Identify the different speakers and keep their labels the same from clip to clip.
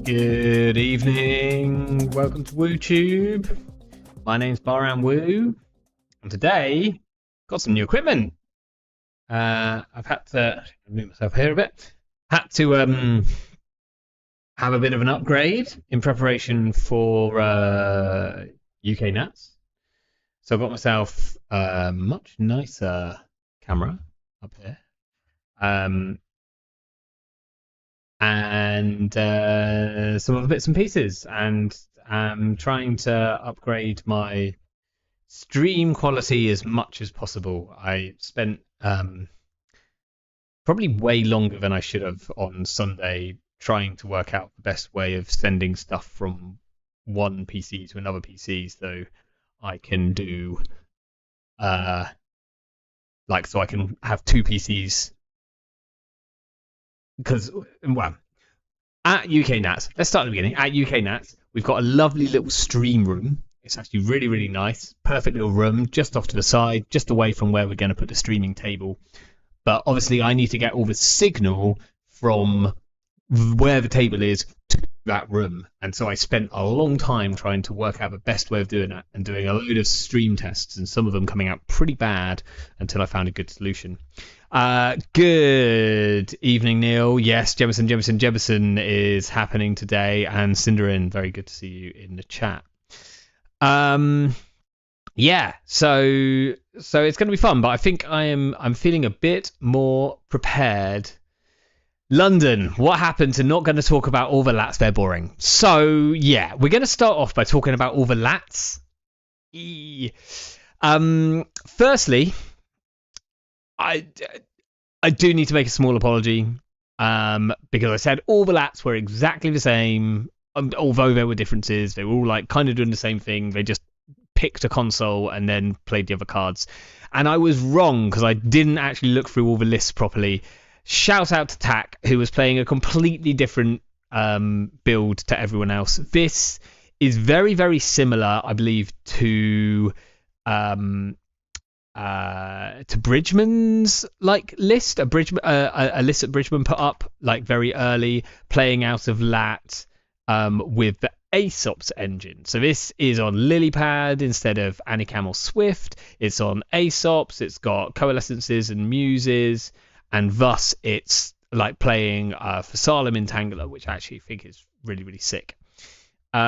Speaker 1: Good evening, welcome to WooTube. My name's Baran Woo, and today got some new equipment. I've had to move myself here a bit. Had to have a bit of an upgrade in preparation for UK Nats. So I got myself a much nicer camera up here. And some other bits and pieces, and I'm trying to upgrade my stream quality as much as possible. I spent probably way longer than I should have on Sunday trying to work out the best way of sending stuff from one PC to another PC, so I can do so I can have two PCs. Because, well, at UK Nats, let's start at the beginning. At UK Nats, we've got a lovely little stream room. It's actually really, really nice. Perfect little room, just off to the side, just away from where we're going to put the streaming table. But obviously, I need to get all the signal from where the table is to that room. And so I spent a long time trying to work out the best way of doing that and doing a load of stream tests, and some of them coming out pretty bad until I found a good solution. Good evening, Neil. Yes, Jemison is happening today, and Cinderin, very good to see you in the chat. Yeah, so it's going to be fun, but I think I'm feeling a bit more prepared. London, what happened to not going to talk about all the lats? They're boring. So yeah, we're going to start off by talking about all the lats. Firstly, I do need to make a small apology. because I said all the lats were exactly the same, although there were differences. They were all like kind of doing the same thing. They just picked a console and then played the other cards. And I was wrong because I didn't actually look through all the lists properly. Shout out to Tack, who was playing a completely different build to everyone else. This is very, very similar, I believe, to Bridgman's like list, a list that Bridgman put up like very early, playing out of lat with the Aesop's engine. So this is on Lilypad instead of Anicam or Swift. It's on Aesop's. It's got coalescences and muses, and thus it's like playing for Salem Entangler, which I actually think is really, really sick. We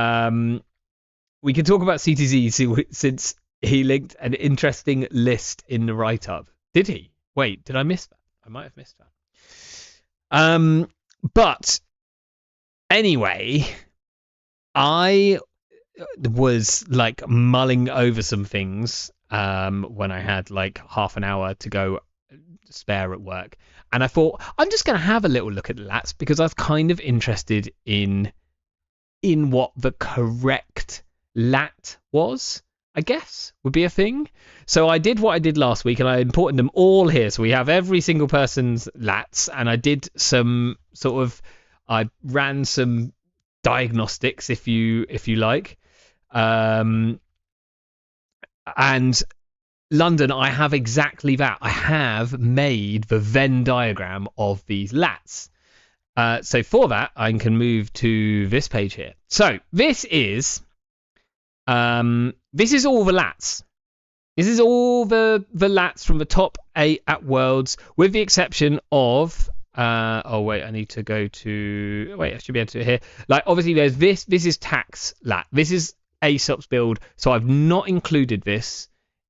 Speaker 1: can talk about CTZ since he linked an interesting list in the write-up. Did he? Wait, did I miss that? I might have missed that. But anyway, I was like mulling over some things when I had like half an hour to go spare at work, and I thought I'm just going to have a little look at the lats because I was kind of interested in what the correct lat was, I guess, would be a thing. So I did what I did last week and I imported them all here. So we have every single person's lats, and I did some I ran some diagnostics, if you like. And London, I have exactly that. I have made the Venn diagram of these lats. So for that, I can move to this page here. So this is all the lats. This is all the lats from the top 8 at Worlds, with the exception of oh wait, I need to go to I should be able to here. Like obviously there's this is tax lat. This is Aesop's build, so I've not included this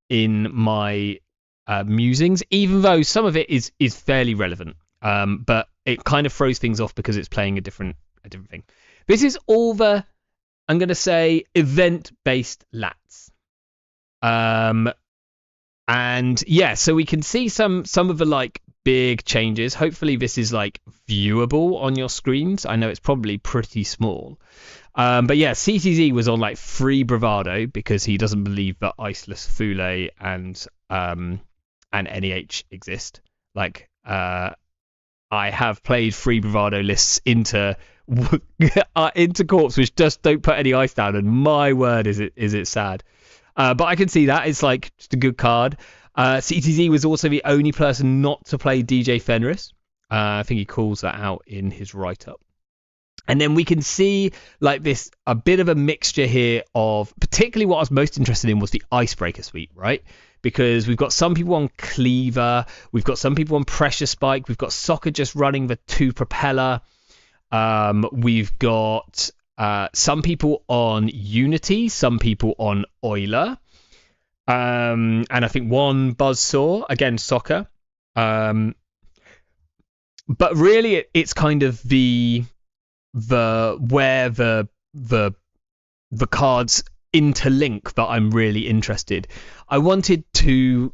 Speaker 1: in my musings, even though some of it is fairly relevant. But it kind of throws things off because it's playing a different thing. This is all the, I'm going to say, event-based lats. And yeah, so we can see some of the like big changes. Hopefully this is like viewable on your screens. I know it's probably pretty small. But yeah, CTZ was on like free bravado because he doesn't believe that Iceless Fule and NEH exist. Like I have played free bravado lists into corps which just don't put any ice down, and my word, is it sad. But I can see that it's like just a good card. CTZ was also the only person not to play DJ Fenris. I think he calls that out in his write-up. And then we can see like this, a bit of a mixture here of, particularly what I was most interested in was the Icebreaker suite, right? Because we've got some people on Cleaver, we've got some people on Pressure Spike, we've got Soccer just running the 2 Propeller, we've got some people on Unity, some people on Euler, and I think one Buzzsaw, again Soccer. But really it's kind of where the cards interlink that I'm really interested. I wanted to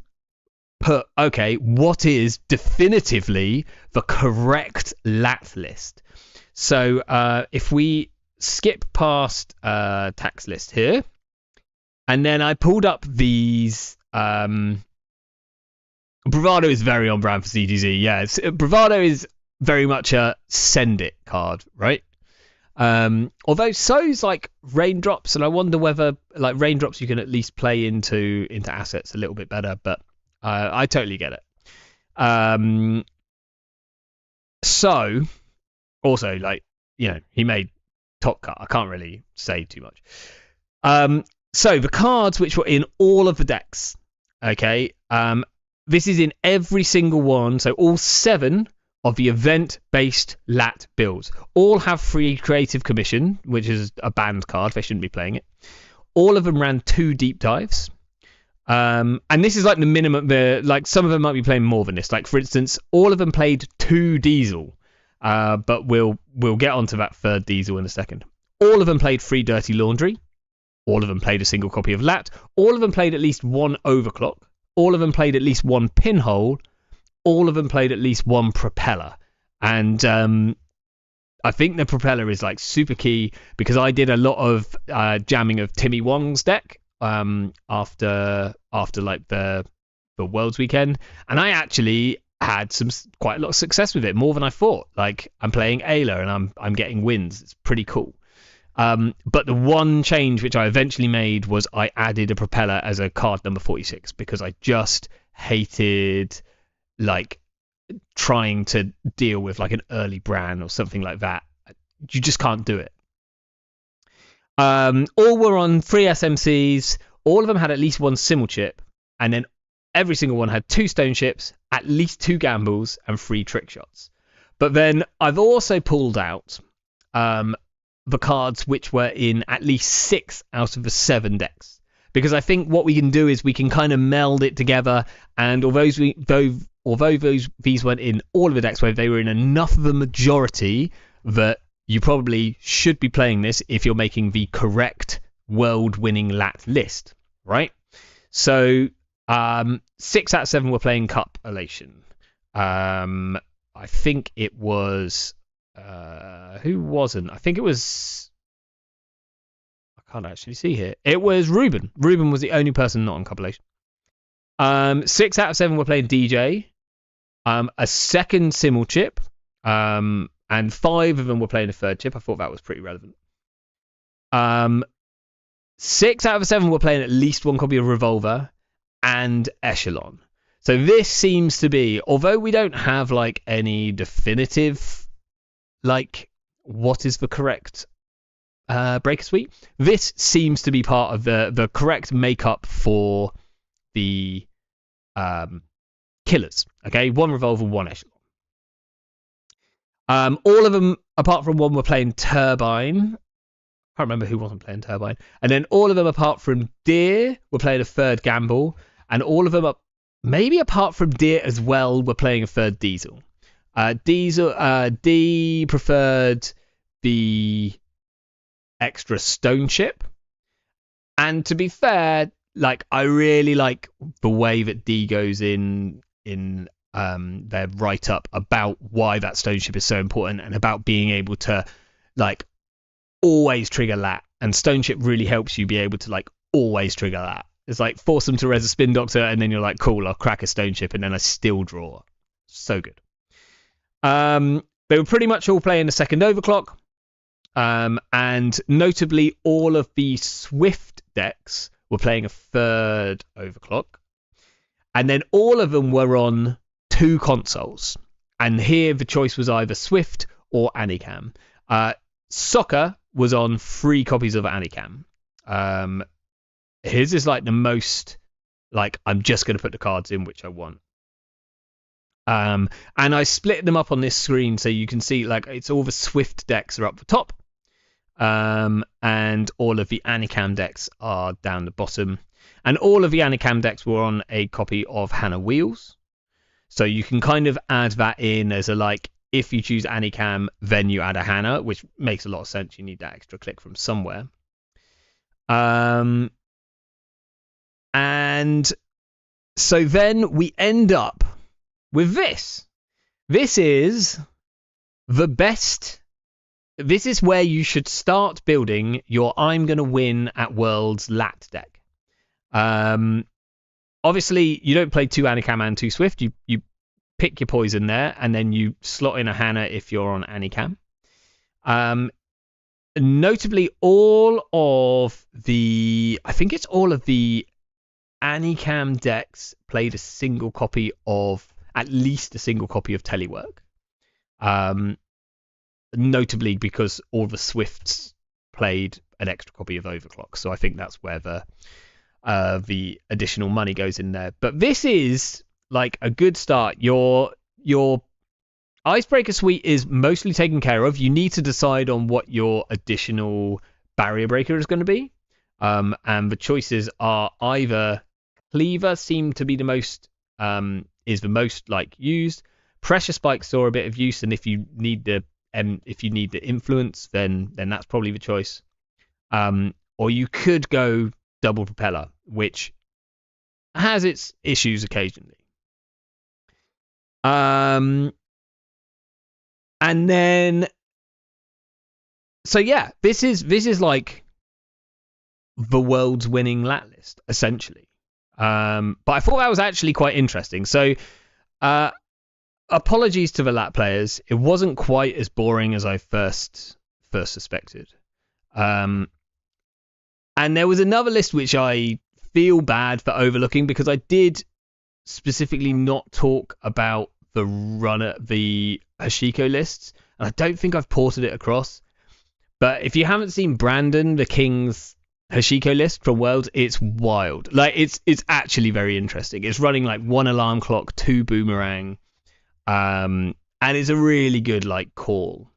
Speaker 1: put, okay, what is definitively the correct lat list? So if we skip past tax list here, and then I pulled up these Bravado is very on brand for CTZ. Yeah, Bravado is very much a send it card, right? Although so's like Raindrops, and I wonder whether like Raindrops you can at least play into assets a little bit better, but I totally get it. So also, like, you know, he made top cut. I can't really say too much. So the cards which were in all of the decks, okay, this is in every single one, so all 7 of the event-based lat builds. All have free creative commission, which is a banned card. They shouldn't be playing it. All of them ran 2 deep dives. And this is like the minimum. Like some of them might be playing more than this. Like for instance, all of them played 2 diesel. But we'll get onto that 3rd diesel in a second. All of them played free dirty laundry. All of them played a single copy of lat. All of them played at least 1 overclock. All of them played at least 1 pinhole. All of them played at least 1 propeller. And I think the propeller is like super key because I did a lot of jamming of Timmy Wong's deck after like the Worlds weekend, and I actually had quite a lot of success with it, more than I thought. Like I'm playing Ayla and I'm getting wins. It's pretty cool. But the one change which I eventually made was I added a propeller as a card number 46 because I just hated like trying to deal with like an early Bran or something like that. You just can't do it. All were on 3 SMCs. All of them had at least 1 Simmel chip, and then every single one had 2 stone chips, at least 2 gambles, and 3 trick shots. But then I've also pulled out the cards which were in at least 6 out of the 7 decks, because I think what we can do is we can kind of meld it together. And although these weren't in all of the decks, where they were in enough of a majority that you probably should be playing this if you're making the correct world-winning lat list, right? So 6 out of 7 were playing Cup Elation. I think it was who wasn't? I think it was. I can't actually see here. It was Ruben. Ruben was the only person not on Cup Elation. 6 out of 7 were playing DJ. A second Simmel chip. And 5 of them were playing a third chip. I thought that was pretty relevant. 6 out of 7 were playing at least 1 copy of Revolver and Echelon. So this seems to be, although we don't have like any definitive, like what is the correct Breaker Suite, this seems to be part of the correct makeup for the killers. Okay, 1 Revolver, 1 Echelon. All of them, apart from 1, were playing Turbine. I can't remember who wasn't playing Turbine. And then all of them, apart from Deer, were playing a third Gamble. And all of them, maybe apart from Deer as well, were playing a third Diesel. D preferred the extra stone chip. And to be fair, like I really like the way that D goes in their write-up about why that stone chip is so important and about being able to like always trigger lat, and stone chip really helps you be able to like always trigger lat. It's like force them to res a spin doctor and then you're like, cool, I'll crack a stone chip and then I still draw. So good. They were pretty much all playing the second overclock, and notably all of the Swift decks were playing a third overclock, and then all of them were on 2 consoles, and here the choice was either Swift or Anicam. Soccer was on 3 copies of Anicam. His is like the most like I'm just going to put the cards in which I want. And I split them up on this screen so you can see like it's all the Swift decks are up the top, and all of the Anicam decks are down the bottom, and all of the Anicam decks were on a copy of Hannah Wheels. So you can kind of add that in as a like, if you choose Anicam, then you add a Hannah, which makes a lot of sense. You need that extra click from somewhere. And so then we end up with this. This is the best. This is where you should start building your I'm going to win at Worlds lat deck. Obviously, you don't play 2 Anicam and 2 Swift. You pick your poison there, and then you slot in a Hannah if you're on Anicam. Notably, all of the Anicam decks played a single copy of, at least a single copy of Telework. Notably because all the Swifts played an extra copy of Overclock. So I think that's where the additional money goes in there. But this is like a good start. Your Icebreaker Suite is mostly taken care of. You need to decide on what your additional barrier breaker is going to be. And the choices are either Cleaver seem to be the most like used. Pressure Spike saw a bit of use, and if you need the influence, then that's probably the choice. Or you could go double propeller, which has its issues occasionally. And then, so yeah, this is like the world's winning lat list essentially. But I thought that was actually quite interesting. So, apologies to the lat players. It wasn't quite as boring as I first suspected. And there was another list which I feel bad for overlooking because I did specifically not talk about the Hashiko lists, and I don't think I've ported it across. But if you haven't seen Brandon the King's Hashiko list from Worlds, it's wild. Like it's actually very interesting. It's running like 1 alarm clock, 2 boomerang, and it's a really good like call.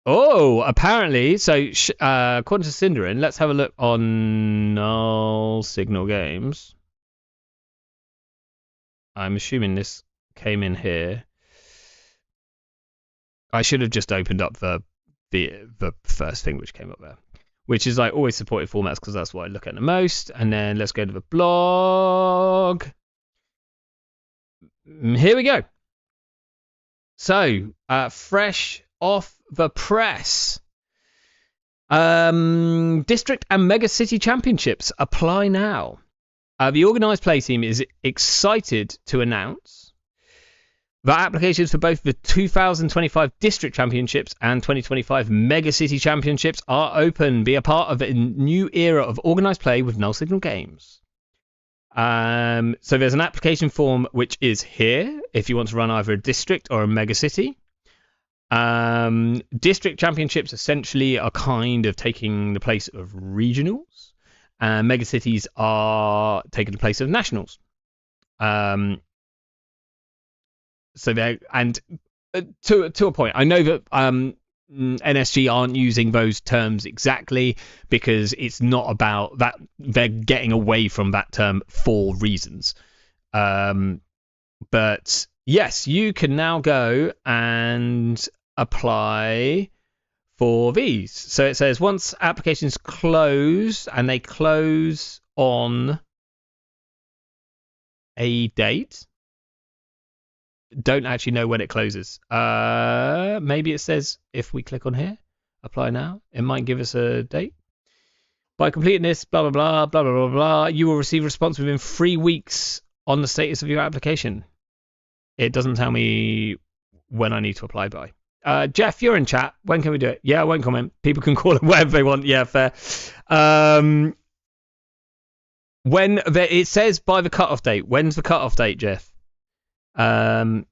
Speaker 1: Apparently, so according to Cinderin, let's have a look on Null Signal Games. I'm assuming this came in here. I should have just opened up the first thing which came up there, which is like always supported formats because that's what I look at the most. And then let's go to the blog. Here we go. So, fresh off the press. District and Mega City Championships apply now. The organised play team is excited to announce that applications for both the 2025 District Championships and 2025 Mega City Championships are open. Be a part of a new era of organised play with Null Signal Games. So there's an application form which is here if you want to run either a District or a Mega City. District Championships essentially are kind of taking the place of regionals. Mega cities are taking the place of nationals. So they're, and to a point, I know that NSG aren't using those terms exactly because it's not about that. They're getting away from that term for reasons. But yes, you can now go and apply for these. So it says once applications close, and they close on a date. Don't actually know when it closes. Maybe it says if we click on here, apply now, it might give us a date. By completing this, blah, blah, blah, blah, blah, blah, blah, you will receive a response within 3 weeks on the status of your application. It doesn't tell me when I need to apply by. Jeff, you're in chat. When can we do it? Yeah, I won't comment. People can call it whatever they want. Yeah, fair. It says by the cutoff date. When's the cutoff date, Jeff? Because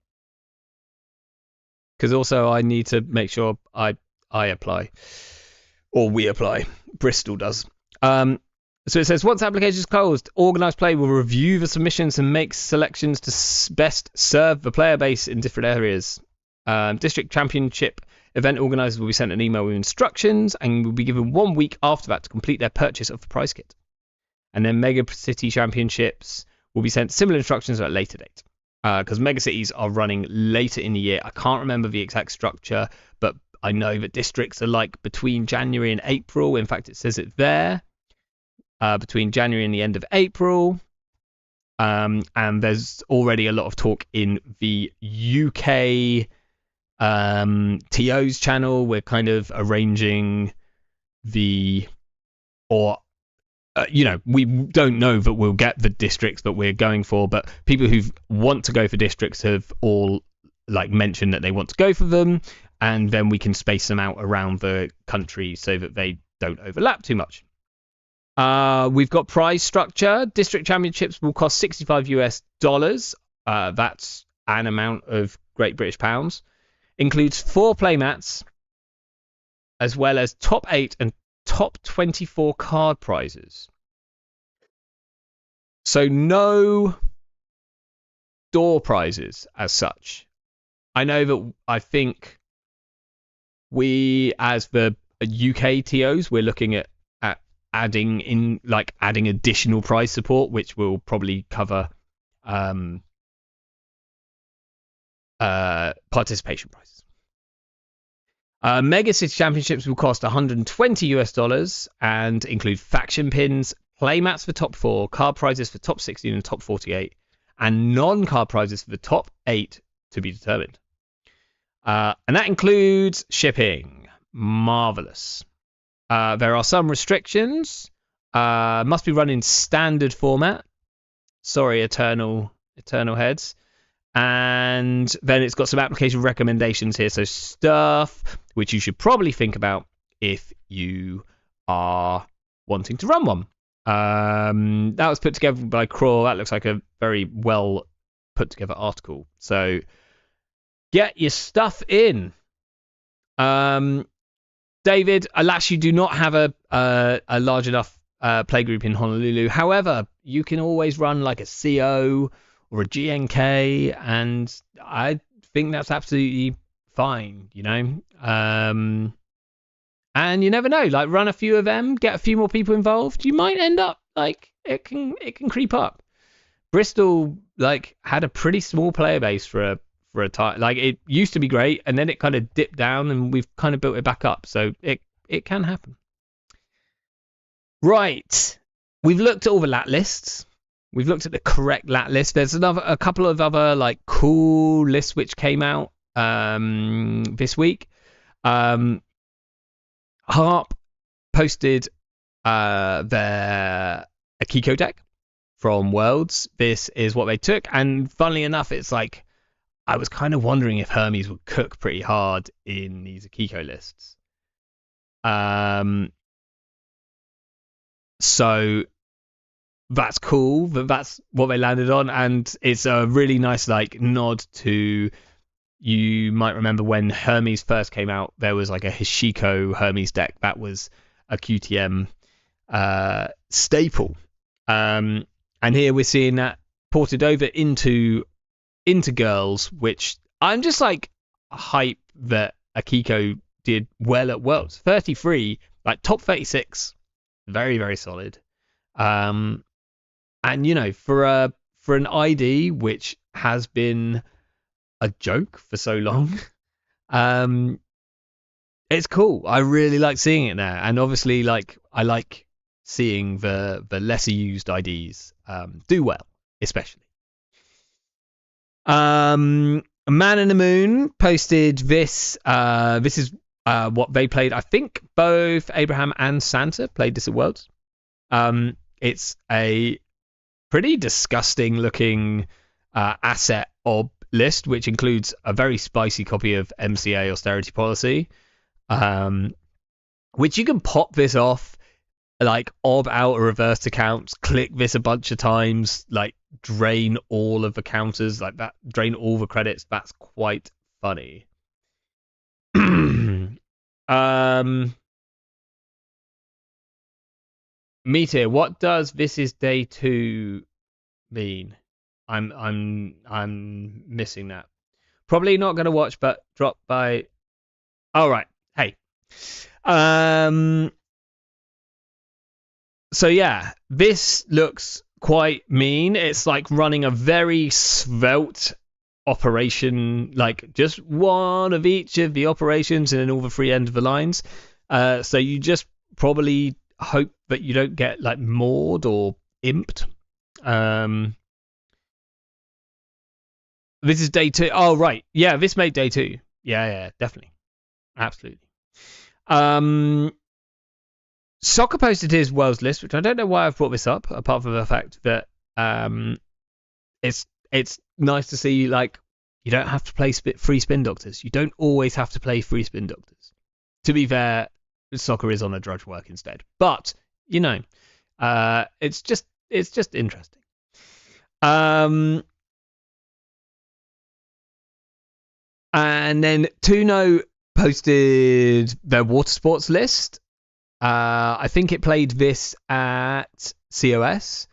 Speaker 1: also I need to make sure I apply, or we apply. Bristol does. So it says once application is closed, organised play will review the submissions and make selections to best serve the player base in different areas. District Championship event organisers will be sent an email with instructions and will be given 1 week after that to complete their purchase of the prize kit. And then Mega City Championships will be sent similar instructions at a later date. Because Mega Cities are running later in the year. I can't remember the exact structure, but I know that districts are like between January and April. In fact, it says it there. Between January and the end of April. And there's already a lot of talk in the UK TO's channel. We're kind of arranging we don't know that we'll get the districts that we're going for, but people who want to go for districts have all like mentioned that they want to go for them, and then we can space them out around the country so that they don't overlap too much. We've got prize structure. District championships will cost $65 US. That's an amount of Great British pounds. Includes 4 playmats, as well as top 8 and top 24 card prizes. So no door prizes as such. I know that I think we, as the UK TOs, we're looking at adding additional prize support, which will probably cover participation prizes. Mega City Championships will cost $120 and include faction pins, playmats for top 4, card prizes for top 16 and top 48, and non-card prizes for the top 8 to be determined. And that includes shipping. Marvelous. There are some restrictions. Must be run in standard format. Sorry, Eternal Heads. And then it's got some application recommendations here. So stuff which you should probably think about if you are wanting to run one. That was put together by Crawl. That looks like a very well put together article. So get your stuff in. David, alas, you do not have a large enough playgroup in Honolulu. However, you can always run like a CO or a GNK, and I think that's absolutely fine, you know. And you never know, like run a few of them, get a few more people involved. You might end up like it can creep up. Bristol like had a pretty small player base for a time. Like it used to be great, and then it kind of dipped down, and we've kind of built it back up. So it can happen. Right, we've looked at all the lat lists. We've looked at the correct lat list. There's a couple of other like cool lists which came out this week. Harp posted their Akiko deck from Worlds. This is what they took, and funnily enough, it's like I was kind of wondering if Hermes would cook pretty hard in these Akiko lists. So that's cool. That's what they landed on, and it's a really nice like nod to. You might remember when Hermes first came out, there was like a Hishiko Hermes deck that was a QTM staple. And here we're seeing that ported over into girls, which I'm just like hype that Akiko did well at Worlds. 33, like top 36, very, very solid. And you know, for an ID which has been a joke for so long, it's cool. I really like seeing it there, and obviously like I like seeing the lesser used IDs do well, especially. Man in the Moon posted this. This is what they played. I think both Abraham and Santa played this at Worlds. It's a pretty disgusting looking asset ob list, which includes a very spicy copy of MCA Austerity Policy, which you can pop this off, like ob out a reversed accounts, click this a bunch of times, like drain all of the counters, like that, drain all the credits. That's quite funny. Meteor, what does this is day 2 mean? I'm missing that. Probably not gonna watch, but drop by. All right. Hey. So yeah, this looks quite mean. It's like running a very svelte operation, like just one of each of the operations and then all the three ends of the lines. So you just probably hope that you don't get like mauled or imped. This is day 2. Oh, right. Yeah, this made day 2. Yeah, definitely. Absolutely. Soccer posted his Worlds list, which I don't know why I've brought this up, apart from the fact that it's nice to see, like, you don't have to play free spin doctors. You don't always have to play free spin doctors. To be fair, soccer is on a drudge work instead. But, you know, it's just interesting. And then Tuno posted their water sports list. I think it played this at COS.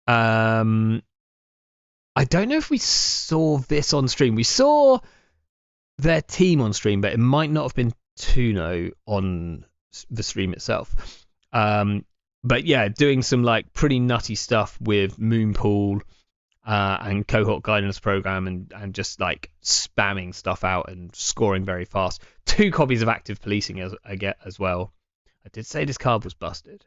Speaker 1: I don't know if we saw this on stream. We saw their team on stream, but it might not have been Tuno on the stream itself. But yeah, doing some like pretty nutty stuff with Moonpool and cohort guidance program and just like spamming stuff out and scoring very fast. 2 copies of active policing as well. I did say this card was busted.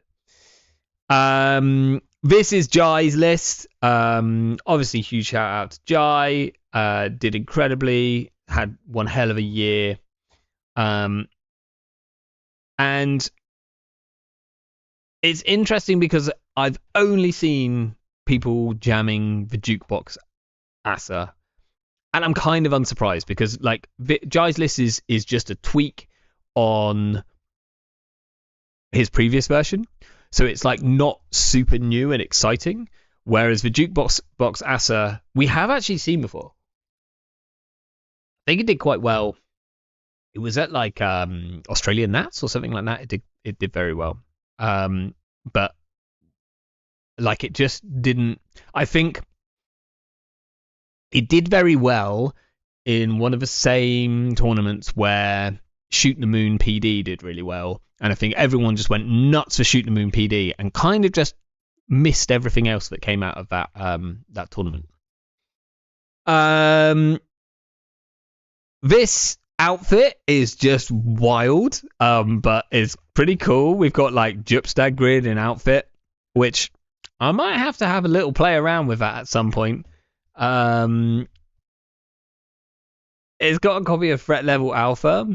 Speaker 1: This is Jai's list. Obviously, huge shout out to Jai. Did incredibly. Had one hell of a year. And it's interesting because I've only seen people jamming the jukebox Asa, and I'm kind of unsurprised because like Jai's list is just a tweak on his previous version, so it's like not super new and exciting. Whereas the jukebox Asa we have actually seen before. I think it did quite well. It was at like Australian Nats or something like that. It did very well. But like it just didn't. I think it did very well in one of the same tournaments where Shoot the Moon PD did really well, and I think everyone just went nuts for Shoot the Moon PD and kind of just missed everything else that came out of that that tournament. This outfit is just wild, but it's pretty cool. We've got like Jupstag grid in outfit, which I might have to have a little play around with that at some point. It's got a copy of Threat Level Alpha,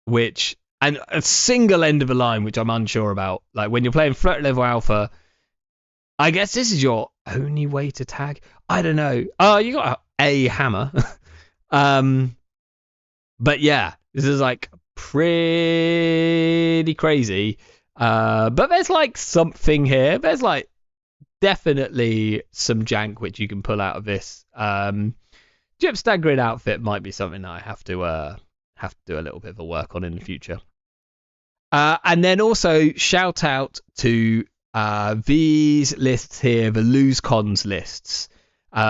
Speaker 1: which and a single end of a line, which I'm unsure about. Like when you're playing Threat Level Alpha, I guess this is your only way to tag. I don't know. Oh, you got a hammer. But yeah, this is like pretty crazy. But there's like something here. There's like definitely some jank which you can pull out of this. Jupstag grid outfit might be something that I have to do a little bit of a work on in the future. And then also shout out to these lists here, the lose cons lists.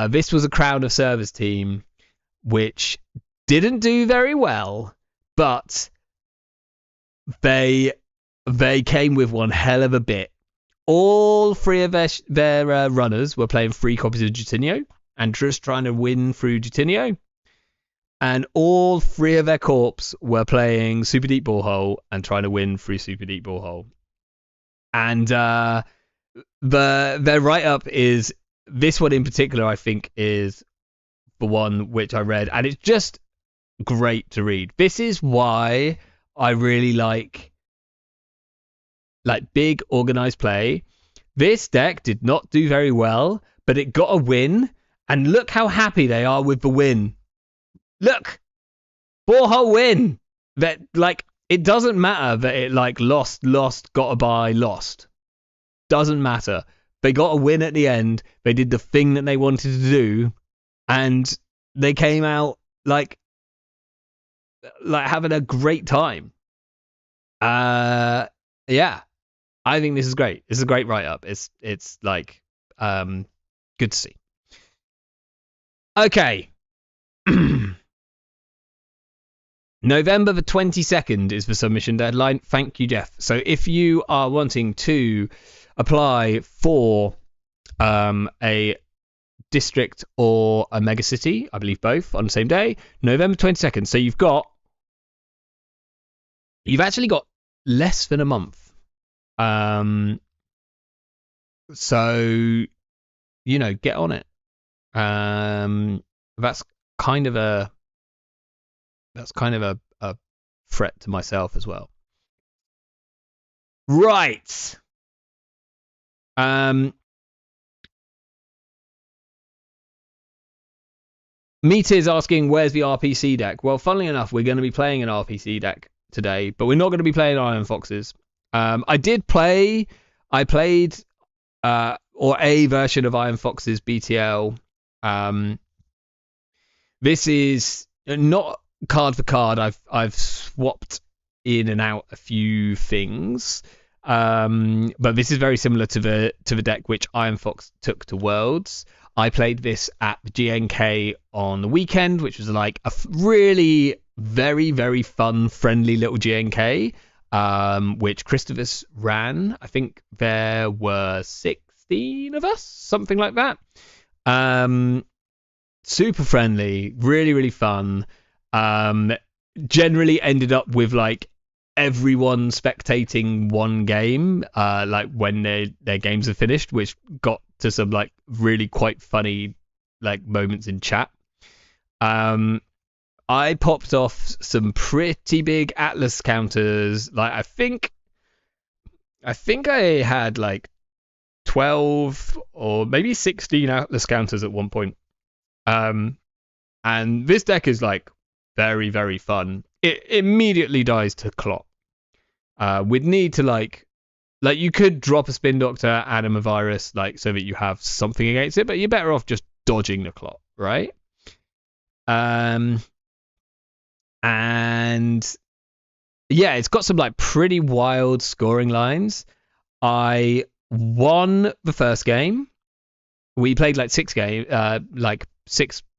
Speaker 1: This was a Crown of Service team which didn't do very well, but they came with one hell of a bit. All three of their runners were playing 3 copies of Jutinho and just trying to win through Jutinho. And all 3 of their corps were playing Super Deep Borehole and trying to win through Super Deep Borehole. And their write-up is, this one in particular, I think, is the one which I read. And it's just great to read. This is why I really like big organized play. This deck did not do very well, but it got a win, and look how happy they are with the win. Look, Borehole win. That like it doesn't matter that it like lost, got a bye, lost. Doesn't matter. They got a win at the end. They did the thing that they wanted to do, and they came out like having a great time. Yeah. I think this is great. This is a great write-up. It's like good to see. Okay. November the 22nd is the submission deadline. Thank you, Jeff. So if you are wanting to apply for a district or a megacity, I believe both on the same day, November 22nd. So you've actually got less than a month. So get on it. That's kind of a threat to myself as well. Right. Meat is asking, where's the RPC deck? Well, funnily enough, we're going to be playing an RPC deck today, but we're not going to be playing Iron Foxes. I played or a version of Iron Fox's BTL. This is not card for card. I've swapped in and out a few things, but this is very similar to the deck which Iron Fox took to Worlds. I played this at the GNK on the weekend, which was like a really very, very fun, friendly little GNK, which Christopher's ran. I think there were 16 of us, something like that. Super friendly, really, really fun. Generally ended up with like everyone spectating one game, like when their games are finished, which got to some like really quite funny like moments in chat. I popped off some pretty big Atlas counters. Like I think I had like 12 or maybe 16 Atlas counters at one point. And this deck is like very, very fun. It immediately dies to Clot. We'd need to like you could drop a Spin Doctor, Atom a Virus, like so that you have something against it, but you're better off just dodging the Clot, right? And yeah, it's got some like pretty wild scoring lines. I won the first game. We played like six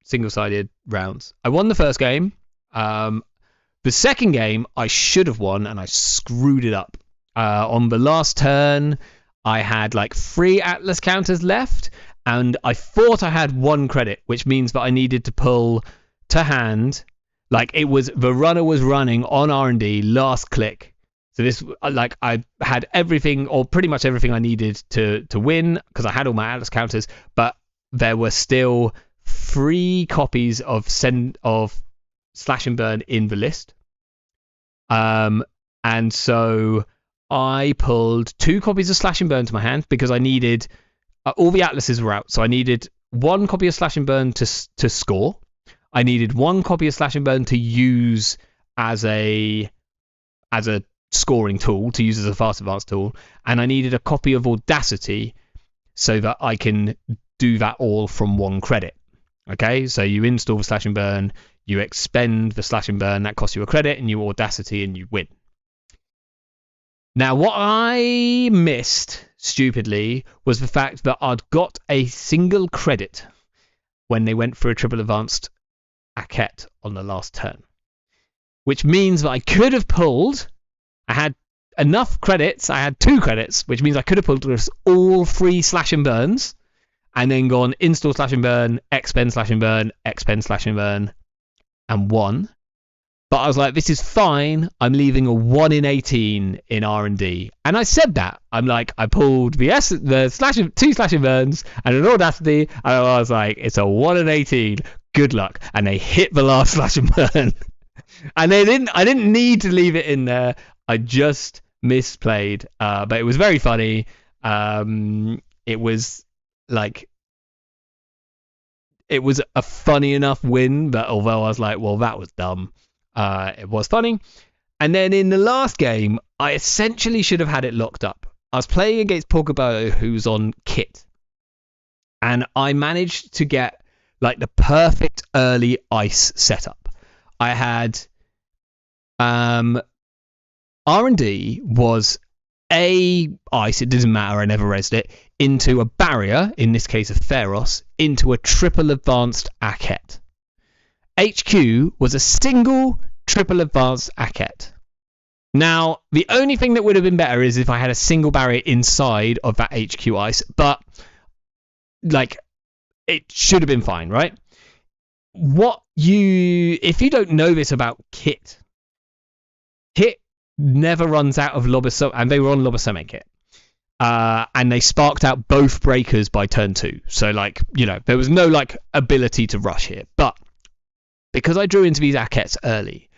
Speaker 1: single-sided rounds. I won the first game. The second game I should have won, and I screwed it up. On the last turn, I had like 3 Atlas counters left, and I thought I had 1 credit, which means that I needed to pull to hand. Like it was, the runner was running on R&D last click. So this, like, I had everything, or pretty much everything I needed to win, because I had all my Atlas counters, but there were still 3 copies of Slash and Burn in the list. And so I pulled 2 copies of Slash and Burn to my hand because I needed all the Atlases were out, so I needed 1 copy of Slash and Burn to score. I needed 1 copy of Slash and Burn to use as a scoring tool, to use as a fast advance tool, and I needed a copy of Audacity so that I can do that all from 1 credit. Okay, so you install the Slash and Burn, you expend the Slash and Burn, that costs you a credit, and you Audacity and you win. Now, what I missed stupidly was the fact that I'd got a single credit when they went for a triple advanced Aket on the last turn, which means that I could have pulled. I had enough credits. I had 2 credits, which means I could have pulled all 3 Slash and Burns, and then gone install Slash and Burn, expend Slash and Burn, expend Slash and Burn, and won. But I was like, this is fine. I'm leaving a 1 in 18 in R&D, and I said that. I'm like, I pulled the 2 Slash and Burns and an Audacity, and I was like, it's a 1 in 18. Good luck. And they hit the last Slash and Burn. And I didn't need to leave it in there. I just misplayed. But it was very funny. It was a funny enough win, but although I was like, well, that was dumb, it was funny. And then in the last game, I essentially should have had it locked up. I was playing against Pogobao, who's on Kit. And I managed to get like the perfect early ice setup. I had R&D was a ice, it doesn't matter, I never resed it, into a barrier, in this case a Theros, into a triple advanced Aket. HQ was a single triple advanced Aket. Now, the only thing that would have been better is if I had a single barrier inside of that HQ ice, but like it should have been fine, right? If you don't know this about Kit never runs out of Lobosome, and they were on Lobosome Kit. And they sparked out both breakers by turn 2. So like, there was no like ability to rush here. But because I drew into these Akets early,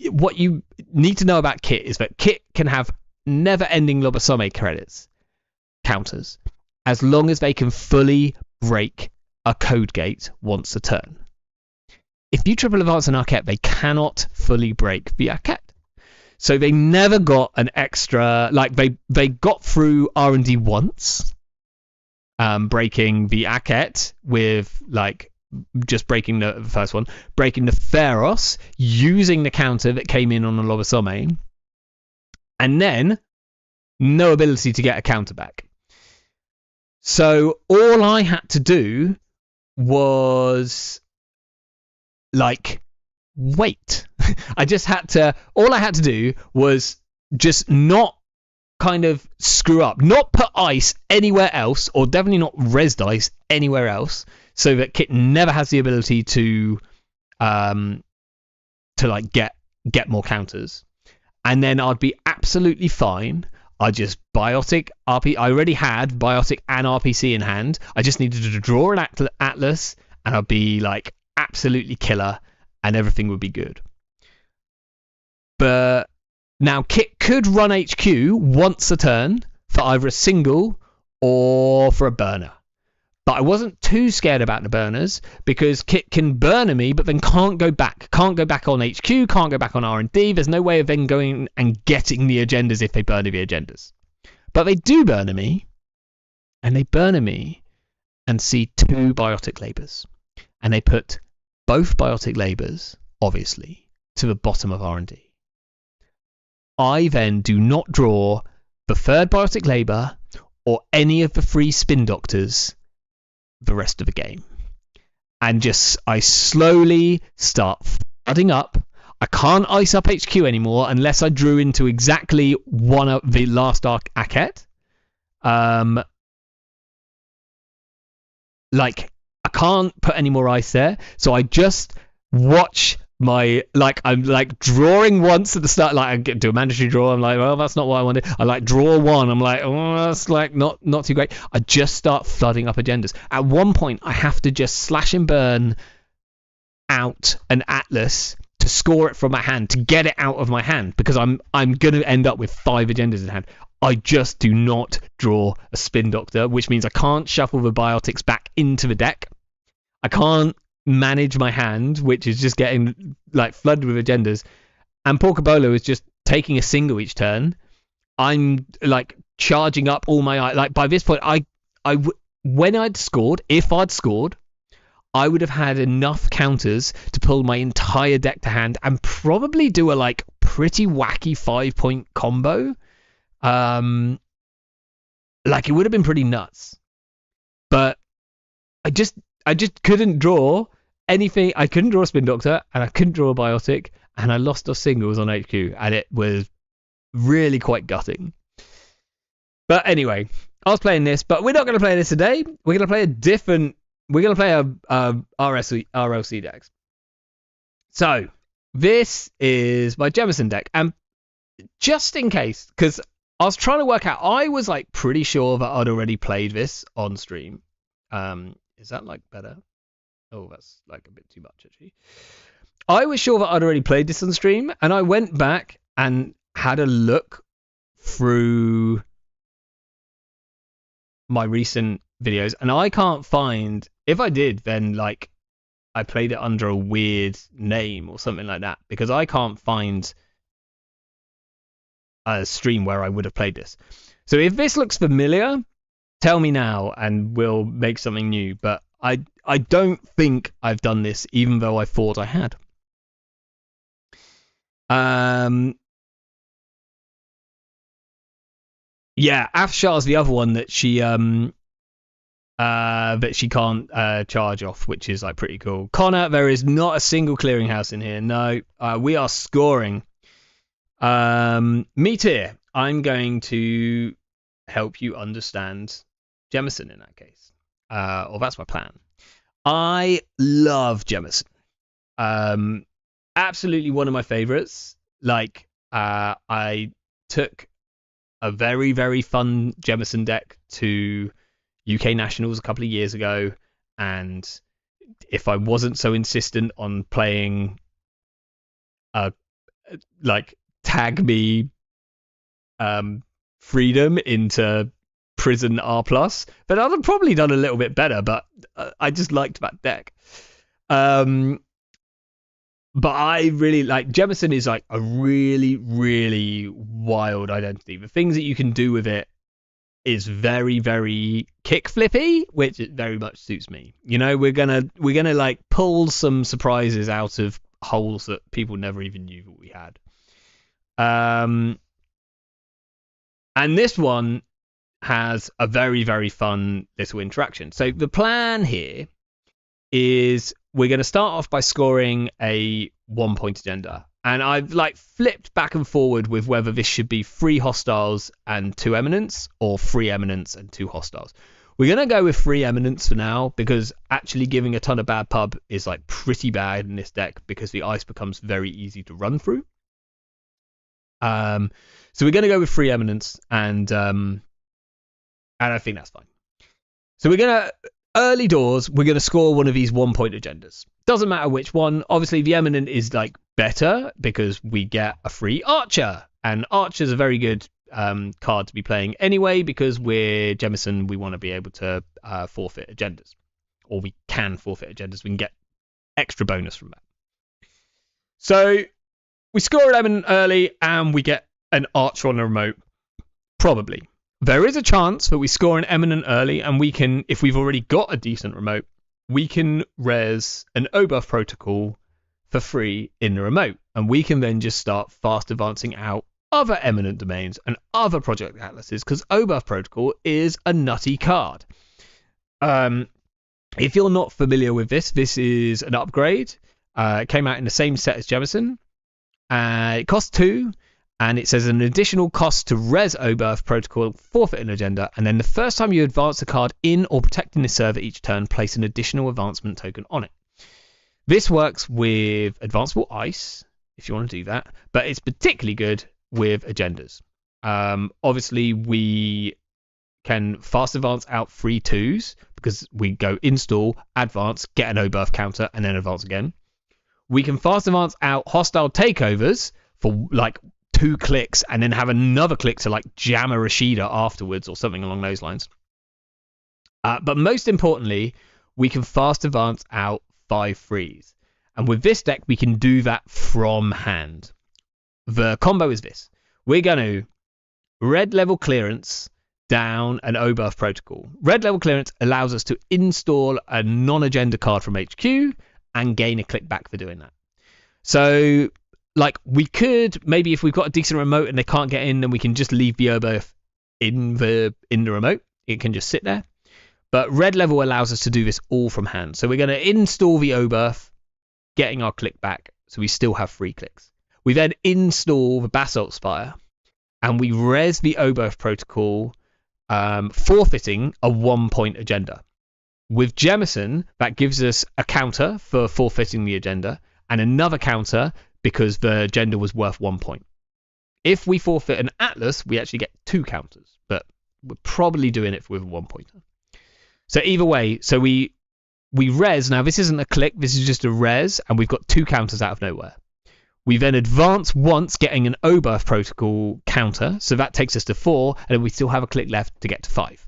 Speaker 1: what you need to know about Kit is that Kit can have never-ending Lobosome counters, as long as they can fully break a code gate once a turn. If you triple advance an Aket, they cannot fully break the Aket. So they never got an extra, like they got through R&D once, breaking the Aket with like just breaking the first one, breaking the Theros, using the counter that came in on the Lobosome, and then no ability to get a counter back. So all I had to do was like wait. All I had to do was just not kind of screw up, not put ice anywhere else, or definitely not resed ice anywhere else, so that Kit never has the ability to like get get more counters, and then I'd be absolutely fine. I just biotic RP. I already had biotic and RPC in hand. I just needed to draw an Atlas, and I'd be like absolutely killer, and everything would be good. But now Kit could run HQ once a turn for either a single or for a burner. But I wasn't too scared about the burners because Kit can burner me, but then can't go back. Can't go back on HQ, can't go back on R&D. There's no way of then going and getting the agendas if they burner the agendas. But they do burner me, and they burner me and see 2 biotic labors. And they put both biotic labors, obviously, to the bottom of R&D. I then do not draw the 3rd biotic labor or any of the 3 spin doctors the rest of the game. And I slowly start flooding up. I can't ice up HQ anymore unless I drew into exactly one of the last Aket. Like, I can't put any more ice there. So I just watch my, like, I'm like drawing once at the start, like I do a mandatory draw, I'm like, well, that's not what I wanted. I like draw one, I'm like, oh, that's like not too great. I just start flooding up agendas. At one point I have to just slash and burn out an Atlas to score it from my hand, to get it out of my hand, because I'm gonna end up with 5 agendas in hand. I just do not draw a spin doctor, which means I can't shuffle the biotics back into the deck. I can't manage my hand, which is just getting like flooded with agendas, and Porcobolo is just taking a single each turn. I'm like charging up all my, like, by this point when I'd scored, if I'd scored, I would have had enough counters to pull my entire deck to hand and probably do a like pretty wacky 5-point combo. Like, it would have been pretty nuts, but I just couldn't draw anything. I couldn't draw a spin doctor, and I couldn't draw a biotic, and I lost off singles on HQ, and it was really quite gutting. But anyway, I was playing this, but we're not going to play this today. We're going to play a different. We're going to play a RLC decks. So this is my Jemison deck, and just in case, because I was trying to work out, I was like pretty sure that I'd already played this on stream. Is that like better? Oh, that's like a bit too much, actually. I was sure that I'd already played this on stream, and I went back and had a look through my recent videos, and I can't find, if I did, then like I played it under a weird name or something like that, because I can't find a stream where I would have played this. So if this looks familiar, tell me now and we'll make something new. But I don't think I've done this, even though I thought I had. Yeah, Afshar's the other one that she can't charge off, which is like pretty cool. Connor, there is not a single clearinghouse in here. No, we are scoring. Meteor, I'm going to help you understand Jemison in that case. Or that's my plan. I love Jemison. Absolutely one of my favorites. Like, I took a very, very fun Jemison deck to UK Nationals a couple of years ago, and if I wasn't so insistent on playing like tag me freedom into prison R+, then I'd have probably done a little bit better, but I just liked that deck. But I really like Jemison. Is like a really, really wild identity. The things that you can do with it is very, very kick flippy, which it very much suits me. You know, we're gonna like pull some surprises out of holes that people never even knew that we had. And this one has a very, very fun little interaction. So the plan here is we're going to start off by scoring a 1-point agenda. And I've like flipped back and forward with whether this should be 3 hostiles and 2 eminence or 3 eminence and 2 hostiles. We're going to go with 3 Eminence for now, because actually giving a ton of bad pub is like pretty bad in this deck, because the ice becomes very easy to run through. So we're going to go with 3 Eminence, and I think that's fine. So we're going to, early doors, we're going to score one of these 1-point agendas. Doesn't matter which one. Obviously, the Eminent is like better because we get a free Archer, and Archer's a very good card to be playing anyway, because we're Jemison, we want to be able to forfeit agendas, or we can forfeit agendas. We can get extra bonus from that. So we score an Eminent early, and we get an Archer on the remote, probably. There is a chance that we score an Eminent early, and we can, if we've already got a decent remote, we can res an Obuff Protocol for free in the remote, and we can then just start fast advancing out other Eminent Domains and other Project Atlases, because Obuff Protocol is a nutty card. If you're not familiar with this, this is an upgrade. It came out in the same set as Jemison. It costs 2. And it says an additional cost to res Obuff Protocol, forfeit an agenda, and then the first time you advance a card in or protecting this server each turn, place an additional advancement token on it. This works with Advanceable Ice, if you want to do that, but it's particularly good with agendas. Obviously, we can fast advance out 3 2s, because we go install, advance, get an Obuff counter, and then advance again. We can fast advance out hostile takeovers for like 2 clicks, and then have another click to like jam a Rashida afterwards, or something along those lines. But most importantly, we can fast advance out 5 frees, and with this deck we can do that from hand. The combo is this: we're going to red level clearance down an Obuff Protocol. Red level clearance allows us to install a non-agenda card from HQ and gain a click back for doing that. So like, we could, maybe if we've got a decent remote and they can't get in, then we can just leave the Obuff in the remote. It can just sit there. But red level allows us to do this all from hand. So we're going to install the Obuff, getting our click back, so we still have 3 clicks. We then install the Basalt Spire, and we res the Obuff Protocol, forfeiting a 1-point agenda. With Jemison, that gives us a counter for forfeiting the agenda, and another counter because the agenda was worth 1 point. If we forfeit an Atlas, we actually get 2 counters, but we're probably doing it with a 1-pointer. So either way, so we res. Now, this isn't a click, this is just a res, and we've got 2 counters out of nowhere. We then advance once, getting an Obuff Protocol counter, so that takes us to 4, and then we still have a click left to get to 5.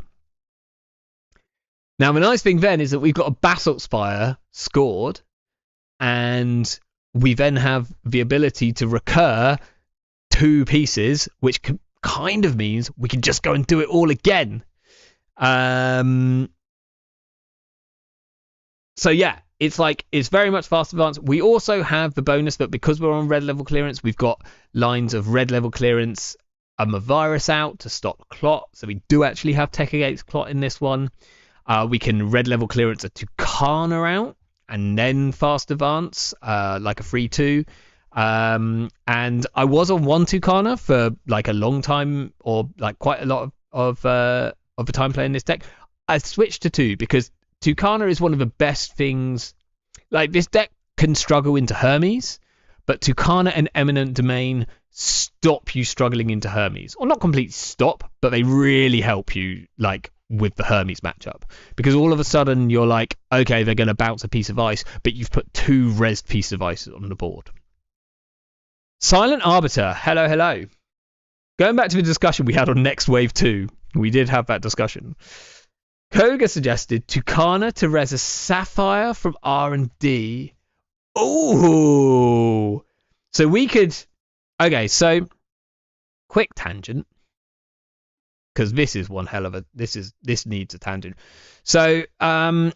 Speaker 1: Now, the nice thing then is that we've got a Basalt Spire scored, and we then have the ability to recur 2 pieces, which kind of means we can just go and do it all again. So yeah, it's very much fast advance. We also have the bonus that because we're on red level clearance, we've got lines of red level clearance and a virus out to stop clot. So we do actually have tech against clot in this one. We can red level clearance a Tucana out and then fast advance, like a 3-2. And I was on 1 Tucana for like a long time, or like quite a lot of the time playing this deck. I switched to 2 because Tucana is one of the best things. Like, this deck can struggle into Hermes, but Tucana and Eminent Domain stop you struggling into Hermes. Or not completely stop, but they really help you, like, with the Hermes matchup, because all of a sudden you're like, okay, they're going to bounce a piece of ice, but you've put 2 rezzed pieces of ice on the board. Silent Arbiter, hello. Going back to the discussion we had on Next Wave 2, we did have that discussion. Koga suggested Tucana to res a Sapphire from R&D. Oh, so we could. Okay, so quick tangent, because this is one hell of a. This needs a tangent. So, chatting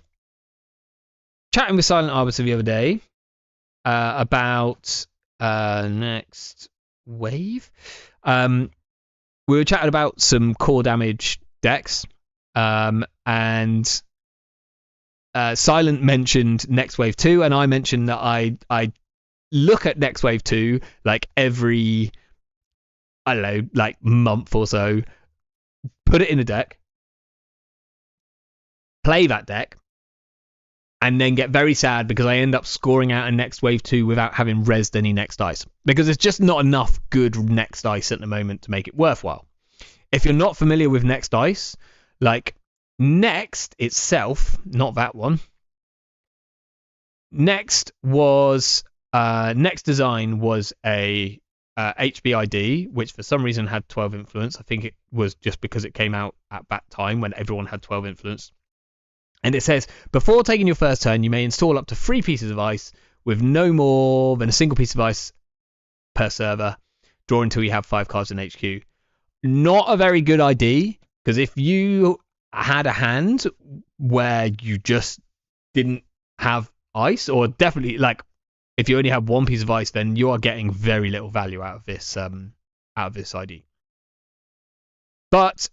Speaker 1: with Silent Arbiter the other day about Next Wave. We were chatting about some core damage decks. And Silent mentioned Next Wave 2, and I mentioned that I look at Next Wave 2 like every, I don't know, like month or so, put it in a deck, play that deck, and then get very sad because I end up scoring out a next wave 2 without having rezzed any next dice. Because there's just not enough good next dice at the moment to make it worthwhile. If you're not familiar with next dice, like Next itself, not that one. Next Design was a HBID, which for some reason had 12 influence. I think it was just because it came out at that time when everyone had 12 influence. And it says, before taking your first turn, you may install up to 3 pieces of ice with no more than a single piece of ice per server. Draw until you have 5 cards in HQ. Not a very good ID, because if you had a hand where you just didn't have ice, or definitely like if you only have 1 piece of ice, then you are getting very little value out of this ID. But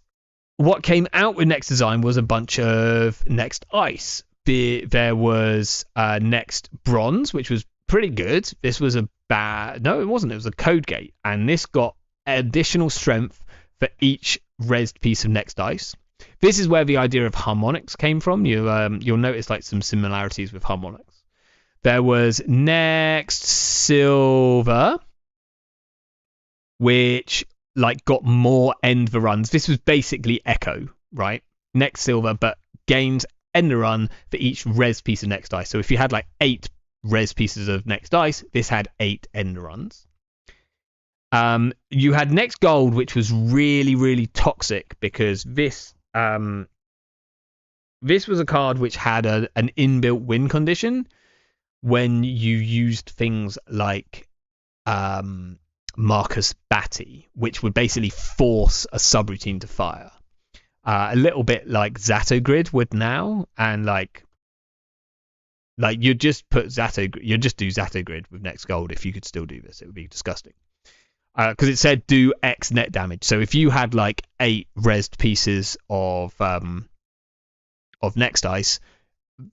Speaker 1: what came out with Next Design was a bunch of Next Ice. There was Next Bronze, which was pretty good. This was a no, it wasn't. It was a Code Gate, and this got additional strength for each rezzed piece of Next Ice. This is where the idea of harmonics came from. You'll notice like some similarities with harmonics. There was Next Silver, which like got more end the runs. This was basically Echo, right? Next Silver, but gained end the run for each res piece of Next Dice. So if you had like 8 res pieces of Next Dice, this had 8 end runs. You had Next Gold, which was really, really toxic because this was a card which had an inbuilt win condition when you used things like Marcus Batty, which would basically force a subroutine to fire. A little bit like Zato Grid would now, and like you'd just put you'd just do Zato Grid with Next Gold if you could still do this. It would be disgusting. Because it said do X net damage. So if you had like 8 rezzed pieces of Next Ice,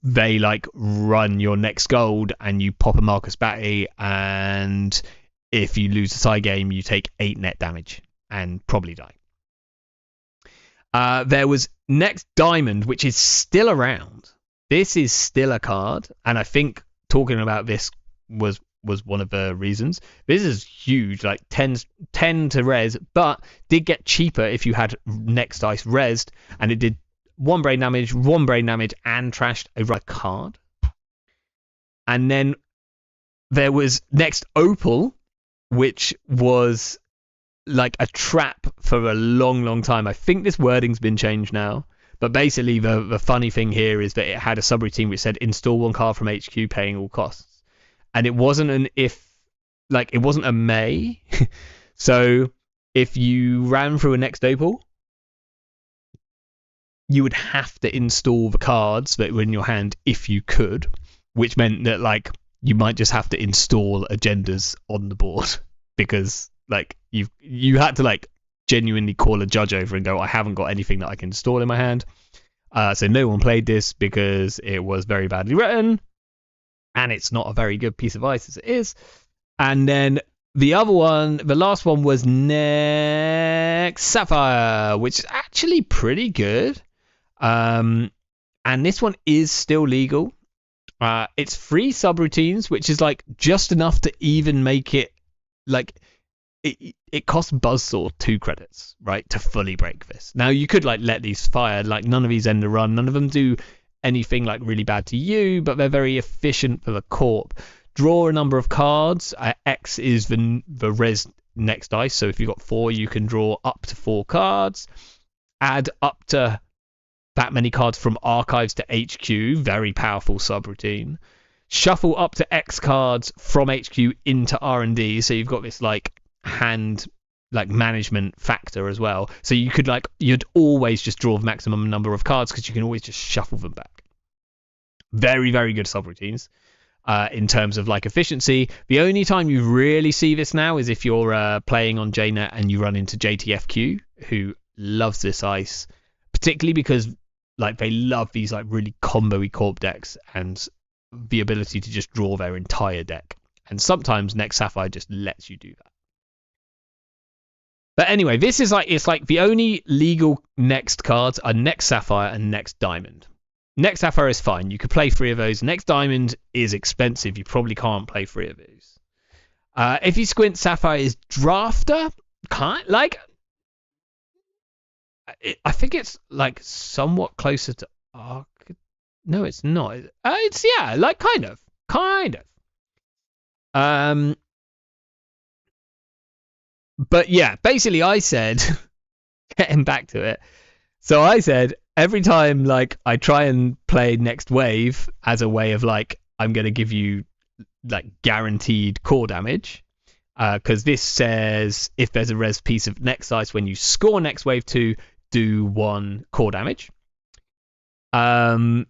Speaker 1: they like run your Next Gold and you pop a Marcus Batty, and if you lose the side game, you take 8 net damage and probably die. There was Next Diamond, which is still around. This is still a card, and I think talking about this was one of the reasons. This is huge, like 10 to res, but did get cheaper if you had Next Ice rezzed, and it did 1 brain damage, and trashed a red card. And then there was Next Opal, which was like a trap for a long, long time. I think this wording's been changed now. But basically, the funny thing here is that it had a subroutine which said install 1 card from HQ paying all costs. And it wasn't it wasn't a may. So if you ran through a Next Opal, you would have to install the cards that were in your hand if you could, which meant that like you might just have to install agendas on the board because like you had to like genuinely call a judge over and go, I haven't got anything that I can install in my hand. So no one played this because it was very badly written, and it's not a very good piece of ice as it is. And then the last one was Next Sapphire, which is actually pretty good. And this one is still legal. It's 3 subroutines, which is like just enough to even make it like it costs Buzzsaw 2 credits, right, to fully break this. Now you could like let these fire, like none of these end the run, none of them do anything like really bad to you, but they're very efficient for the corp. Draw a number of cards. X is the res Next Dice, so if you've got 4, you can draw up to 4 cards. Add up to that many cards from archives to HQ, very powerful subroutine. Shuffle up to X cards from HQ into R&D, so you've got this like hand like management factor as well. So you could like you'd always just draw the maximum number of cards because you can always just shuffle them back. Very, very good subroutines in terms of like efficiency. The only time you really see this now is if you're playing on JNet and you run into JTFQ, who loves this ice, particularly because like they love these like really combo-y corp decks and the ability to just draw their entire deck. And sometimes Next Sapphire just lets you do that. But anyway, this is like, it's like the only legal Next cards are Next Sapphire and Next Diamond. Next Sapphire is fine. You could play 3 of those. Next Diamond is expensive. You probably can't play 3 of those. If you squint, Sapphire is Drafter. I think it's like somewhat closer to Arc. No, it's not. It's like kind of. But yeah, basically I said, getting back to it. So I said every time like I try and play Next Wave as a way of like I'm gonna give you like guaranteed core damage, because this says if there's a res piece of next ice when you score Next Wave 2, do 1 core damage. That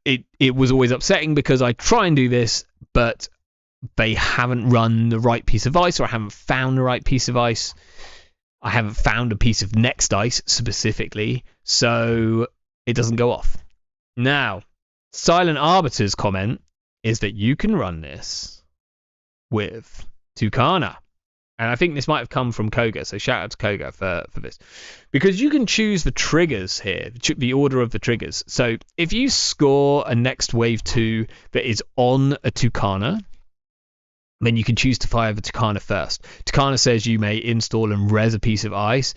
Speaker 1: it was always upsetting because I try and do this, but they haven't run the right piece of ice, or I haven't found the right piece of ice. I haven't found a piece of next ice specifically, so it doesn't go off. Now, Silent Arbiter's comment is that you can run this with Tucana. And I think this might have come from Koga, so shout out to Koga for this. Because you can choose the triggers here, the order of the triggers. So if you score a Next Wave 2 that is on a Tucana, then you can choose to fire the Tucana first. Tucana says you may install and res a piece of ice,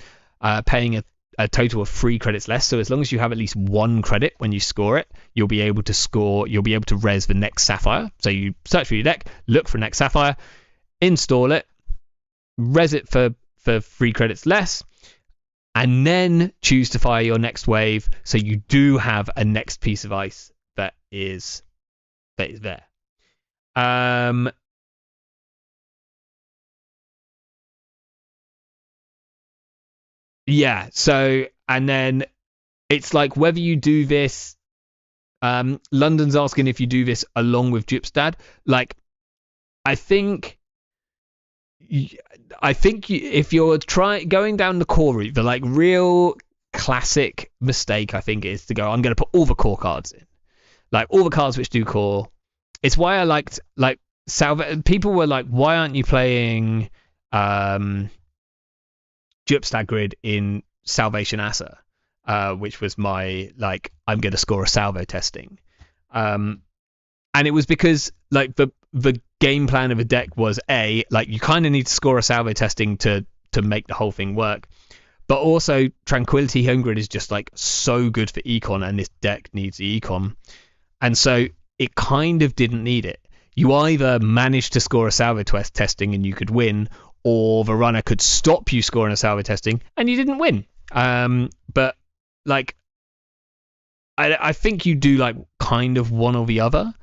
Speaker 1: paying a total of 3 credits less. So as long as you have at least 1 credit when you score it, you'll be able to res the next Sapphire. So you search for your deck, look for next Sapphire, install it, res it for 3 credits less, and then choose to fire your next wave. So you do have a next piece of ice that is there. Yeah, so, and then it's like whether you do this, London's asking if you do this along with Gypstad. Like, I think if you're going down the core route, the like real classic mistake I think is to go, I'm going to put all the core cards in, like all the cards which do core. It's why I liked like people were like, why aren't you playing Gypstad Grid in Salvation Assa, which was my like I'm going to score a salvo testing, and it was because like the game plan of a deck was like you kind of need to score a salvo testing to make the whole thing work, but also Tranquility Home Grid is just like so good for econ, and this deck needs the econ, and so it kind of didn't need it. You either managed to score a salvo testing and you could win, or the runner could stop you scoring a salvo testing and you didn't win. But like, I think you do like kind of one or the other.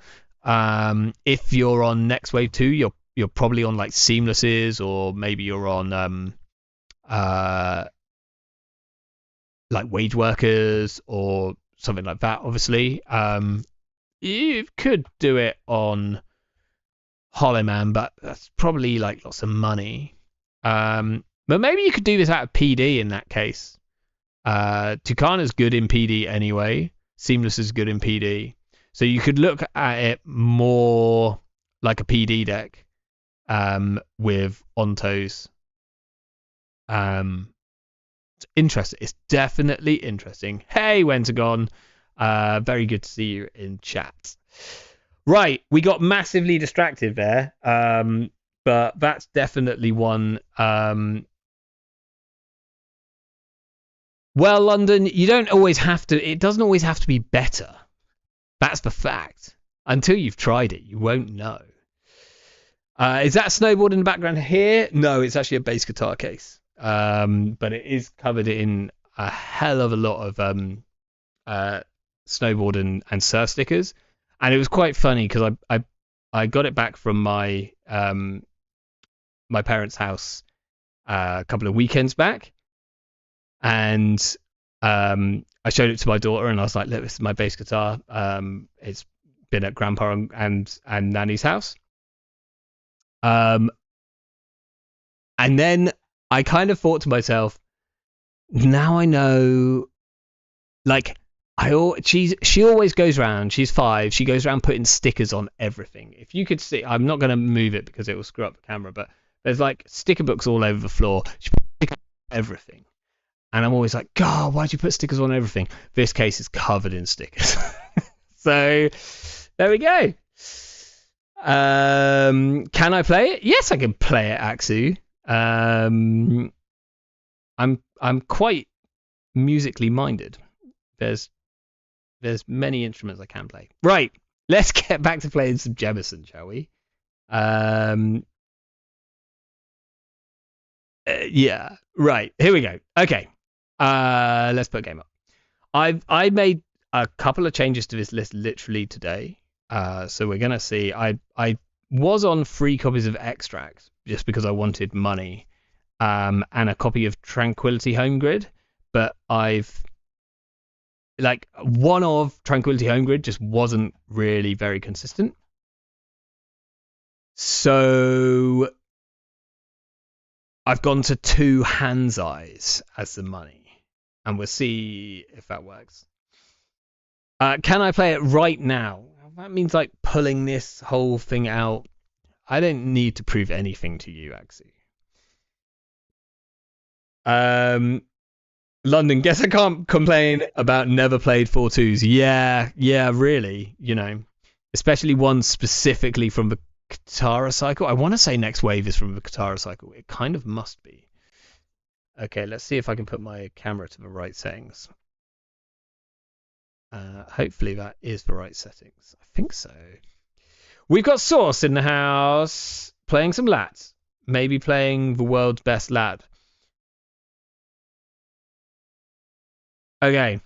Speaker 1: If you're on Next Wave 2, you're probably on like Seamlesses, or maybe you're on like Wage Workers or something like that. Obviously, you could do it on Hollow Man, but that's probably like lots of money. But maybe you could do this out of PD in that case. Tucana's good in PD anyway. Seamless is good in PD. So you could look at it more like a PD deck with Ontos. It's interesting. It's definitely interesting. Hey, Wentagon. Very good to see you in chat. Right, we got massively distracted there, but that's definitely one. Well, London, you don't always have to. It doesn't always have to be better. That's the fact. Until you've tried it, you won't know. Is that a snowboard in the background here? No, it's actually a bass guitar case. But it is covered in a hell of a lot of snowboard and surf stickers. And it was quite funny because I got it back from my my parents' house a couple of weekends back, and I showed it to my daughter, and I was like, "Look, this is my bass guitar. It's been at Grandpa and Nanny's house." And then I kind of thought to myself, now I know, like. She always goes around. She's 5. She goes around putting stickers on everything. If you could see, I'm not going to move it because it will screw up the camera, but there's like sticker books all over the floor. She puts stickers on everything. And I'm always like, God, why'd you put stickers on everything? This case is covered in stickers. So there we go. Can I play it? Yes, I can play it, Aksu. I'm quite musically minded. There's many instruments I can play. Right, let's get back to playing some Jemison, shall we? Yeah, right. Here we go. Okay. Let's put a game up. I made a couple of changes to this list literally today. So we're gonna see. I was on 3 copies of Extract just because I wanted money, and a copy of Tranquility Home Grid, but I've like one of Tranquility Home Grid just wasn't really very consistent. So I've gone to 2 Hands Eyes as the money, and we'll see if that works. Can I play it right now? That means like pulling this whole thing out. I don't need to prove anything to you, Axie. London, guess I can't complain about never played 4-2s. Yeah, really. You know, especially one specifically from the Katara cycle. I want to say Next Wave is from the Katara cycle. It kind of must be. Okay, let's see if I can put my camera to the right settings. Hopefully that is the right settings. I think so. We've got Source in the house playing some lats. Maybe playing the world's best lat. Okay.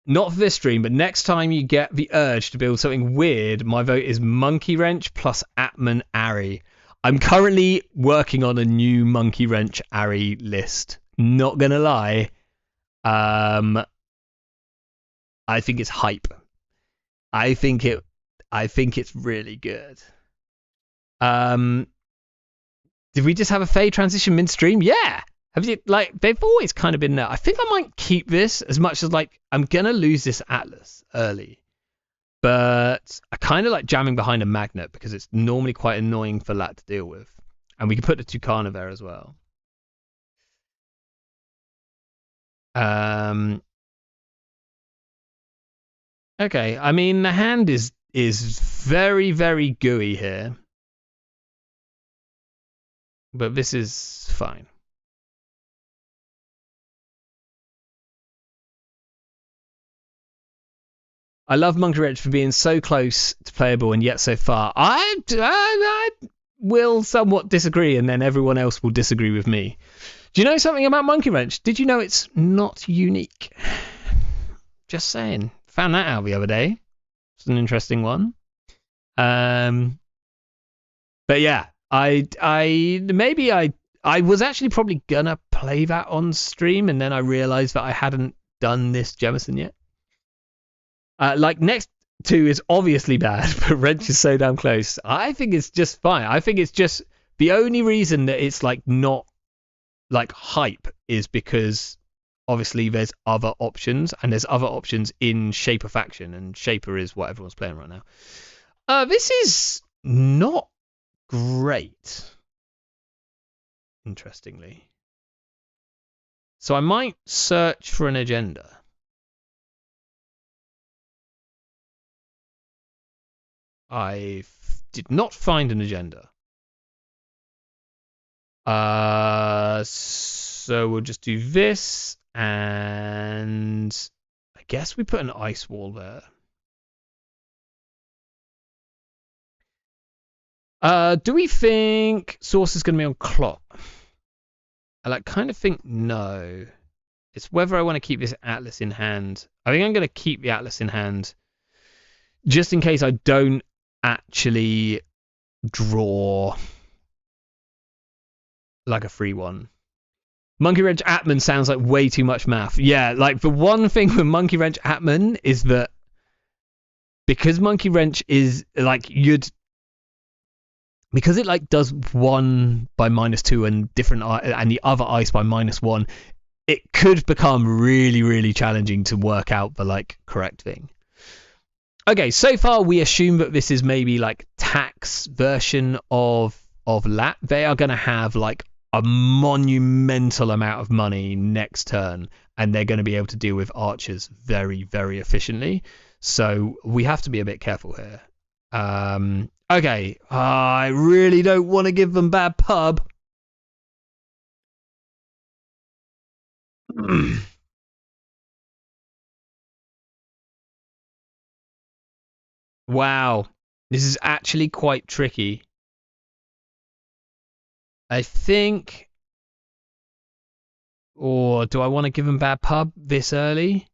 Speaker 1: Not for this stream, but next time you get the urge to build something weird, my vote is Monkey Wrench plus Atman Ari. I'm currently working on a new Monkey Wrench Ari list. Not gonna lie. I think it's hype. I think it's really good. Did we just have a fade transition mid-stream? Yeah. Have you like they've always kind of been there. I think I might keep this as much as like I'm gonna lose this Atlas early. But I kind of like jamming behind a magnet because it's normally quite annoying for Lat to deal with. And we can put the Tucana there as well. Okay, I mean the hand is very, very gooey here. But this is fine. I love Monkey Wrench for being so close to playable and yet so far. I will somewhat disagree, and then everyone else will disagree with me. Do you know something about Monkey Wrench? Did you know it's not unique? Just saying. Found that out the other day. It's an interesting one. But yeah, I was actually probably gonna play that on stream, and then I realized that I hadn't done this Jemison yet. Like next 2 is obviously bad, but Wrench is so damn close. I think it's just fine. I think it's just the only reason that it's like not like hype is because obviously there's other options, and there's other options in Shaper faction, and Shaper is what everyone's playing right now. This is not great, interestingly. So I might search for an agenda. I did not find an agenda. So we'll just do this, and I guess we put an ice wall there. Do we think Source is going to be on clock? I like kind of think no. It's whether I want to keep this Atlas in hand. I think I'm going to keep the Atlas in hand just in case I don't actually draw like a free one. Monkey Wrench Atman sounds like way too much math. Yeah, like the one thing with Monkey Wrench Atman is that because Monkey Wrench is like because it like does 1 by -2 and different and the other ice by -1, it could become really, really challenging to work out the like correct thing. Okay, so far we assume that this is maybe like tax version of Lat. They are going to have like a monumental amount of money next turn, and they're going to be able to deal with archers very, very efficiently. So we have to be a bit careful here. Okay, I really don't want to give them bad pub. Wow, this is actually quite tricky. I think, or do I want to give them bad pub this early?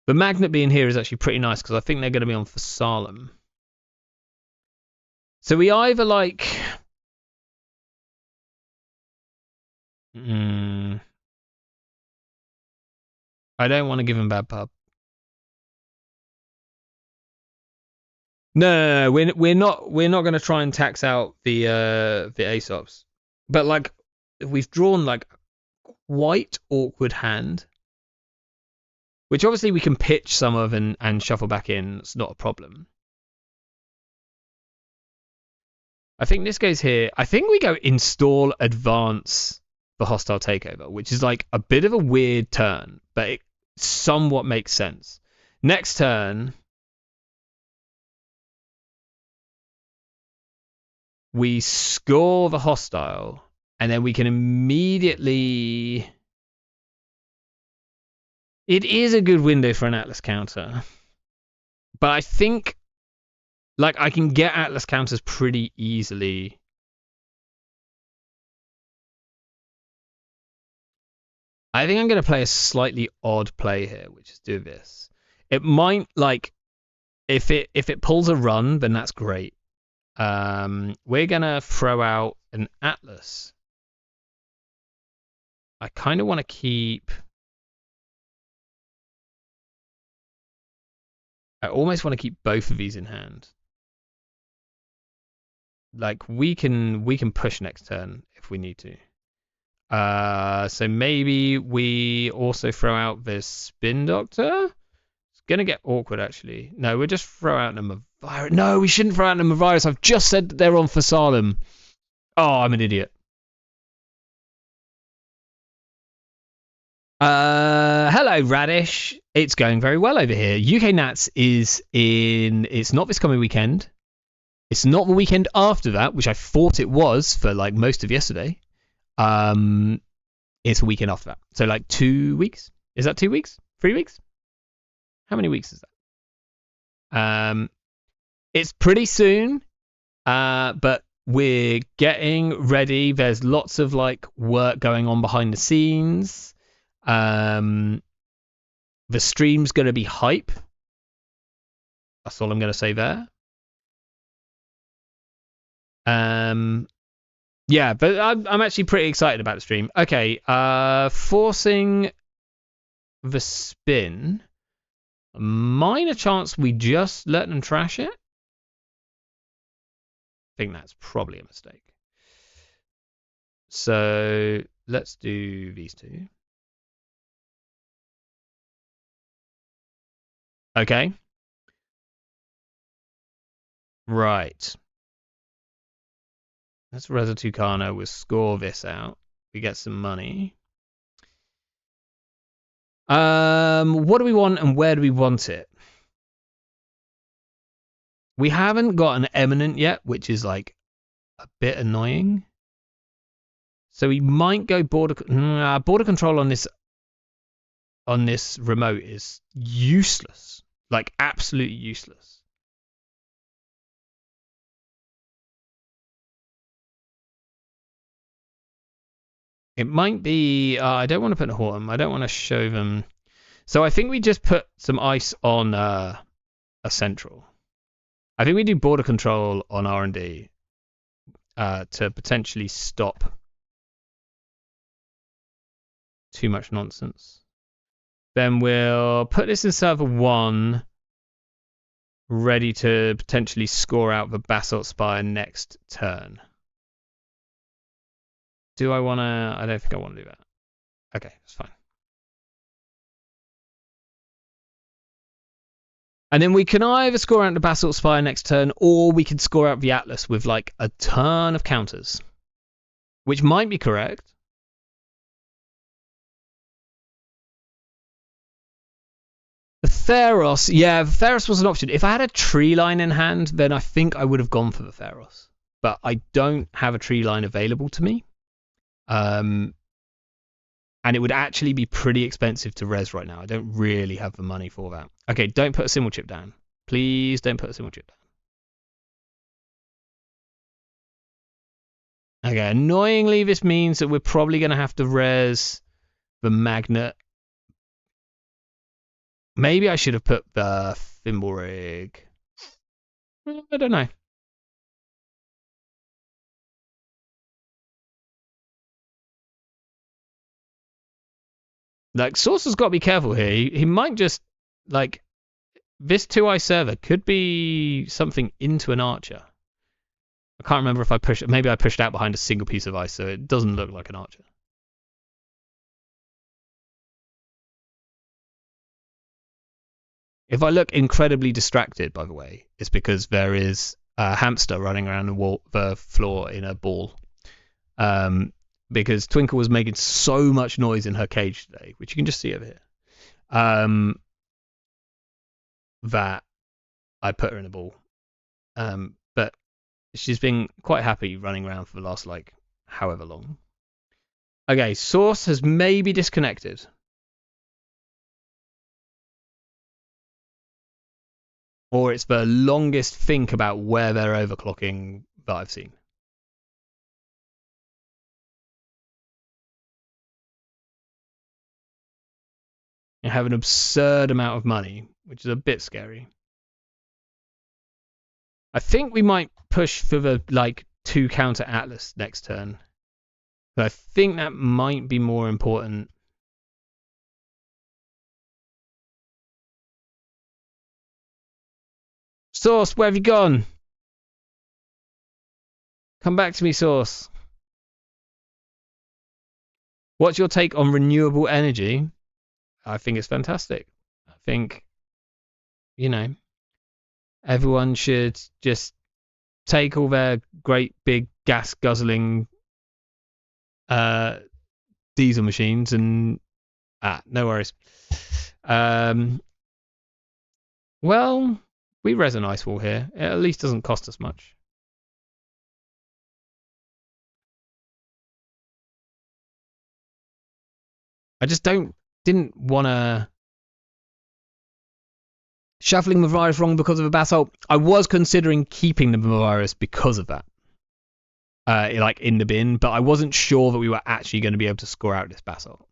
Speaker 1: But Magnet being here is actually pretty nice because I think they're going to be on for Salem. So we either like... I don't want to give them bad pub. No, we're not going to try and tax out the Aesops. But like we've drawn like quite awkward hand, which obviously we can pitch some of and shuffle back in. It's not a problem. I think this goes here. I think we go install advance for hostile takeover, which is like a bit of a weird turn, but it somewhat makes sense. Next turn, we score the hostile, and then we can immediately... It is a good window for an Atlas counter. But I think like I can get Atlas counters pretty easily. I think I'm going to play a slightly odd play here, which is do this. It might like if it pulls a run, then that's great. We're going to throw out an Atlas. I kind of want to keep... I almost want to keep both of these in hand. Like we can push next turn if we need to. So maybe we also throw out this Spin Doctor. It's gonna get awkward actually. No, we'll just throw out Nemavirus. No, we shouldn't throw out Nemavirus. I've just said that they're on for Salem. Oh, I'm an idiot. Hello, Radish. It's going very well over here. UK Nats is in... It's not this coming weekend. It's not the weekend after that, which I thought it was for like most of yesterday. It's a weekend after that. So like 2 weeks? Is that 2 weeks? 3 weeks? How many weeks is that? It's pretty soon, but we're getting ready. There's lots of like work going on behind the scenes. The stream's going to be hype. That's all I'm going to say there. Yeah, but I'm actually pretty excited about the stream. Okay, forcing the spin. Minor chance we just let them trash it. I think that's probably a mistake. So let's do these two. Okay. Right. Let's Reza Tucano. We'll score this out. We get some money. What do we want and where do we want it? We haven't got an eminent yet, which is like a bit annoying. So we might go border control on this remote is useless. Like absolutely useless. It might be... I don't want to put a Horton. I don't want to show them. So I think we just put some ice on a central. I think we do border control on R&D to potentially stop too much nonsense. Then we'll put this in server 1, ready to potentially score out the Basalt Spire next turn. Do I want to... I don't think I want to do that. Okay, that's fine. And then we can either score out the Basalt Spire next turn, or we can score out the Atlas with like a ton of counters. which might be correct. The Theros, yeah, Theros was an option. If I had a tree line in hand, then I think I would have gone for the Theros. But I don't have a tree line available to me. And it would actually be pretty expensive to res right now. I don't really have the money for that. Okay, don't put a symbol chip down. Please don't put a symbol chip down. Okay, annoyingly, this means that we're probably going to have to res the magnet. Maybe I should have put the thimble rig. I don't know. Like, Source has got to be careful here. He might just, like, this 2i server could be something into an archer. I can't remember if I pushed, maybe I pushed out behind a single piece of ice, so it doesn't look like an archer. If I look incredibly distracted, by the way, it's because there is a hamster running around the floor in a ball. Because Twinkle was making so much noise in her cage today, which you can just see over here, that I put her in a ball. But she's been quite happy running around for the last, like, however long. Okay, Source has maybe disconnected. Or it's the longest think about where they're overclocking that I've seen. You have an absurd amount of money, which is a bit scary. I think we might push for the, like, 2 counter Atlas next turn. But I think that might be more important. Source, where have you gone? Come back to me, Source. What's your take on renewable energy? I think it's fantastic. I think, you know, everyone should just take all their great big gas guzzling diesel machines and no worries. Well, we res an ice wall here. It at least doesn't cost us much. I just didn't want to. Shuffling the virus wrong because of a basalt. I was considering keeping the virus because of that. Like in the bin, but I wasn't sure that we were actually going to be able to score out this basalt.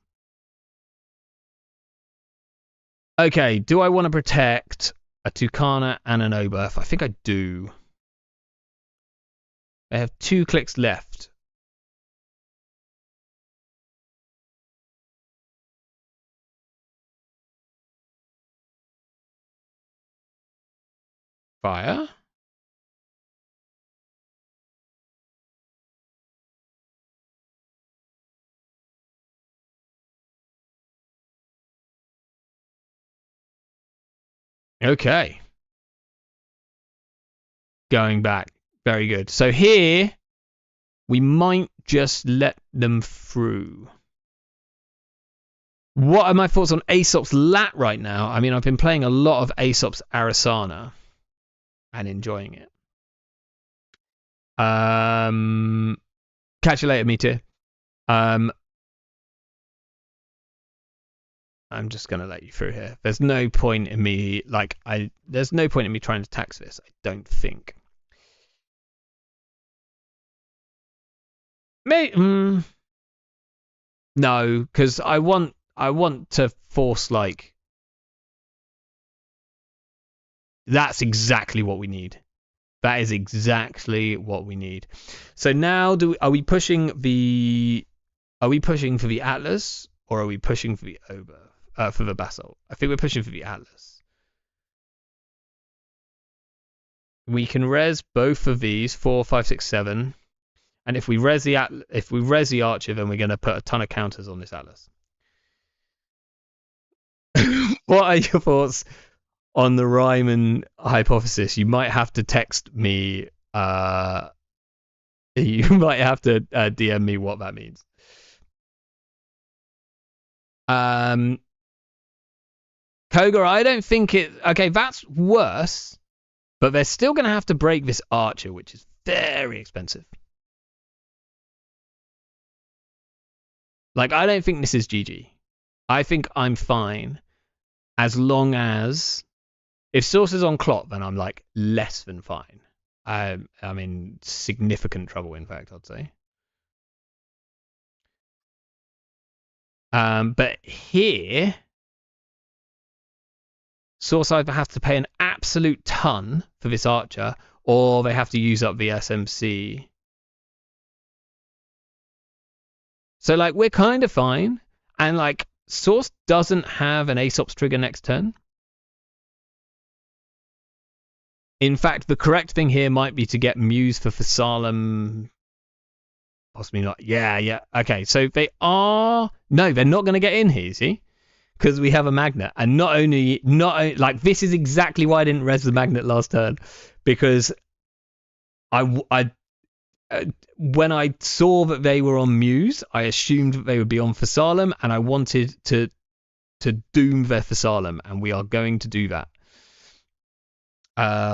Speaker 1: Okay, do I want to protect a Tucana and an Oberth? I think I do. I have 2 clicks left. Fire. Okay. Going back. Very good. So here, we might just let them through. What are my thoughts on Aesop's Lat right now? I mean, I've been playing a lot of Aesop's Arasana and enjoying it. Catch you later, me too. I'm just gonna let you through here. There's no point in me there's no point in me trying to tax this, I don't think. No, because I want to force, like, that's exactly what we need. That is exactly what we need. So now are we pushing for the Atlas or are we pushing for the for the Basalt? I think we're pushing for the Atlas. We can res both of these 4, 5, 6, 7. And if we res the Archer, then we're going to put a ton of counters on this Atlas. What are your thoughts on the Ryman hypothesis? You might have to text me. Is You might have to DM me what that means. Koga, I don't think it... Okay, that's worse. But they're still going to have to break this archer, which is very expensive. Like, I don't think this is GG. I think I'm fine. As long as... If source is on clock, then I'm, like, less than fine. I'm in significant trouble, in fact, I'd say. But here... Source either has to pay an absolute ton for this archer, or they have to use up the SMC. So, like, we're kind of fine. And, like, Source doesn't have an Aesop's trigger next turn. In fact, the correct thing here might be to get Muse for Thessalem. Possibly not. Yeah. Okay, so they are... No, they're not going to get in here, see? Because we have a magnet. And not only... Like, this is exactly why I didn't res the magnet last turn. Because when I saw that they were on Muse, I assumed that they would be on Thessalem, and I wanted to doom their Thessalem, and we are going to do that.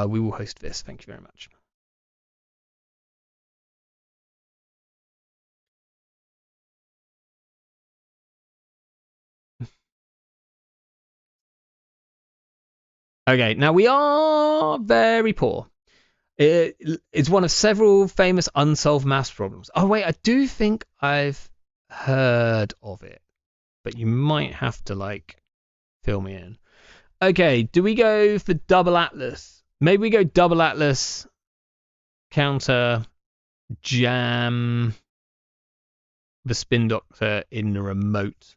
Speaker 1: We will host this. Thank you very much. Okay, now we are very poor. It's one of several famous unsolved maths problems. Oh, wait, I do think I've heard of it. But you might have to, like, fill me in. Okay, do we go for double Atlas? Maybe we go double Atlas, counter, jam the Spin Doctor in the remote.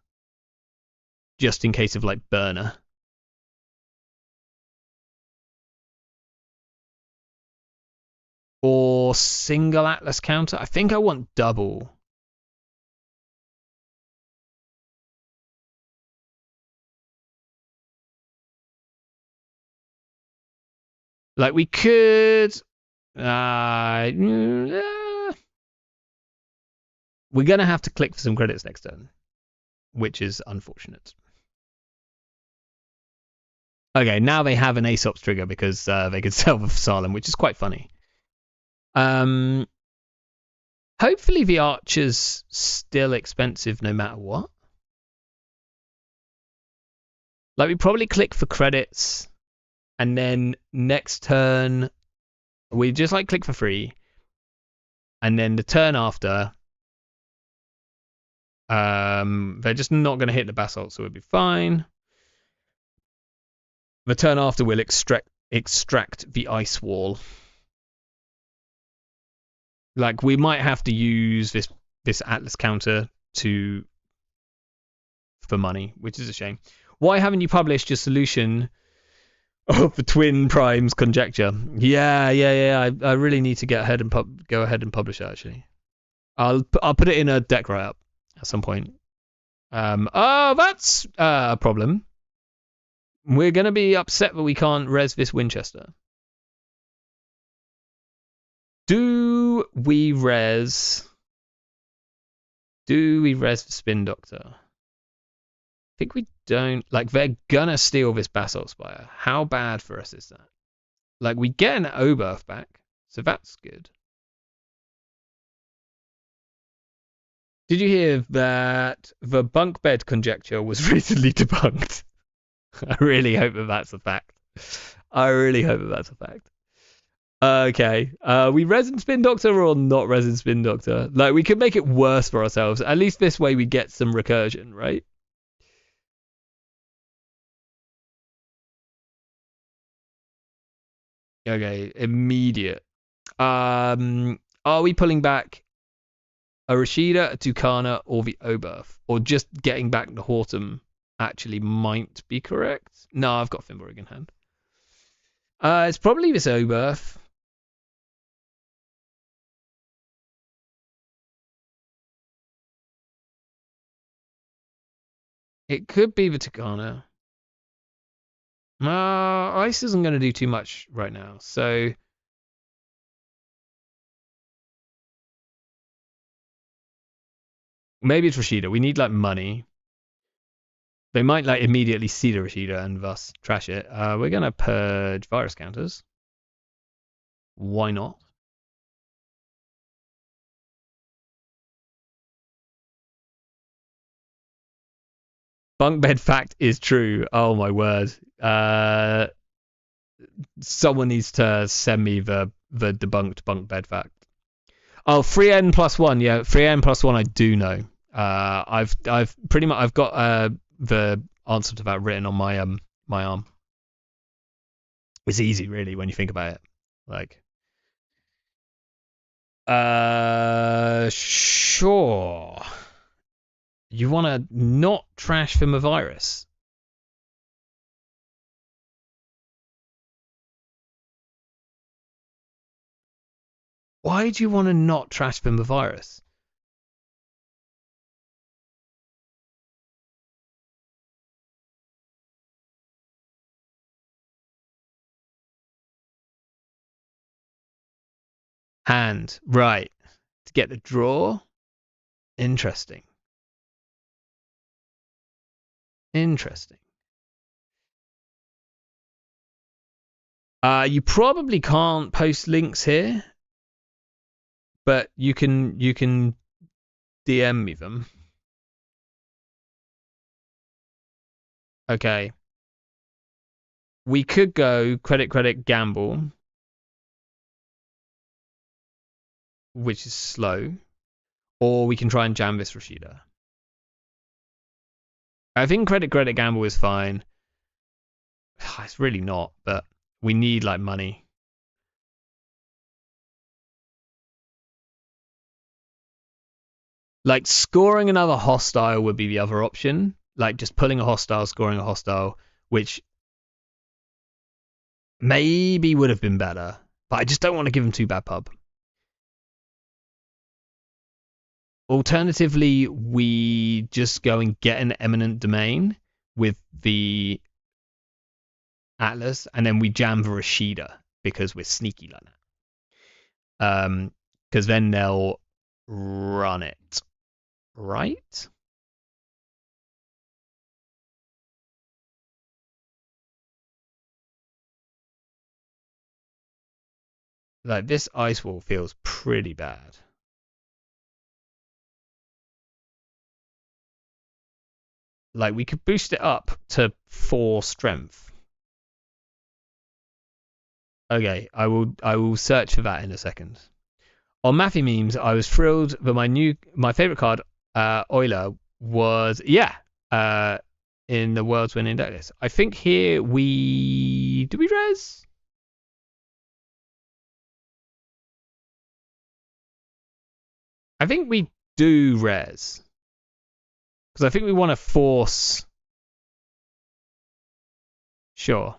Speaker 1: Just in case of, like, burner. Or single Atlas counter. I think I want double. Like, we could... we're going to have to click for some credits next turn. Which is unfortunate. Okay, now they have an Aesop's trigger because they could sell the Thessalem, which is quite funny. Hopefully the archer's still expensive no matter what. Like, we probably click for credits, and then next turn we just, like, click for free, and then the turn after they're just not going to hit the basalt, so we'll be fine. The turn after we'll extract the ice wall. Like, we might have to use this Atlas counter for money, which is a shame. Why haven't you published your solution of the twin primes conjecture? Yeah. I really need to go ahead and publish it, actually. I'll put it in a deck write-up at some point. Oh, that's a problem. We're going to be upset that we can't res this Winchester. Do we res the Spin Doctor? I think we don't. Like, they're gonna steal this Basalt Spire. How bad for us is that? Like, we get an Oberth back, so that's good. Did you hear that the bunk bed conjecture was recently debunked? I really hope that that's a fact. Okay. We resin Spin Doctor or not resin Spin Doctor? Like, we could make it worse for ourselves. At least this way we get some recursion, right? Okay, immediate. Are we pulling back a Rashida, a Tucana, or the Oberth? Or just getting back the Hortum actually might be correct? No, I've got Finborg in hand. It's probably this Oberth. It could be the Tucana. Ice isn't going to do too much right now, so Maybe it's Rashida. We need like money. They might like immediately see the Rashida and thus trash it. We're gonna purge virus counters. Why not? Bunk bed fact is true. Oh my word. Someone needs to send me the debunked bunk bed fact. Oh, 3n+1. Yeah, 3n+1. I do know. I've pretty much I've got the answer to that written on my arm. It's easy, really, when you think about it. Like, sure. You want to not trash from a virus? Why do you want to not trash from a virus? Hand, right. To get the draw? Interesting. Interesting. You probably can't post links here, but you can DM me them. Okay. We could go credit, gamble, which is slow, or we can try and jam this Rashida. I think credit, gamble is fine. It's really not, but we need like money. Like scoring another hostile would be the other option. Like just pulling a hostile, scoring a hostile, which maybe would have been better. But I just don't want to give him too bad pub. Alternatively, we just go and get an eminent domain with the Atlas, and then we jam the Rashida because we're sneaky like that. Because then they'll run it, right? Like this ice wall feels pretty bad. Like we could boost it up to 4 strength. Okay, I will search for that in a second. On Matthew memes, I was thrilled that my favorite card, Euler, was in the world's winning deck list. I think here do we res? I think we do res. Because I think we want to force. Sure.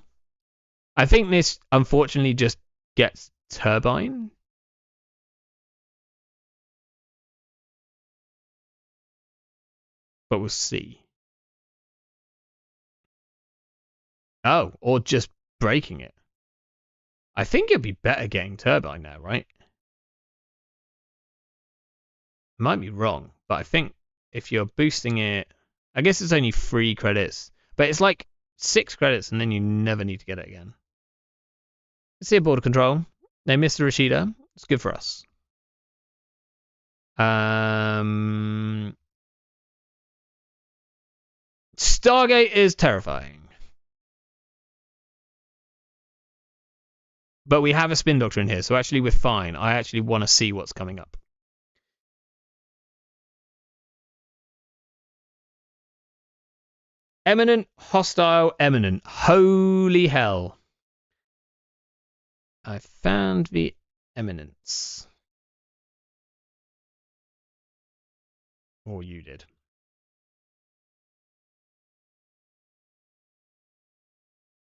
Speaker 1: I think this unfortunately just gets turbine. But we'll see. Oh, or just breaking it. I think it'd be better getting turbine now, right? Might be wrong, but I think if you're boosting it, I guess it's only 3 credits, but it's like 6 credits and then you never need to get it again. Let's see a border control. They missed the Rashida. It's good for us. Stargate is terrifying. But we have a spin doctor in here, so actually we're fine. I actually want to see what's coming up. Eminent, hostile, eminent. Holy hell. I found the eminence. Or you did.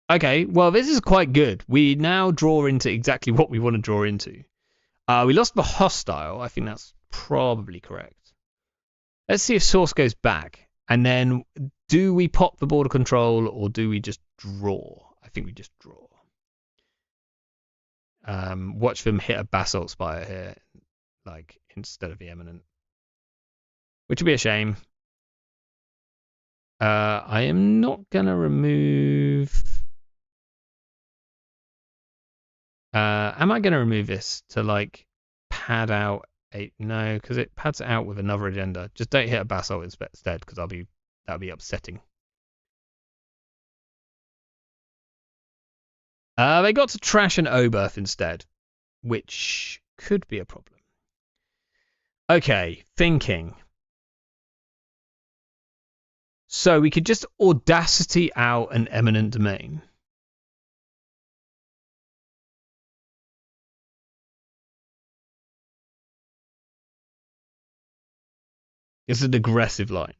Speaker 1: Okay, well, this is quite good. We now draw into exactly what we want to draw into. We lost the hostile. I think that's probably correct. Let's see if source goes back. And then do we pop the border control or do we just draw? I think we just draw. Watch them hit a basalt spire here, like instead of the eminent. which would be a shame. I am not going to remove... am I going to remove this to, like, pad out a... No, because it pads it out with another agenda. Just don't hit a basalt instead, because that'll be upsetting. They got to trash an Oberth instead, which could be a problem. Okay, thinking. So we could just Audacity out an eminent domain. It's an aggressive line.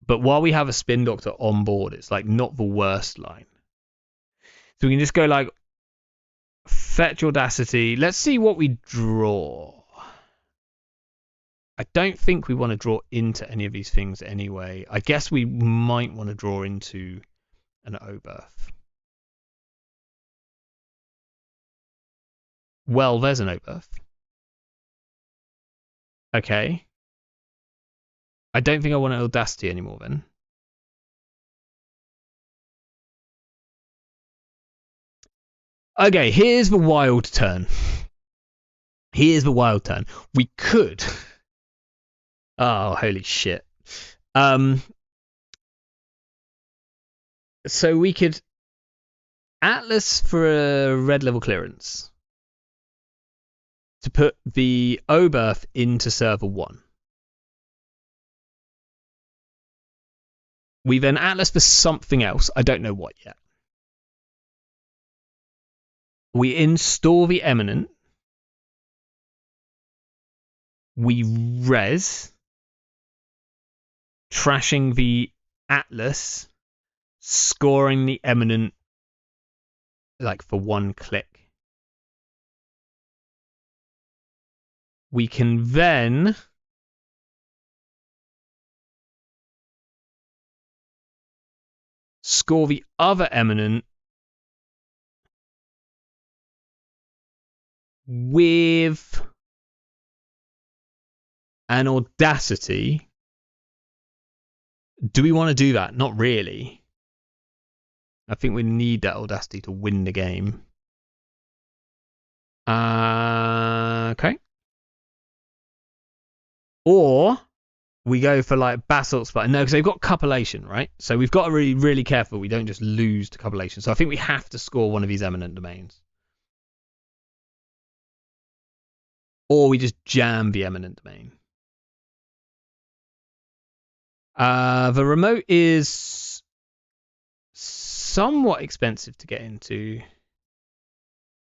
Speaker 1: But while we have a spin doctor on board, it's like not the worst line. So we can just go like fetch Audacity. Let's see what we draw. I don't think we want to draw into any of these things anyway. I guess we might want to draw into an Oberth. Well, there's an Oberth. Okay. I don't think I want an Audacity anymore then. Okay, here's the wild turn. Here's the wild turn. We could... Oh, holy shit. So we could Atlas for a red level clearance to put the Oberth into server 1. We then Atlas for something else. I don't know what yet. We install the Eminent. We res, trashing the Atlas, scoring the Eminent like for 1 click. We can then score the other Eminent with an Audacity. Do we want to do that? Not really. I think we need that Audacity to win the game. Okay. Or we go for like Basalt Spire. No, because they've got Copulation, right? So we've got to be really careful we don't just lose to Copulation. So I think we have to score one of these Eminent Domains. Or we just jam the Eminent Domain. The remote is somewhat expensive to get into.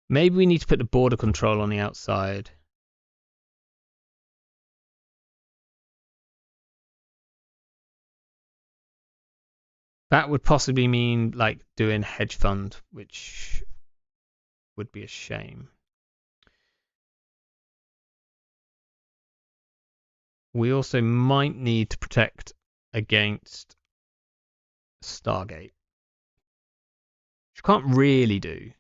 Speaker 1: Maybe we need to put the border control on the outside. That would possibly mean like doing hedge fund, which would be a shame. We also might need to protect against Stargate, which we can't really do.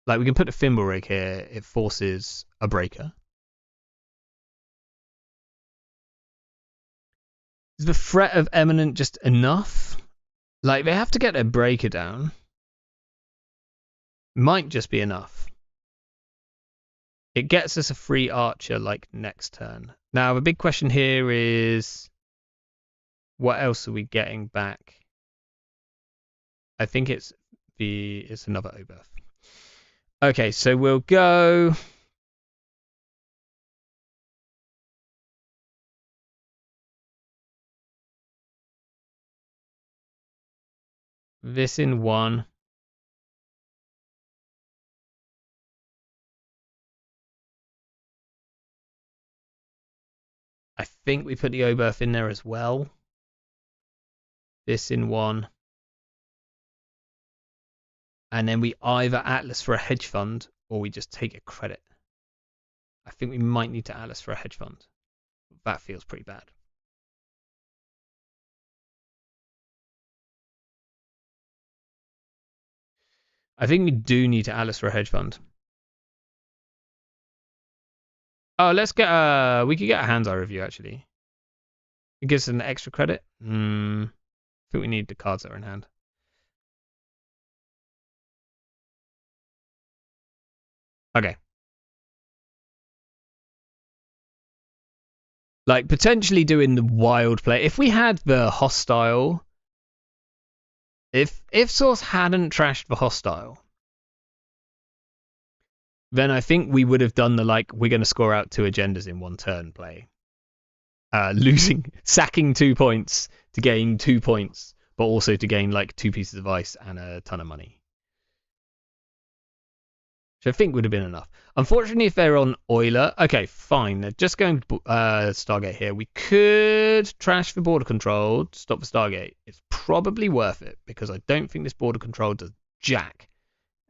Speaker 1: Like we can put a thimble rig here, it forces a breaker. Is the threat of Eminent just enough? Like they have to get their breaker down. Might just be enough. It gets us a free archer like next turn. Now the big question here is what else are we getting back? I think it's another Oberth. Okay, so we'll go this in 1. I think we put the Oberth in there as well. This in 1. And then we either Atlas for a hedge fund or we just take a credit. I think we might need to Atlas for a hedge fund. That feels pretty bad. I think we do need to Atlas for a hedge fund. Oh, let's get we could get a Hands Eye review actually. It gives us an extra credit. I think we need the cards that are in hand. Okay. Like potentially doing the wild play. If we had the hostile, if Source hadn't trashed the hostile, then I think we would have done the like we're going to score out 2 agendas in 1 turn play. Sacking 2 points to gain 2 points, but also to gain like 2 pieces of ice and a ton of money. Which I think would have been enough. Unfortunately, if they're on Euler, okay, fine. They're just going Stargate here. We could trash the border control to stop the Stargate. It's probably worth it because I don't think this border control does jack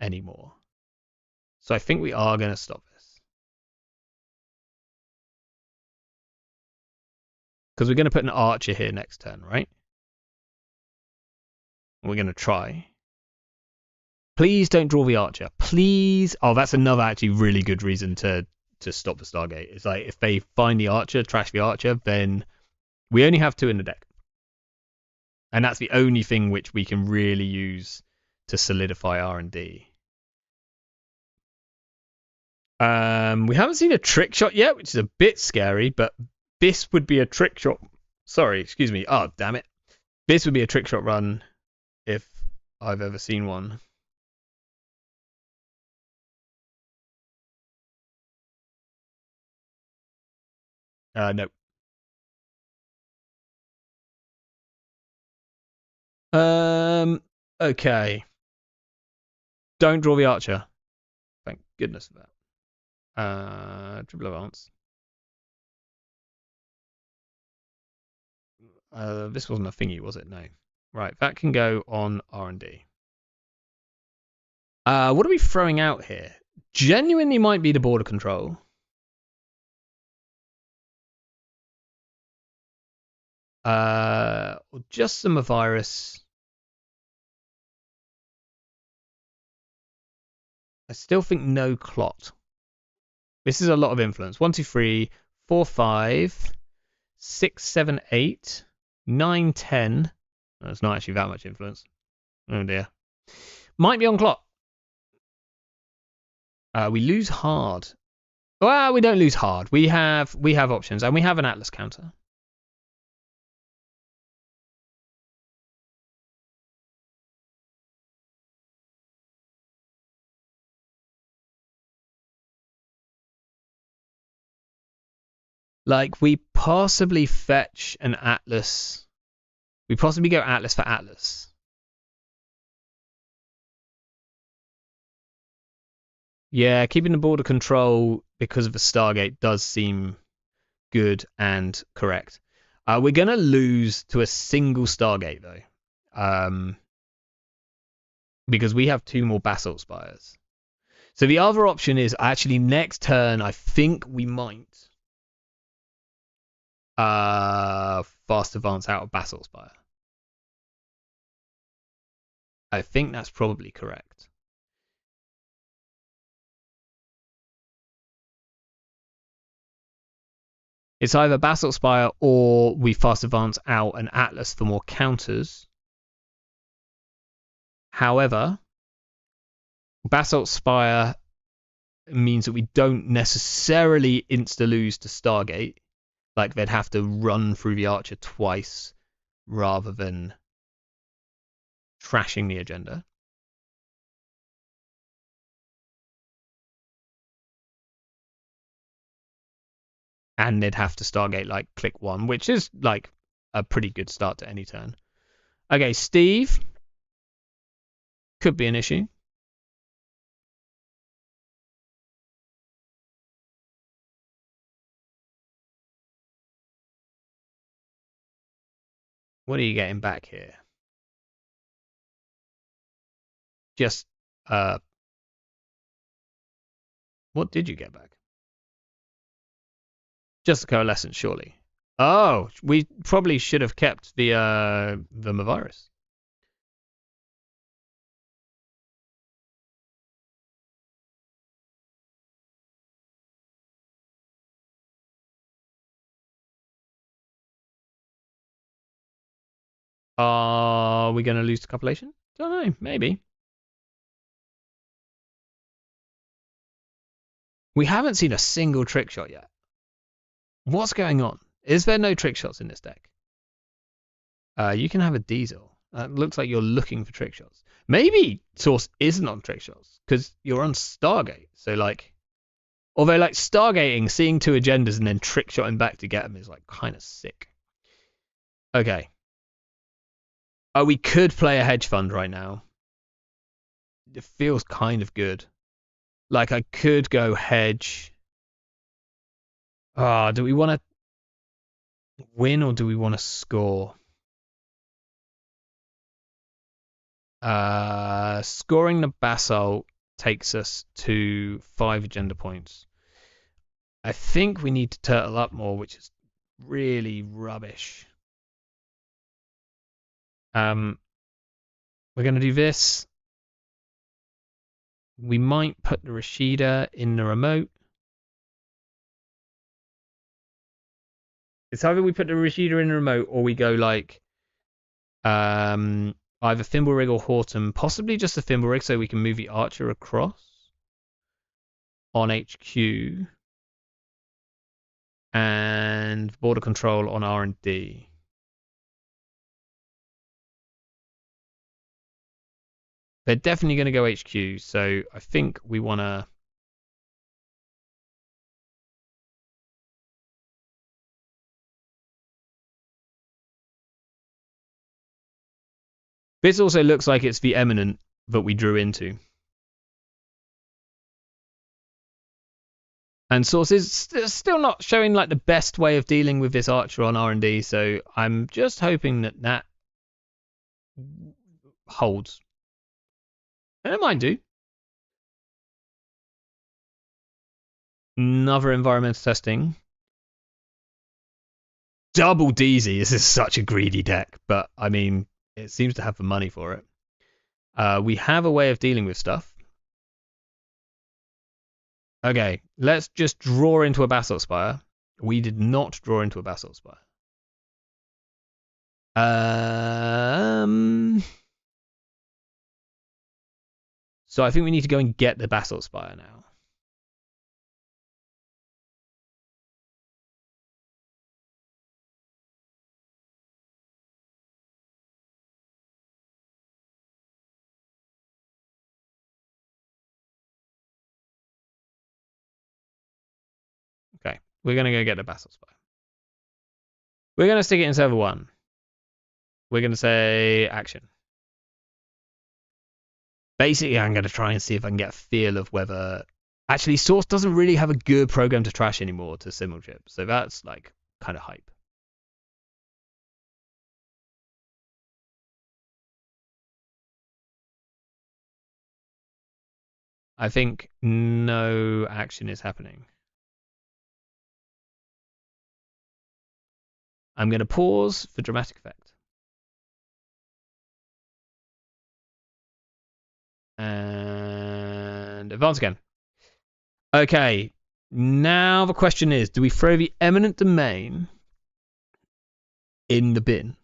Speaker 1: anymore. So I think we are going to stop this. Because we're going to put an archer here next turn, right? We're going to try. Please don't draw the archer. Please. Oh, that's another actually really good reason to stop the Stargate. It's like if they find the archer, trash the archer, then we only have 2 in the deck. And that's the only thing which we can really use to solidify R&D. We haven't seen a trick shot yet, which is a bit scary, but this would be a trick shot. Sorry, excuse me. Oh, damn it. This would be a trick shot run if I've ever seen one. No. Okay. Don't draw the archer. Thank goodness for that. Triple advance. This wasn't a thingy, was it? No. Right, that can go on R&D. What are we throwing out here? Genuinely might be the border control. Just some virus. I still think no clot. This is a lot of influence. 1, 2, 3, 4, 5, 6, 7, 8, 9, 10. That's not actually that much influence. Oh dear. Might be on clot. We lose hard. Well, we don't lose hard. We have options, and we have an Atlas counter. Like we possibly fetch an Atlas. We possibly go Atlas for Atlas. Yeah, keeping the border control because of the Stargate does seem good and correct. We're going to lose to a single Stargate, though, because we have 2 more Basalt Spires. So the other option is actually next turn, I think we might fast advance out of Basalt Spire. I think that's probably correct. It's either Basalt Spire or we fast advance out an Atlas for more counters. However, Basalt Spire means that we don't necessarily insta-lose to Stargate. Like they'd have to run through the Archer twice rather than trashing the agenda. And they'd have to Stargate like click 1, which is like a pretty good start to any turn. Okay, Steve. Could be an issue. What are you getting back here? Just, what did you get back? Just the coalescence, surely. Oh, we probably should have kept the virus. Are we going to lose to copulation? Don't know. Maybe. We haven't seen a single trick shot yet. What's going on? Is there no trick shots in this deck? You can have a diesel. Looks like you're looking for trick shots. Maybe Source isn't on trick shots because you're on Stargate. So like, although like Stargating, seeing two agendas and then trick shotting back to get them is like kind of sick. Okay. Oh, we could play a hedge fund right now. It feels kind of good. Like I could go hedge. Do we want to win or do we want to score? Scoring the basalt takes us to 5 agenda points. I think we need to turtle up more, which is really rubbish. We're going to do this. We might put the Rashida in the remote. It's either we put the Rashida in the remote or we go like either Thimblerig or Horton, possibly just a Thimblerig so we can move the Archer across on HQ and border control on R&D. They're definitely going to go HQ, so I think we want to... This also looks like it's the Eminent that we drew into. And Source is still not showing like the best way of dealing with this Archer on R&D, so I'm just hoping that that holds. And it might do. Another environmental testing. Double DZ. This is such a greedy deck, but I mean, it seems to have the money for it. We have a way of dealing with stuff. Okay, let's just draw into a Basalt Spire. We did not draw into a Basalt Spire. So I think we need to go and get the Basalt Spire now. Okay, we're going to go get the Basalt Spire. We're going to stick it in server 1. We're going to say action. Basically, I'm going to try and see if I can get a feel of whether... Actually, Source doesn't really have a good program to trash anymore to Simulchip, so that's like kind of hype. I think no action is happening. I'm going to pause for dramatic effect. And advance again. Okay, now the question is, do we throw the Eminent Domain in the bin?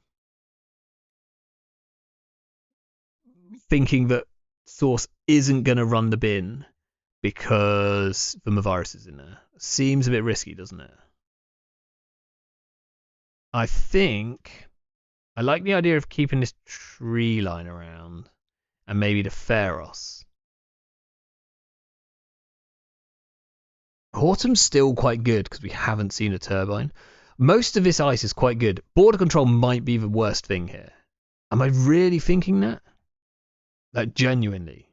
Speaker 1: Thinking that Source isn't going to run the bin because the Mavirus is in there. Seems a bit risky, doesn't it? I think I like the idea of keeping this tree line around and maybe the Pharos. Horton's still quite good because we haven't seen a turbine. Most of this ice is quite good. Border control might be the worst thing here. Am I really thinking that? Like, genuinely.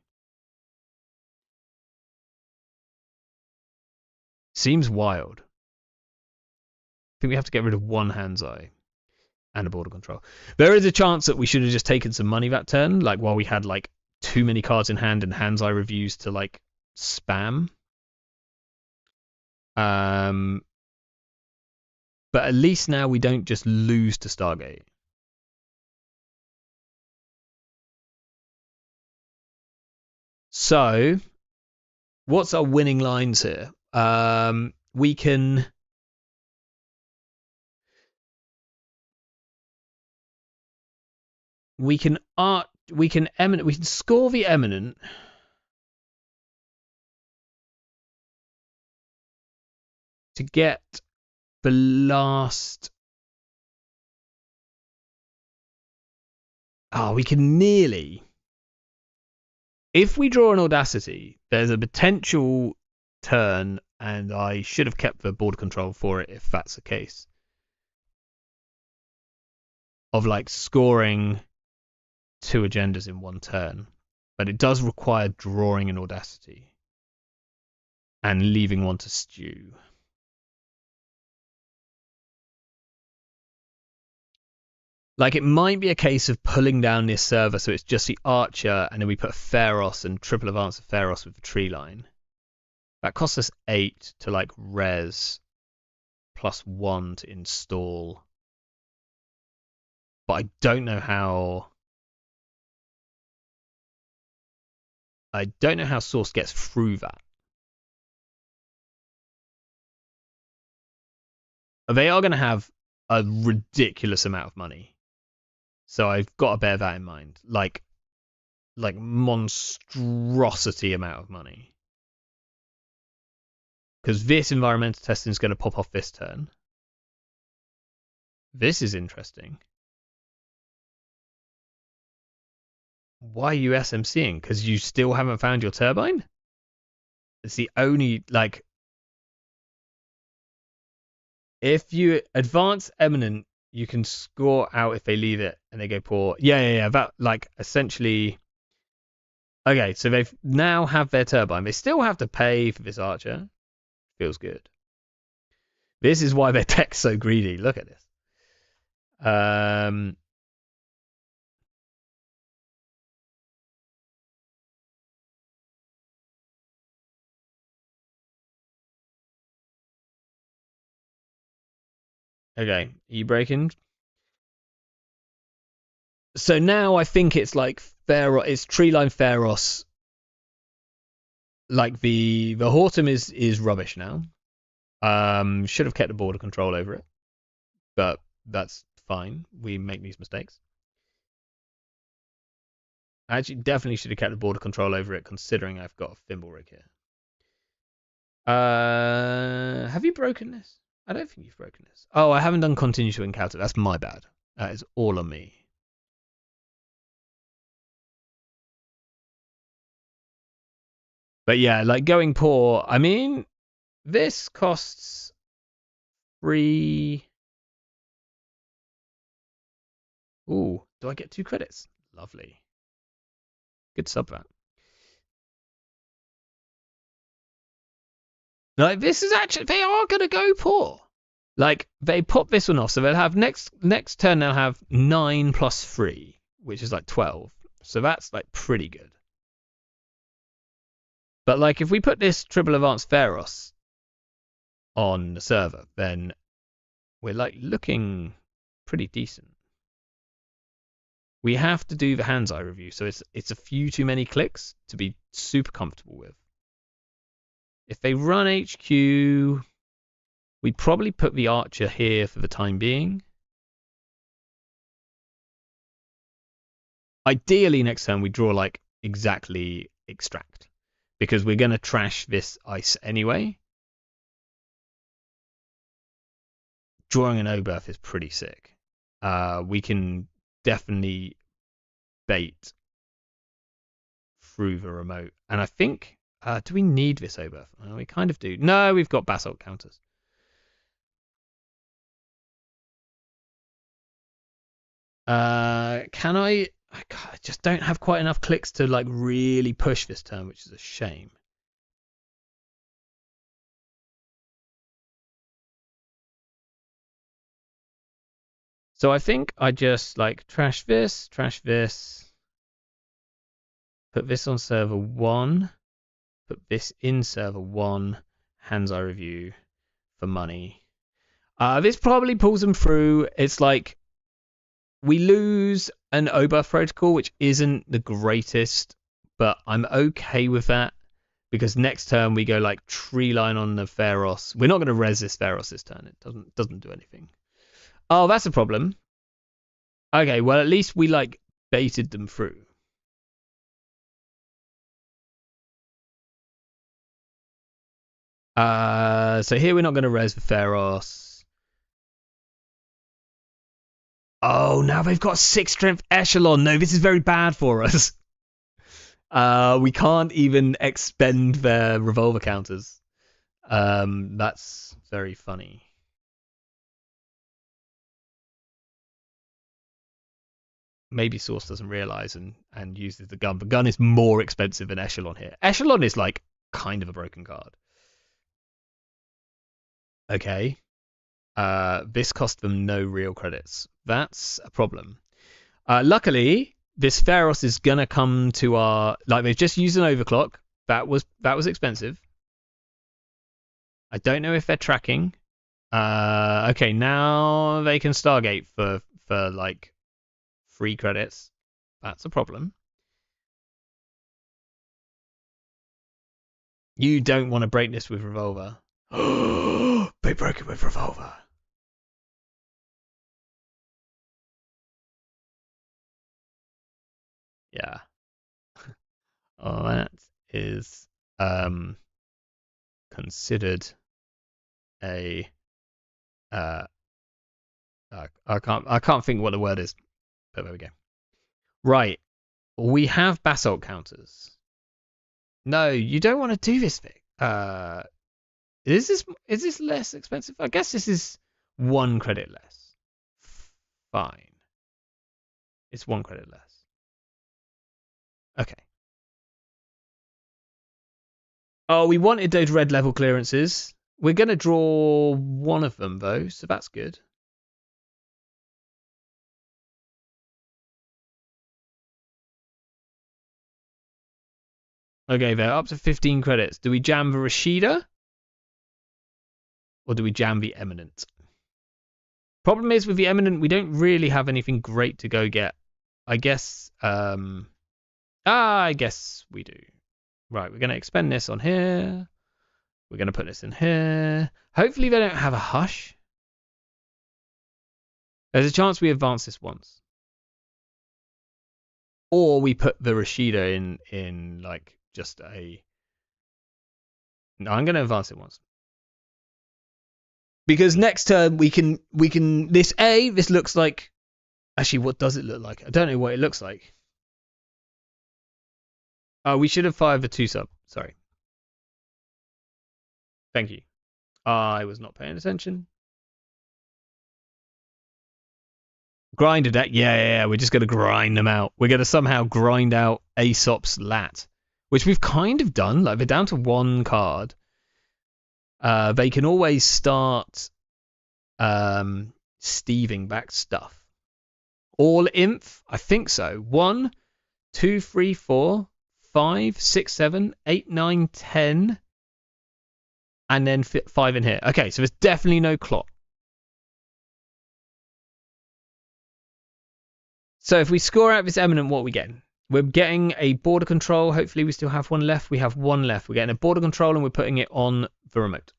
Speaker 1: Seems wild. I think we have to get rid of one Hand's Eye and a border control. There is a chance that we should have just taken some money that turn, like while we had like too many cards in hand and Hand's Eye reviews to like spam. But at least now we don't just lose to Stargate. So, what's our winning lines here? We can... we can score the eminent. To get the last. We can nearly. If we draw an audacity, there's a potential turn, and I should have kept the border control for it if that's the case. Of like scoring 2 agendas in 1 turn. But it does require drawing an audacity and leaving 1 to stew. Like, it might be a case of pulling down this server so it's just the archer, and then we put Pharos and triple advance of Pharos with the tree line. That costs us 8 to, like, res plus 1 to install. But I don't know how... Source gets through that. They are going to have a ridiculous amount of money. So I've got to bear that in mind. Like monstrosity amount of money. Because this environmental testing is going to pop off this turn. This is interesting. Why are you SMCing? Because you still haven't found your turbine? It's the only, like... If you advance eminent, you can score out if they leave it and they go poor. Yeah. That, like, essentially... Okay, so they've now have their turbine. They still have to pay for this archer. Feels good. This is why their tech's so greedy. Look at this. Okay, E-breaking. So now I think it's like Pharos, it's treeline Pharos. Like the Hortum is rubbish now. Should have kept the border control over it, but that's fine. We make these mistakes. I actually definitely should have kept the border control over it, considering I've got a thimble rig here. Have you broken this? I don't think you've broken this. Oh, I haven't done continue to encounter. That's my bad. That is all on me. But yeah, like going poor. I mean, this costs 3. Ooh, do I get 2 credits? Lovely. Good sub that. Like, this is actually, they are going to go poor. Like, they pop this one off, so they'll have next turn they'll have 9 plus 3, which is like 12. So that's like pretty good. But like, if we put this triple advanced Pharos on the server, then we're like looking pretty decent. We have to do the hand's eye review, so it's a few too many clicks to be super comfortable with. If they run HQ, we'd probably put the archer here for the time being. Ideally, next turn we draw like exactly extract, because we're going to trash this ice anyway. Drawing an O-berth is pretty sick. We can definitely bait through the remote. And I think, do we need this O-berth? We kind of do. No, we've got basalt counters. Can I just don't have quite enough clicks to like really push this turn, which is a shame. So I think I just like trash this, put this on server 1, put this in server 1, hands eye review for money. This probably pulls them through. It's like we lose an O-berth protocol, which isn't the greatest, but I'm okay with that because next turn we go like tree line on the Pharos. We're not going to res this Pharos this turn. It doesn't do anything. Oh, that's a problem. Okay, well, at least we like baited them through. So here we're not going to res for Pharos. Oh, now they've got 6 strength echelon. No, this is very bad for us. We can't even expend their revolver counters. That's very funny. Maybe Source doesn't realize and uses the gun. The gun is more expensive than Echelon here. Echelon is like kind of a broken card. Okay. This cost them no real credits. That's a problem. Luckily, this Pharos is gonna come to our, like, they've just used an overclock. That was expensive. I don't know if they're tracking. Okay, now they can Stargate for like 3 credits. That's a problem. You don't want to break this with Revolver. They broke it with Revolver. Yeah. Oh, that is considered a I can't think what the word is. But there we go. Right. We have basalt counters. No, you don't want to do this thing. Is this less expensive? I guess this is 1 credit less. Fine. It's 1 credit less. Okay. Oh, we wanted those red level clearances. We're going to draw 1 of them, though, so that's good. Okay, they're up to 15 credits. Do we jam the Rashida? Or do we jam the Eminent? Problem is, with the Eminent, we don't really have anything great to go get. I guess... I guess we do. Right, we're going to expend this on here. We're going to put this in here. Hopefully they don't have a Hush. There's a chance we advance this once. Or we put the Rashida in like just a... No, I'm going to advance it once. Because next turn we can this looks like... Actually, what does it look like? I don't know what it looks like. Oh, we should have fired the 2 sub. Sorry. Thank you. I was not paying attention. Grinded at? Yeah. We're just going to grind them out. We're going to somehow grind out Aesop's Lat, which we've kind of done. Like, they're down to 1 card. They can always start Steving back stuff. All Inf? I think so. 1, 2, 3, 4, 5, 6, 7, 8, 9, 10. And then 5 in here. Okay, so there's definitely no clot. So if we score out this Eminent, what are we getting? We're getting a border control. Hopefully we still have 1 left. We have 1 left. We're getting a border control and we're putting it on the remote.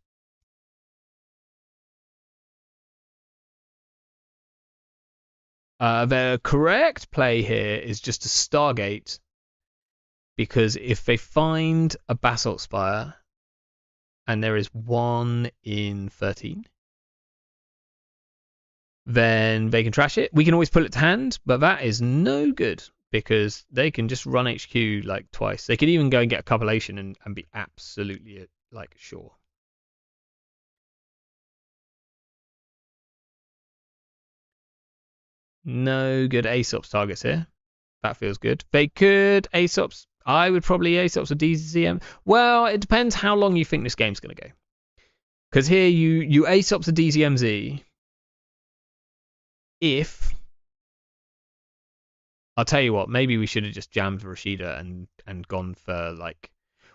Speaker 1: The correct play here is just to Stargate, because if they find a Basalt Spire and there is 1 in 13, then they can trash it. We can always pull it to hand, but that is no good because they can just run HQ like twice. They could even go and get a copulation and be absolutely like sure. No good Aesop's targets here. That feels good. They could Aesop's. I would probably Aesop's or DZM. Well, it depends how long you think this game's going to go. Because here you Aesop's a DZMZ. If... I'll tell you what, maybe we should have just jammed Rashida and gone for, like...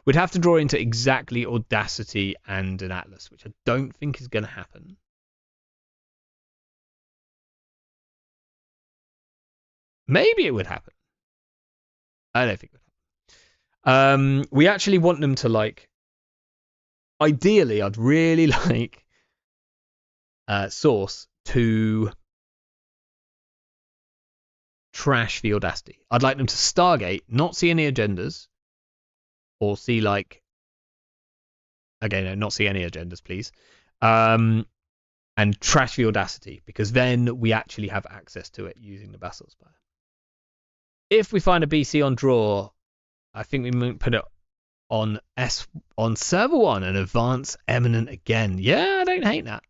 Speaker 1: We'd have to draw into exactly Audacity and an Atlas, which I don't think is going to happen. Maybe it would happen. I don't think it would happen. We actually want them to, like... Ideally, I'd really like Source to trash the Audacity. I'd like them to Stargate, not see any agendas, or see like, okay, no, not see any agendas, please, and trash the Audacity, because then we actually have access to it using the Basalt Spire. If we find a BC on draw, I think we might put it on server 1 and advance Eminent again. Yeah, I don't hate that.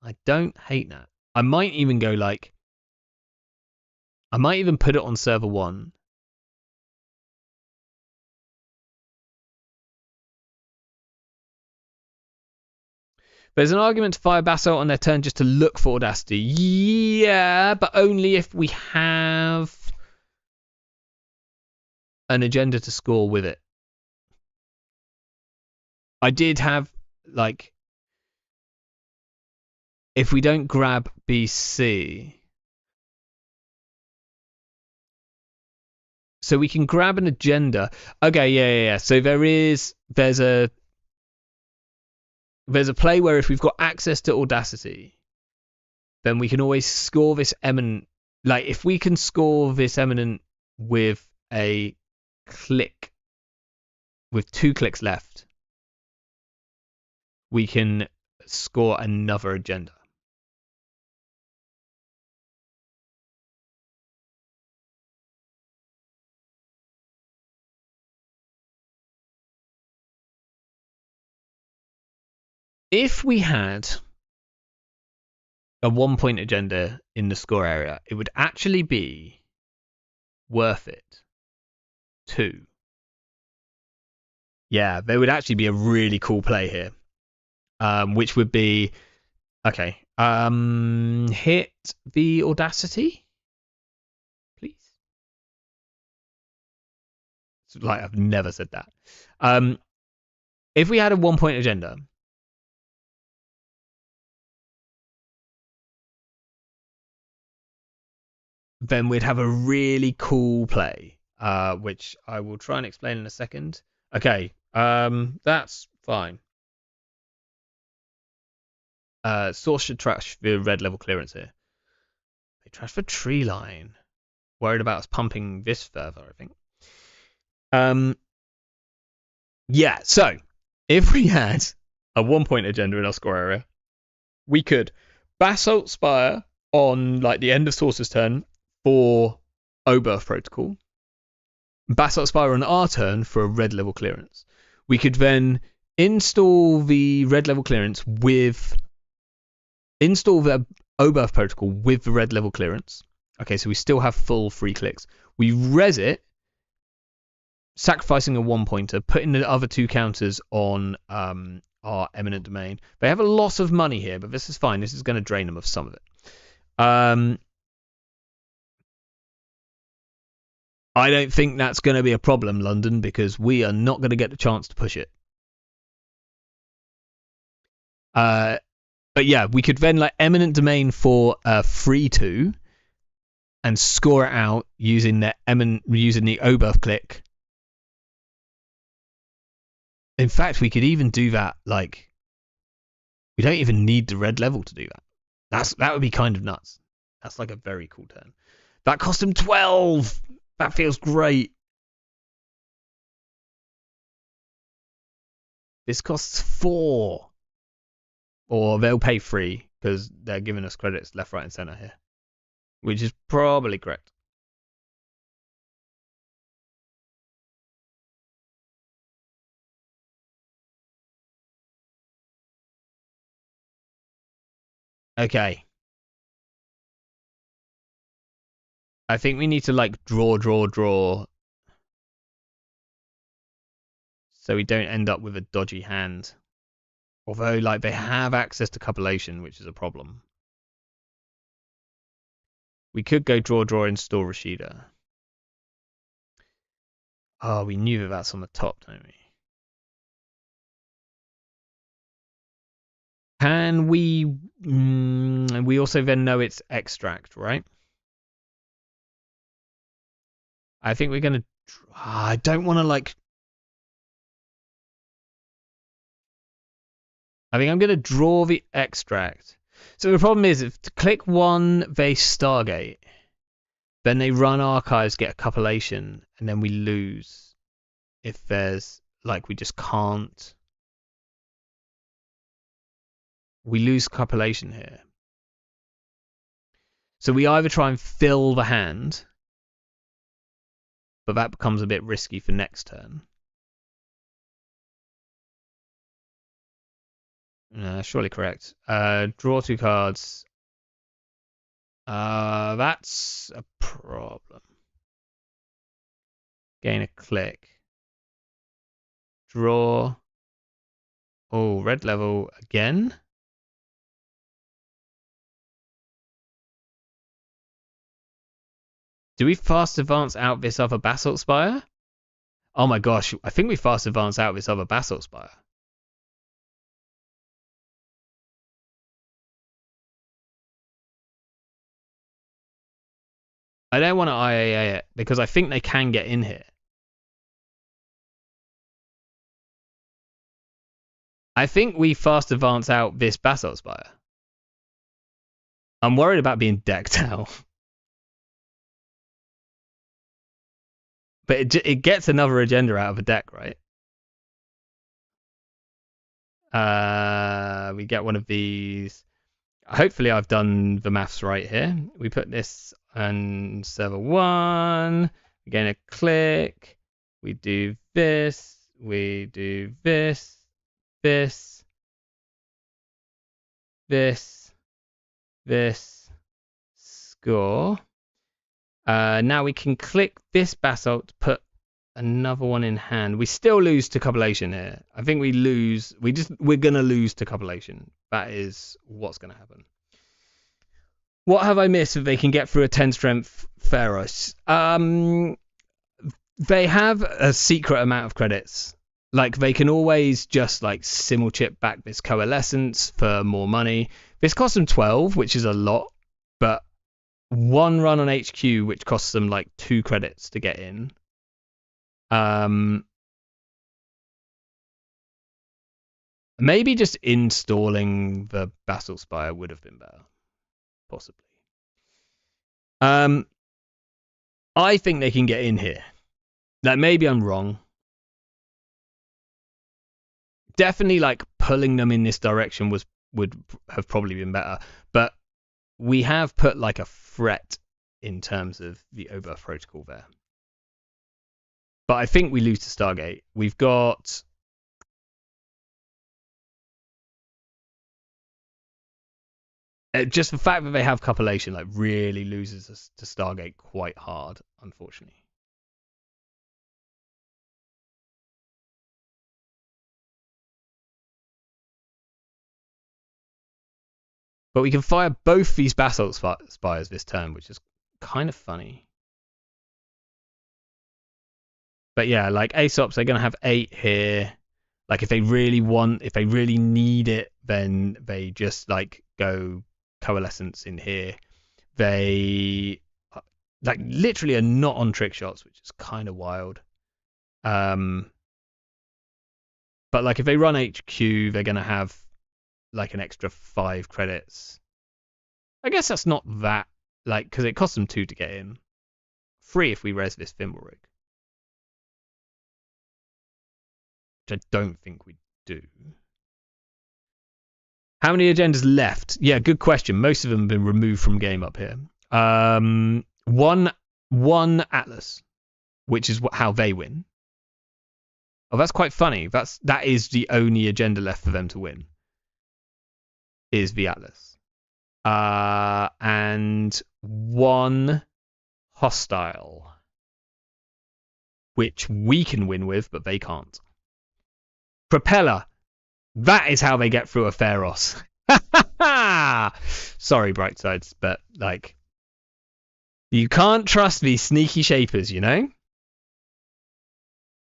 Speaker 1: I don't hate that. I might even go like, I might even put it on server 1. There's an argument to fire Basalt on their turn just to look for Audacity. Yeah, but only if we have an agenda to score with it. I did have, like, if we don't grab BC, so we can grab an agenda. Okay, yeah. So there's a play where if we've got access to Audacity, then we can always score this Eminent. Like, if we can score this Eminent with a click, with 2 clicks left, we can score another agenda. If we had a 1-point agenda in the score area, it would actually be worth it to. Yeah, there would actually be a really cool play here, which would be, okay, hit the Audacity, please. It's like, I've never said that. If we had a 1-point agenda, then we'd have a really cool play, which I will try and explain in a second. Okay, that's fine. Source should trash the red level clearance here. They trash for tree line. Worried about us pumping this further, I think. Yeah, so if we had a 1-point agenda in our score area, we could Basalt Spire on like the end of Source's turn for Oberth Protocol. Basalt Spire on our turn for a red level clearance. We could then install the red level clearance with install the Oberth Protocol with the red level clearance. Okay, so we still have full 3 clicks. We res it, sacrificing a 1-pointer, putting the other 2 counters on our Eminent Domain. They have a loss of money here, but this is fine. This is going to drain them of some of it. I don't think that's going to be a problem, London, because we are not going to get the chance to push it. But yeah, we could then like Eminent Domain for 3-2 and score it out using the Oberth click. In fact, we could even do that, like, we don't even need the red level to do that. That would be kind of nuts. That's like a very cool turn. That cost him 12. That feels great. This costs 4. Or they'll pay 3 because they're giving us credits left, right, and center here, which is probably correct. Okay. I think we need to like draw. So we don't end up with a dodgy hand. Although like they have access to copulation, which is a problem. We could go draw, install Rashida. Oh, we knew that that's on the top, don't we? Can we... we also then know it's extract, right? I think we're going to... I don't want to, like... I think I'm going to draw the extract. So the problem is, if to click 1, they Stargate. Then they run archives, get a compilation, and then we lose if there's like we just can't. We lose compilation here. So we either try and fill the hand, but that becomes a bit risky for next turn. Surely correct. Draw 2 cards. That's a problem. Gain a click. Draw. Oh, red level again. Do we fast advance out this other Basalt Spire? Oh my gosh, I think we fast advance out this other Basalt Spire. I don't want to IAA it because I think they can get in here. I think we fast advance out this Basalt Spire. I'm worried about being decked out. But it gets another agenda out of a deck, right? We get one of these. Hopefully I've done the maths right here. We put this on server 1. We gain a click. We do this. We do this. This. This. Score. Now we can click this basalt, put another one in hand. We still lose to compilation here. I think we lose. We're gonna lose to compilation. That is what's gonna happen. What have I missed if they can get through a 10 strength Pharos? They have a secret amount of credits. Like they can always just like simul chip back this coalescence for more money. This costs them 12, which is a lot, but one run on HQ, which costs them like 2 credits to get in. Maybe just installing the Basalt Spire would have been better, possibly. I think they can get in here. Like maybe I'm wrong. Definitely, like pulling them in this direction would have probably been better, but we have put like a threat in terms of the Oberth protocol there. But I think we lose to Stargate. We've got just the fact that they have compilation like really loses us to Stargate quite hard, unfortunately. But we can fire both these Basalt Spires this turn, which is kind of funny. But yeah, like Aesops, they're going to have 8 here. Like if they really need it, then they just like go Coalescence in here. They like literally are not on trick shots, which is kind of wild. But like if they run HQ, they're going to have like an extra 5 credits. I guess that's not that, like, because it costs them 2 to get in. 3 if we res this Fimbulrig. Which I don't think we do. How many agendas left? Yeah, good question. Most of them have been removed from game up here. One Atlas, which is how they win. Oh, that's quite funny. That is the only agenda left for them to win. Is the Atlas. And 1 hostile, which we can win with, but they can't. Propeller. That is how they get through a Pharos. Sorry, Brightsides, but like, you can't trust these sneaky shapers, you know?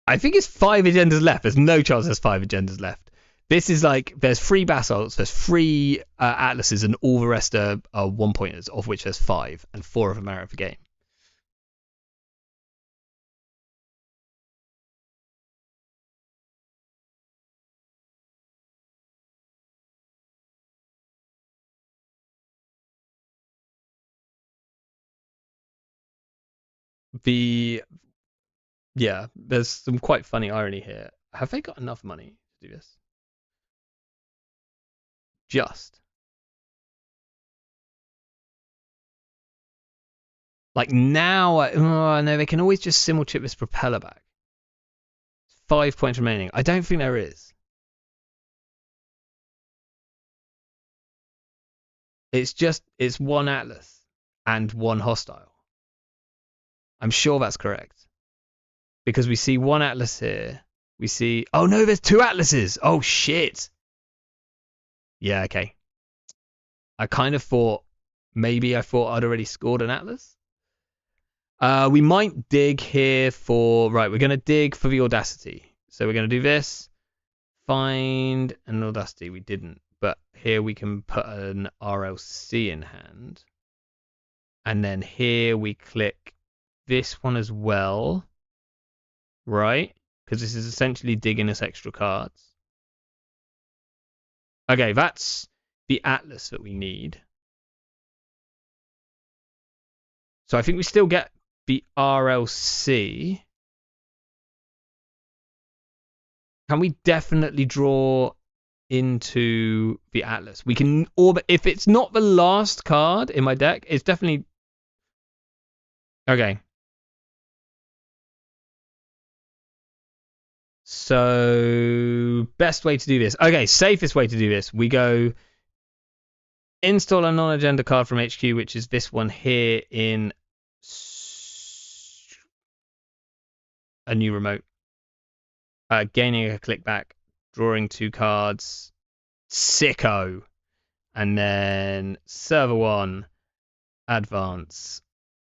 Speaker 1: I think it's 5 agendas left. There's no chance there's 5 agendas left. This is like, there's 3 basalts, there's 3 atlases, and all the rest are 1-pointers, of which there's 5, and 4 of them are out of the game.
Speaker 2: there's some quite funny irony here. Have they got enough money to do this? Just like now, oh no, they can always just simul chip this propeller back. 5 points remaining. I don't think there is. It's one Atlas and one hostile. I'm sure that's correct. Because we see one Atlas here. We see, oh no, there's two Atlases. Oh shit. Yeah, okay. I kind of thought, maybe I thought I'd already scored an Atlas. We might dig here for, right, we're going to dig for the Audacity. So we're going to do this. Find an Audacity. We didn't. But here we can put an RLC in hand. And then here we click this one as well. Right? Because this is essentially digging us extra cards. Okay, that's the Atlas that we need. So I think we still get the RLC. Can we definitely draw into the Atlas? We can orbit. If it's not the last card in my deck, it's definitely... Okay. So, best way to do this. Okay, safest way to do this. We go install a non-agenda card from HQ, which is this one here in a new remote. Gaining a click back, drawing 2 cards, sicko, and then server 1, advance,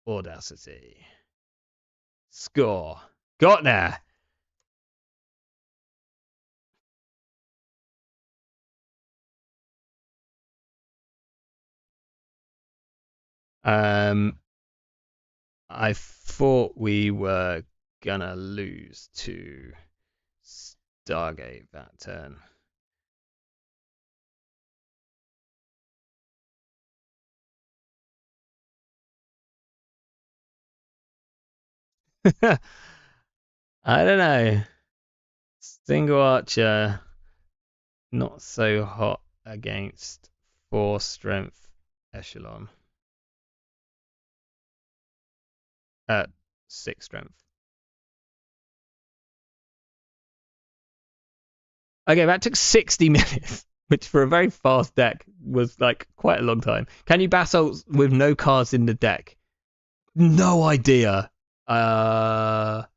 Speaker 2: Audacity, score, got there. I thought we were gonna lose to Stargate that turn. I don't know. Single archer, not so hot against 4 strength echelon. At 6 strength. Okay, that took 60 minutes, which for a very fast deck was like quite a long time. Can you basalt with no cards in the deck? No idea. Add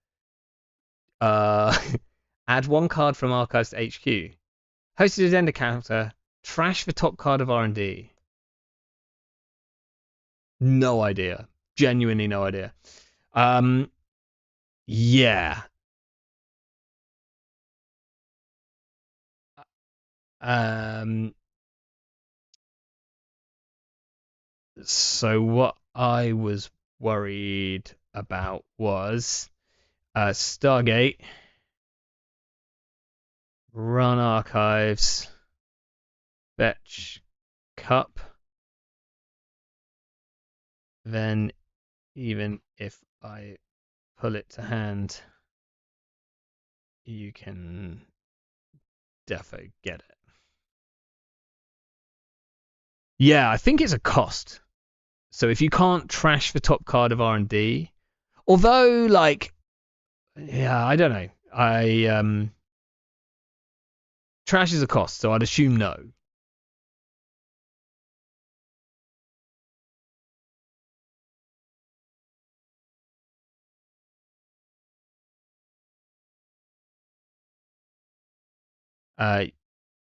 Speaker 2: 1 card from Archives to HQ. Hosted agenda counter. Trash the top card of R&D. No idea. Genuinely no idea. Yeah. So what I was worried about was Stargate, run archives, fetch cup. Then even if I pull it to hand, you can defo get it. Yeah, I think it's a cost. So if you can't trash the top card of R&D, although like, yeah, I don't know. Trash is a cost, so I'd assume no.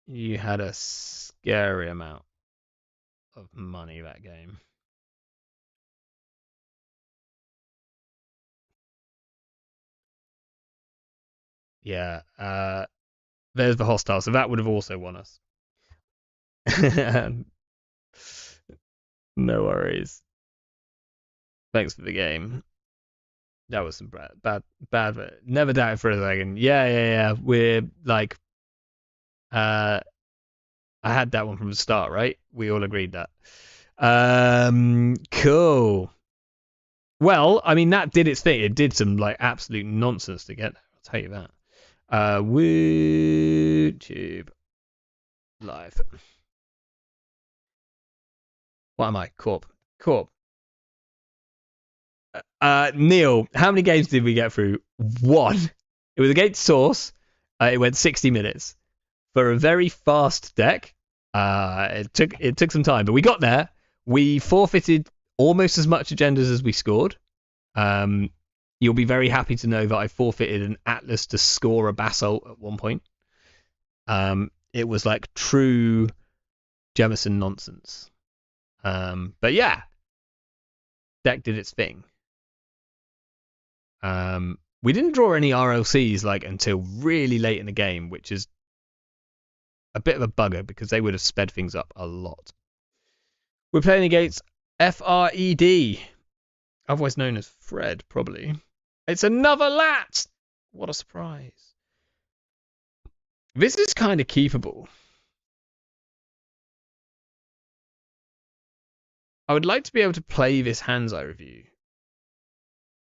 Speaker 2: You had a scary amount of money that game. Yeah. There's the hostile, so that would have also won us. No worries. Thanks for the game. That was some bad. Never doubted for a second. Yeah. We're like, I had that one from the start, right? We all agreed that. Cool. Well, I mean, that did its thing. It did some like absolute nonsense to get there. I'll tell you that. YouTube live. What am I? Corp. Neil, how many games did we get through? One. It was against Source. It went 60 minutes for a very fast deck. It took some time, but we got there. We forfeited almost as much agendas as we scored. You'll be very happy to know that I forfeited an Atlas to score a Basalt at one point. It was like true Jemison nonsense. But yeah, deck did its thing. We didn't draw any RLCs like until really late in the game, which is a bit of a bugger because they would have sped things up a lot. We're playing against FRED, otherwise known as Fred, probably. It's another lat! What a surprise. This is kind of keepable. I would like to be able to play this hands eye review,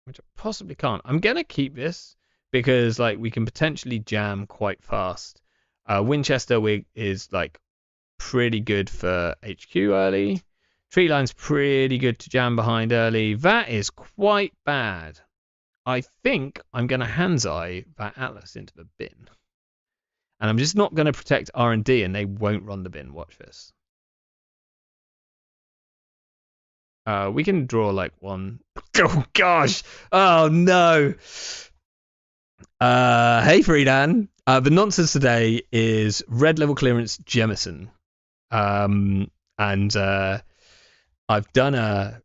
Speaker 2: which I possibly can't. I'm going to keep this because like we can potentially jam quite fast. Winchester is like pretty good for HQ early. Tree line's pretty good to jam behind early. That is quite bad. I think I'm going to hands eye that Atlas into the bin. And I'm just not going to protect R&D and they won't run the bin. Watch this. We can draw like one. Oh gosh! Oh no! Hey Friedan. The nonsense today is red level clearance Jemison. And I've done a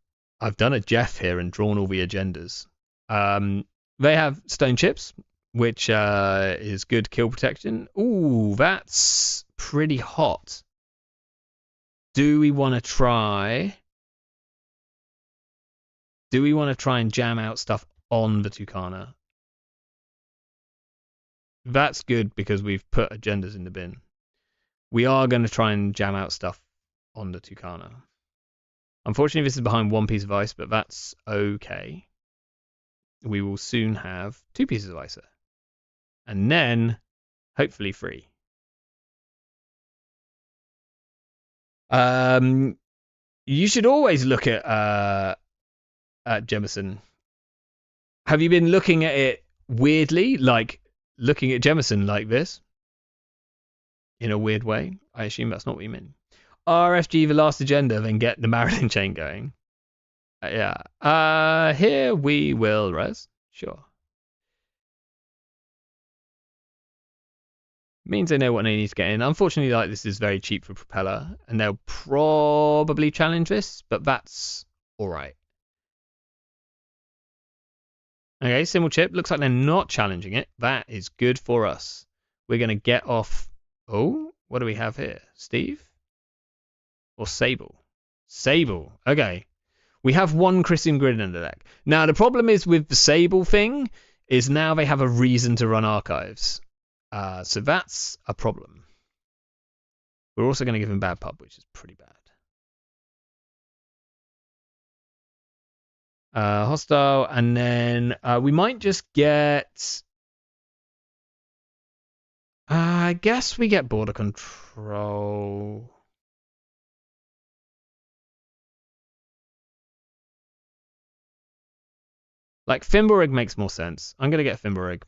Speaker 2: Jeff here and drawn all the agendas. They have stone chips, which is good kill protection. Ooh, that's pretty hot. Do we want to try? Do we want to try and jam out stuff on the Tucana? That's good because we've put agendas in the bin. We are going to try and jam out stuff on the Tucana. Unfortunately, this is behind one piece of ice, but that's okay. We will soon have two pieces of ice. And then, hopefully, three. You should always look at Jemison. Have you been looking at it weirdly, like looking at Jemison like this? In a weird way? I assume that's not what you mean. RFG the last agenda, then get the Marilyn chain going. Yeah. Here we will res. Sure. Means they know what they need to get in. Unfortunately, like this is very cheap for Propeller, and they'll probably challenge this, but that's all right. Okay, symbol chip. Looks like they're not challenging it. That is good for us. We're going to get off. Oh, what do we have here? Steve? Or Sable? Sable. Okay. We have one Christian Grid in the deck. Now, the problem is with the Sable thing is now they have a reason to run archives. So that's a problem. We're also going to give him Bad Pub, which is pretty bad. Hostile, and then we might just get... I guess we get Border Control. Like, Fimborig makes more sense. I'm going to get Fimborig.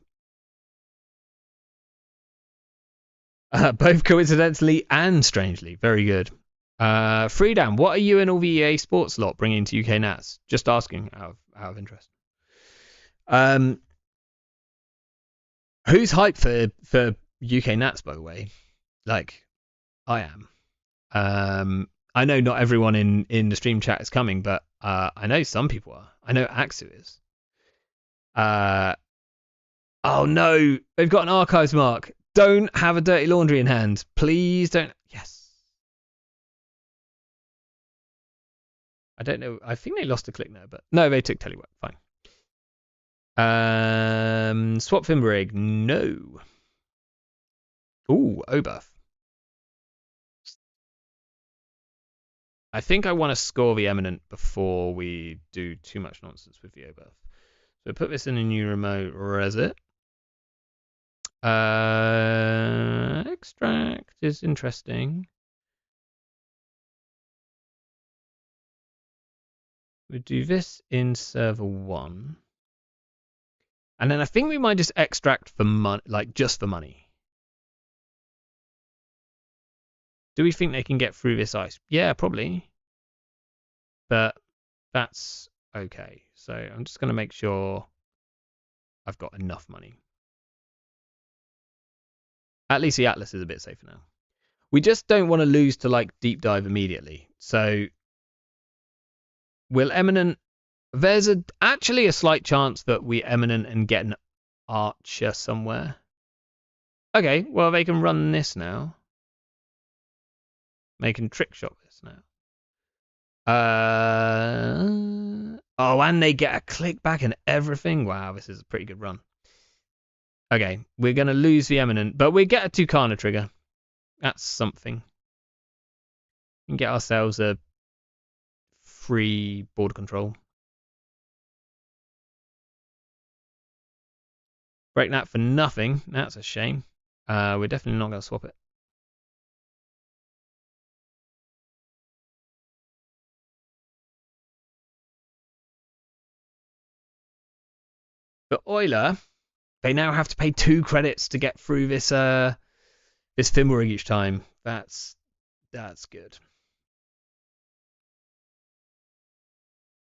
Speaker 2: Both coincidentally and strangely. Very good. Freedom, what are you and all the EA Sports lot bringing to UK Nats? Just asking out of interest. Who's hyped for UK Nats, by the way? Like, I am. I know not everyone in the stream chat is coming, but I know some people are. I know Axu is. Oh no, they've got an archives mark. Don't have a dirty laundry in hand. Please don't. Yes. I don't know. I think they lost a click now, but no, they took telework. Fine. Swap Fimberig. No. Ooh, Obuff. I think I want to score the Eminent before we do too much nonsense with the Oberth. So put this in a new remote, res it. Extract is interesting. We do this in server 1. And then I think we might just extract for money, like just for money. Do we think they can get through this ice? Yeah, probably. But that's okay. So I'm just going to make sure I've got enough money. At least the Atlas is a bit safer now. We just don't want to lose to like deep dive immediately. So will Eminent... There's actually a slight chance that we Eminent and get an Archer somewhere. Okay, well, they can run this now. They can trick shot this now. Oh, and they get a click back and everything. Wow, this is a pretty good run. Okay, we're going to lose the Eminent, but we get a Tucana trigger. That's something. We can get ourselves a free border control. Break that for nothing. That's a shame. We're definitely not going to swap it. But Euler, they now have to pay 2 credits to get through this this Fimmerig each time. That's good.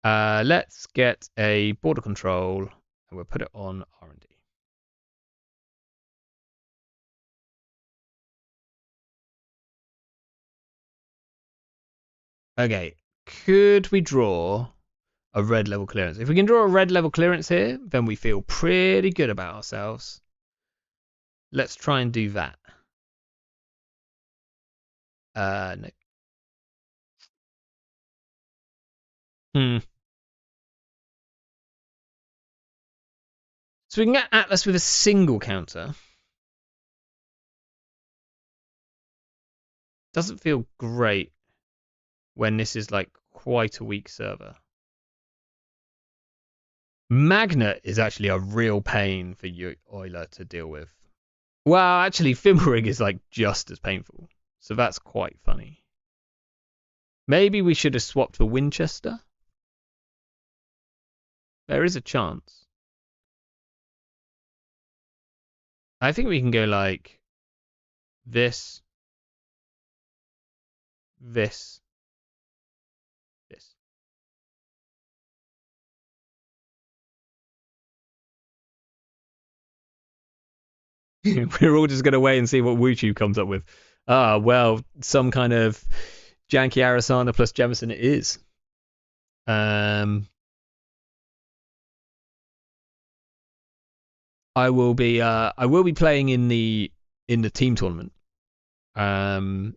Speaker 2: Let's get a border control and we'll put it on R&D. Okay, could we draw a red level clearance? If we can draw a red level clearance here, then we feel pretty good about ourselves. Let's try and do that. No. So we can get Atlas with a single counter. Doesn't feel great when this is like quite a weak server. Magnet is actually a real pain for Euler to deal with. Well, actually, Fimmerig is like just as painful. So that's quite funny. Maybe we should have swapped for Winchester. There is a chance. I think we can go like this, this, this. We're all just going to wait and see what WooTube comes up with. Ah, well, some kind of janky Arasana plus Jemison it is. I will be playing in the team tournament. On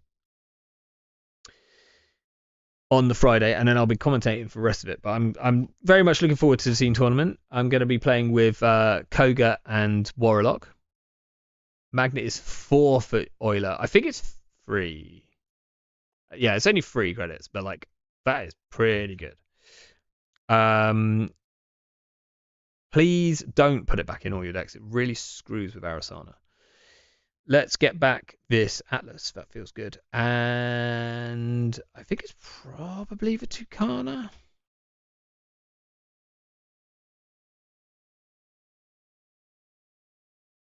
Speaker 2: the Friday, and then I'll be commentating for the rest of it. But I'm very much looking forward to the team tournament. I'm going to be playing with Koga and Warlock. Magnet is 4 for Euler. I think it's 3. Yeah, it's only 3 credits, but like that is pretty good. Please don't put it back in all your decks. It really screws with Arasana. Let's get back this Atlas. That feels good. And I think it's probably the Tucana.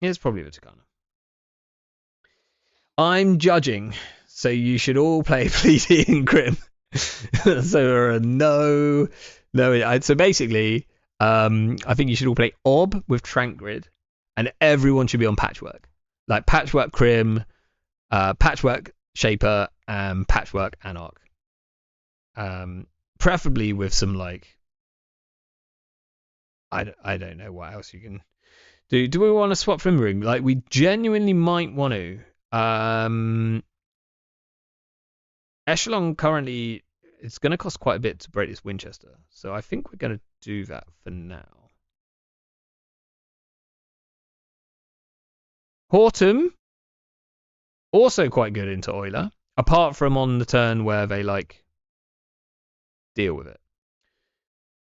Speaker 2: It's probably the Tucana. I'm judging, so you should all play Fleeting Grim. So there are no. So basically, I think you should all play Ob with Trank Grid, and everyone should be on Patchwork. Like Patchwork Crim, Patchwork Shaper, and Patchwork Anarch. Preferably with some like, I don't know what else you can do. Do we want to swap Flimmering? Like we genuinely might want to. Echelon currently, it's going to cost quite a bit to break this Winchester, so I think we're going to do that for now. Hortum, also quite good into Euler, apart from on the turn where they like deal with it.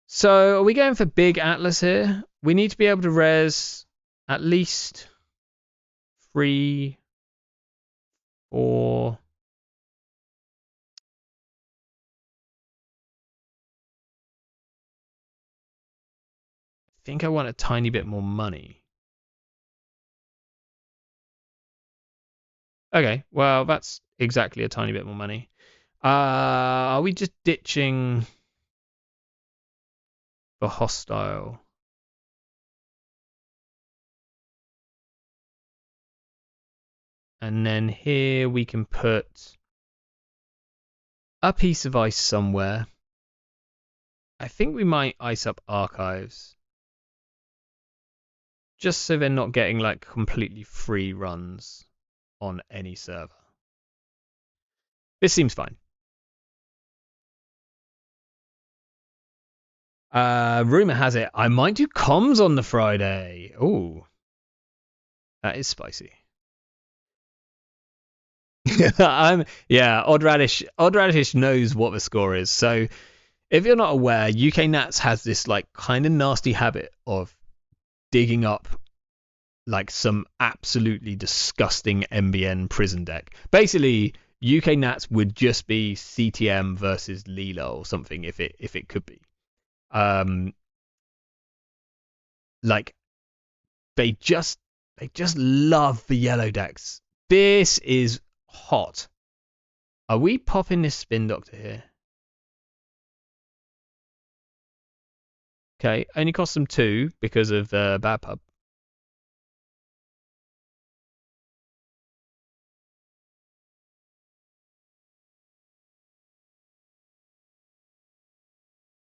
Speaker 2: So are we going for big Atlas here? We need to be able to res at least 3, 4. I think I want a tiny bit more money. Okay, well, that's exactly a tiny bit more money. Are we just ditching for hostile? And then here we can put a piece of ice somewhere. I think we might ice up archives. Just so they're not getting like completely free runs on any server. This seems fine. Rumor has it I might do comms on the Friday. Ooh. That is spicy. Odd Radish knows what the score is. So if you're not aware, UK Nats has this like kind of nasty habit of digging up like some absolutely disgusting MBN prison deck. Basically, UK Nats would just be CTM versus Leela or something if it could be. Like they just love the yellow decks. This is hot. Are we popping this Spin Doctor here? Okay, only cost them 2 because of Bad Pub.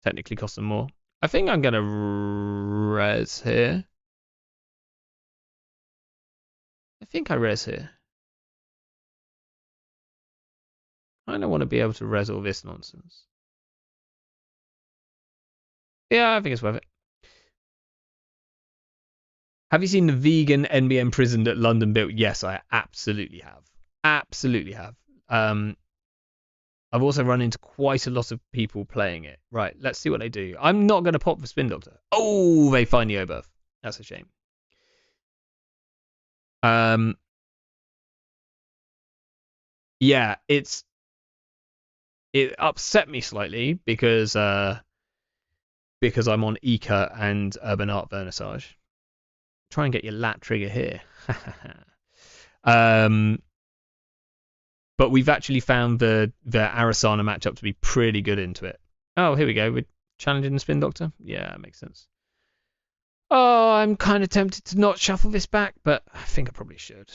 Speaker 2: Technically cost them more. I think I'm gonna res here. I think I res here. I don't want to be able to res all this nonsense. Yeah, I think it's worth it. Have you seen the vegan NBN prison that London built? Yes, I absolutely have. Absolutely have. I've also run into quite a lot of people playing it. Right, let's see what they do. I'm not going to pop the Spin Doctor. Oh, they find the Oberth. That's a shame. Yeah, it upset me slightly because I'm on Eka and Urban Art Vernissage. Try and get your lat trigger here. But we've actually found the Arasana matchup to be pretty good into it. Oh, here we go. We're challenging the Spin Doctor. Yeah, that makes sense. Oh, I'm kind of tempted to not shuffle this back, but I think I probably should.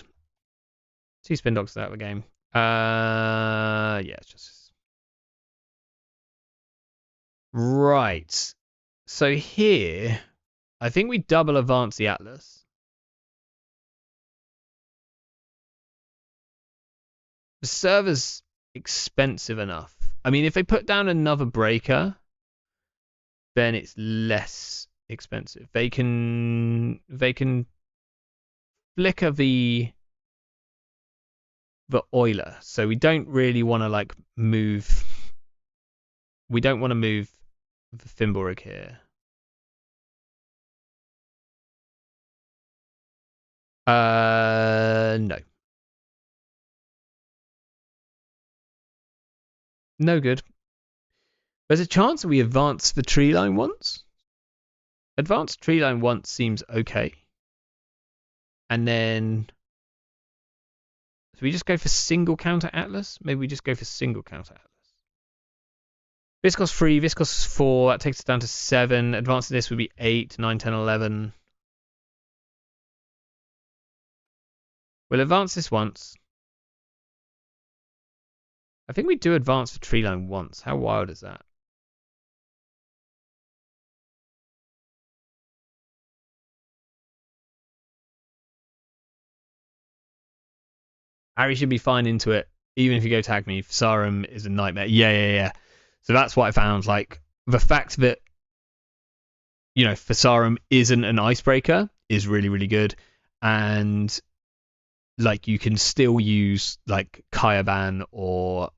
Speaker 2: 2 Spin Doctors out of the game. Yeah, it's just right. So here, I think we double advance the Atlas. The server's expensive enough. I mean, if they put down another breaker, then it's less expensive. They can flicker the Euler, so we don't really want to like move. We don't want to move the Fimborg here. No. No good. There's a chance that we advance the tree line once. Advance tree line once seems okay. And then so we just go for single counter Atlas? Maybe we just go for single counter Atlas. This costs 3, this costs 4, that takes us down to 7. Advancing this would be 8, 9, 10, 11. We'll advance this once. I think we do advance the tree line once. How wild is that? Harry should be fine into it, even if you go tag me. Sarum is a nightmare. Yeah. So that's what I found. Like, the fact that, you know, Fasarum isn't an icebreaker is really, really good. And, like, you can still use, like, Kayaban or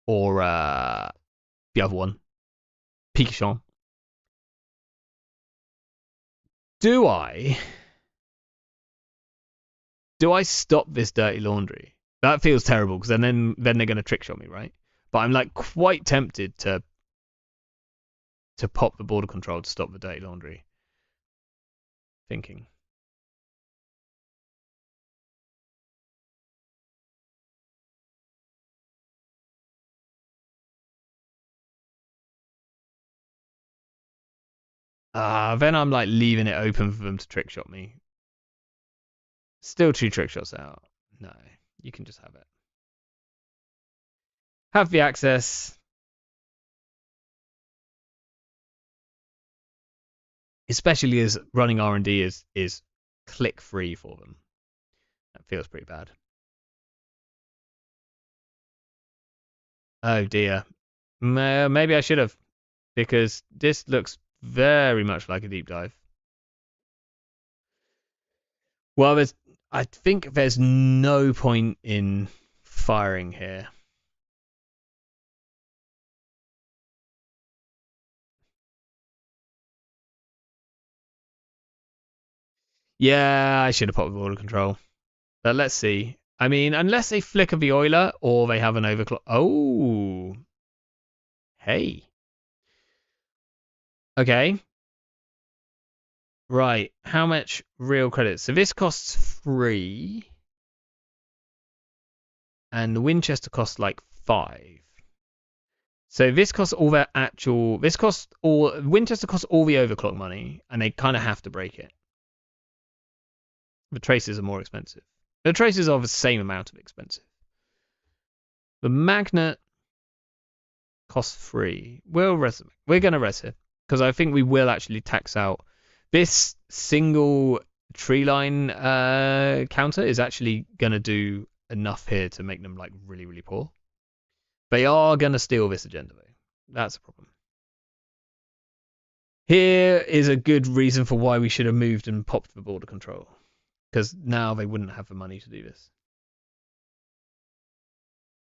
Speaker 2: or the other one, Pikachu. Do I stop this dirty laundry? That feels terrible because then they're going to trick shot me, right? But I'm like quite tempted to pop the border control to stop the dirty laundry. Thinking. Then I'm like leaving it open for them to trick shot me. Still 2 trick shots out. No, you can just have it. Have the access. Especially as running R&D is click free for them. That feels pretty bad. Oh dear. Maybe I should have, because this looks very much like a deep dive. Well, I think there's no point in firing here. Yeah, I should have popped the border control. But let's see. I mean, unless they flicker the oiler or they have an overclock. Oh. Hey. Okay. Right. How much real credit? So this costs 3. And the Winchester costs like 5. So this costs all their actual. This costs all. Winchester costs all the overclock money, and they kind of have to break it. The traces are more expensive. The traces are the same amount of expensive. The magnet costs 3. We're going to res it because I think we will actually tax out this single tree line counter is actually going to do enough here to make them like really, really poor. They are going to steal this agenda, though. That's a problem. Here is a good reason for why we should have moved and popped the border control. Because now they wouldn't have the money to do this.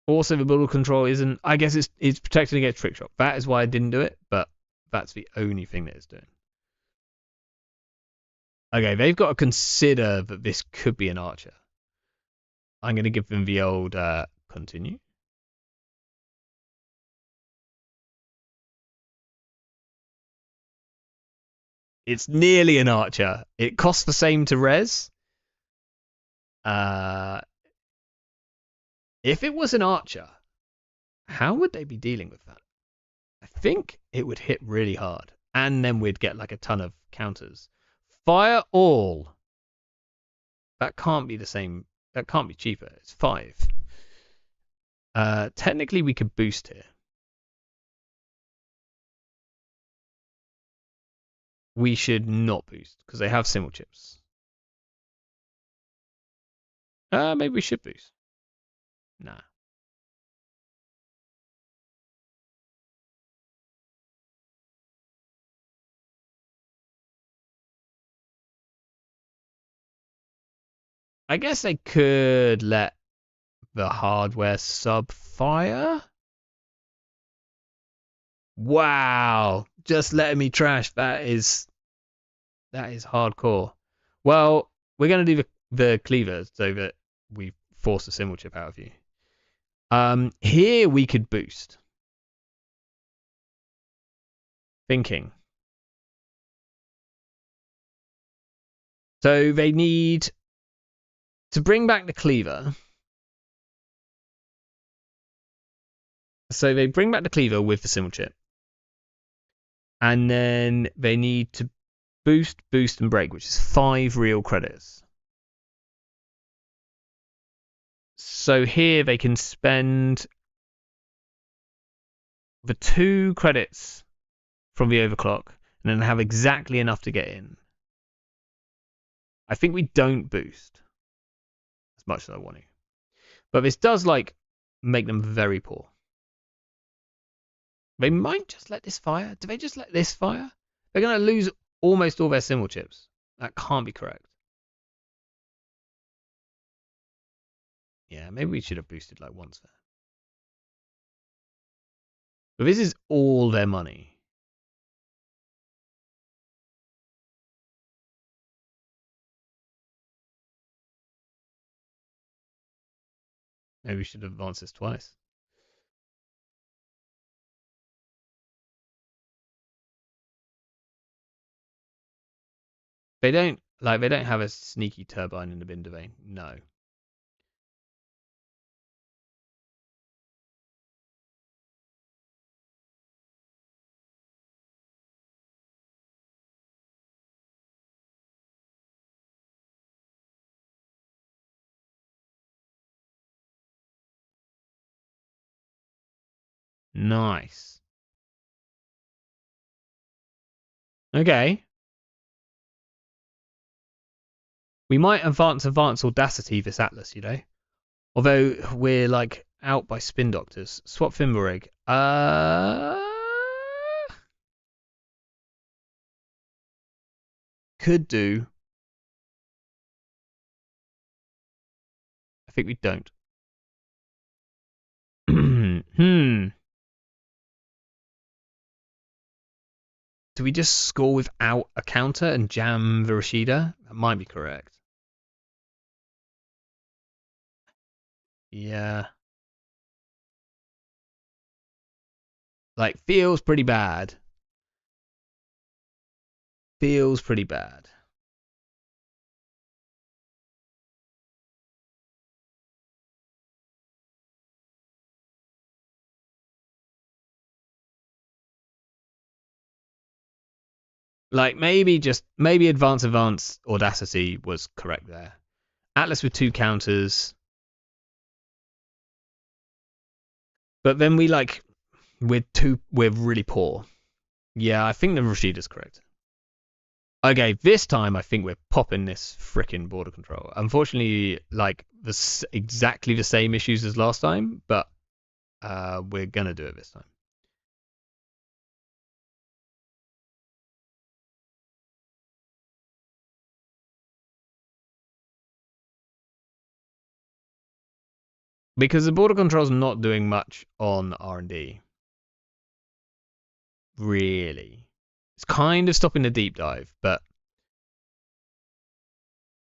Speaker 2: Also, the border control isn't... I guess it's protected against trick shot. That is why I didn't do it, but that's the only thing that it's doing. Okay, they've got to consider that this could be an archer. I'm going to give them the old continue. It's nearly an archer. It costs the same to res. If it was an archer, how would they be dealing with that? I think it would hit really hard. And then we'd get like a ton of counters. Fire all. That can't be the same. That can't be cheaper. It's 5. Technically, we could boost here. We should not boost because they have symbol chips. Maybe we should boost. Nah. I guess they could let the hardware sub fire. Wow. Just letting me trash. That is hardcore. Well, we're going to do the cleaver so that we force the symbol chip out of you. Here we could boost. Thinking. So they need to bring back the cleaver. So they bring back the cleaver with the symbol chip. And then they need to boost, and break, which is 5 real credits. So here they can spend the 2 credits from the overclock and then have exactly enough to get in. I think we don't boost as much as I want to. But this does like make them very poor. They might just let this fire. Do they just let this fire? They're going to lose almost all their symbol chips. That can't be correct. Yeah, maybe we should have boosted like once there. But this is all their money. Maybe we should advance this twice. They don't have a sneaky turbine in the bin domain. No. Nice. Okay. We might advance Audacity this Atlas, you know? Although we're like out by spin doctors. Swap Fimbulrig. Could do. I think we don't. Do we just score without a counter and jam the Rashida? That might be correct. Yeah. Like, feels pretty bad. Feels pretty bad. Like, maybe advance Audacity was correct there. Atlas with 2 counters. But then we're really poor. Yeah, I think the Rashida's correct. Okay, this time I think we're popping this frickin' border control. Unfortunately, like exactly the same issues as last time, but we're gonna do it this time. Because the border control's not doing much on R&D. Really. It's kind of stopping the deep dive, but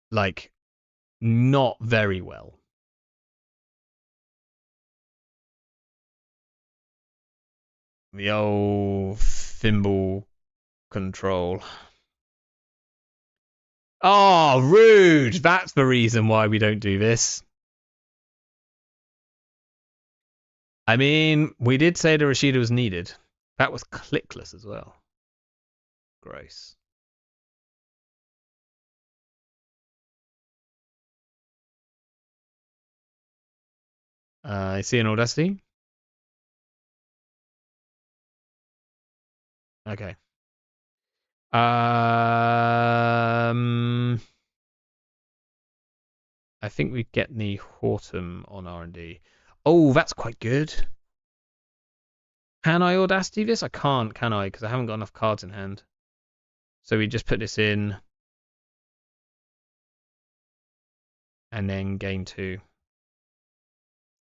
Speaker 2: like not very well. The old thimble control. Oh, rude. That's the reason why we don't do this. I mean, we did say the Rashida was needed. That was clickless as well. Gross. I see an Audacity. Okay. I think we get the Hortum on R&D. Oh, that's quite good. Can I Audacity this? I can't, can I? Because I haven't got enough cards in hand. So we just put this in. And then gain 2.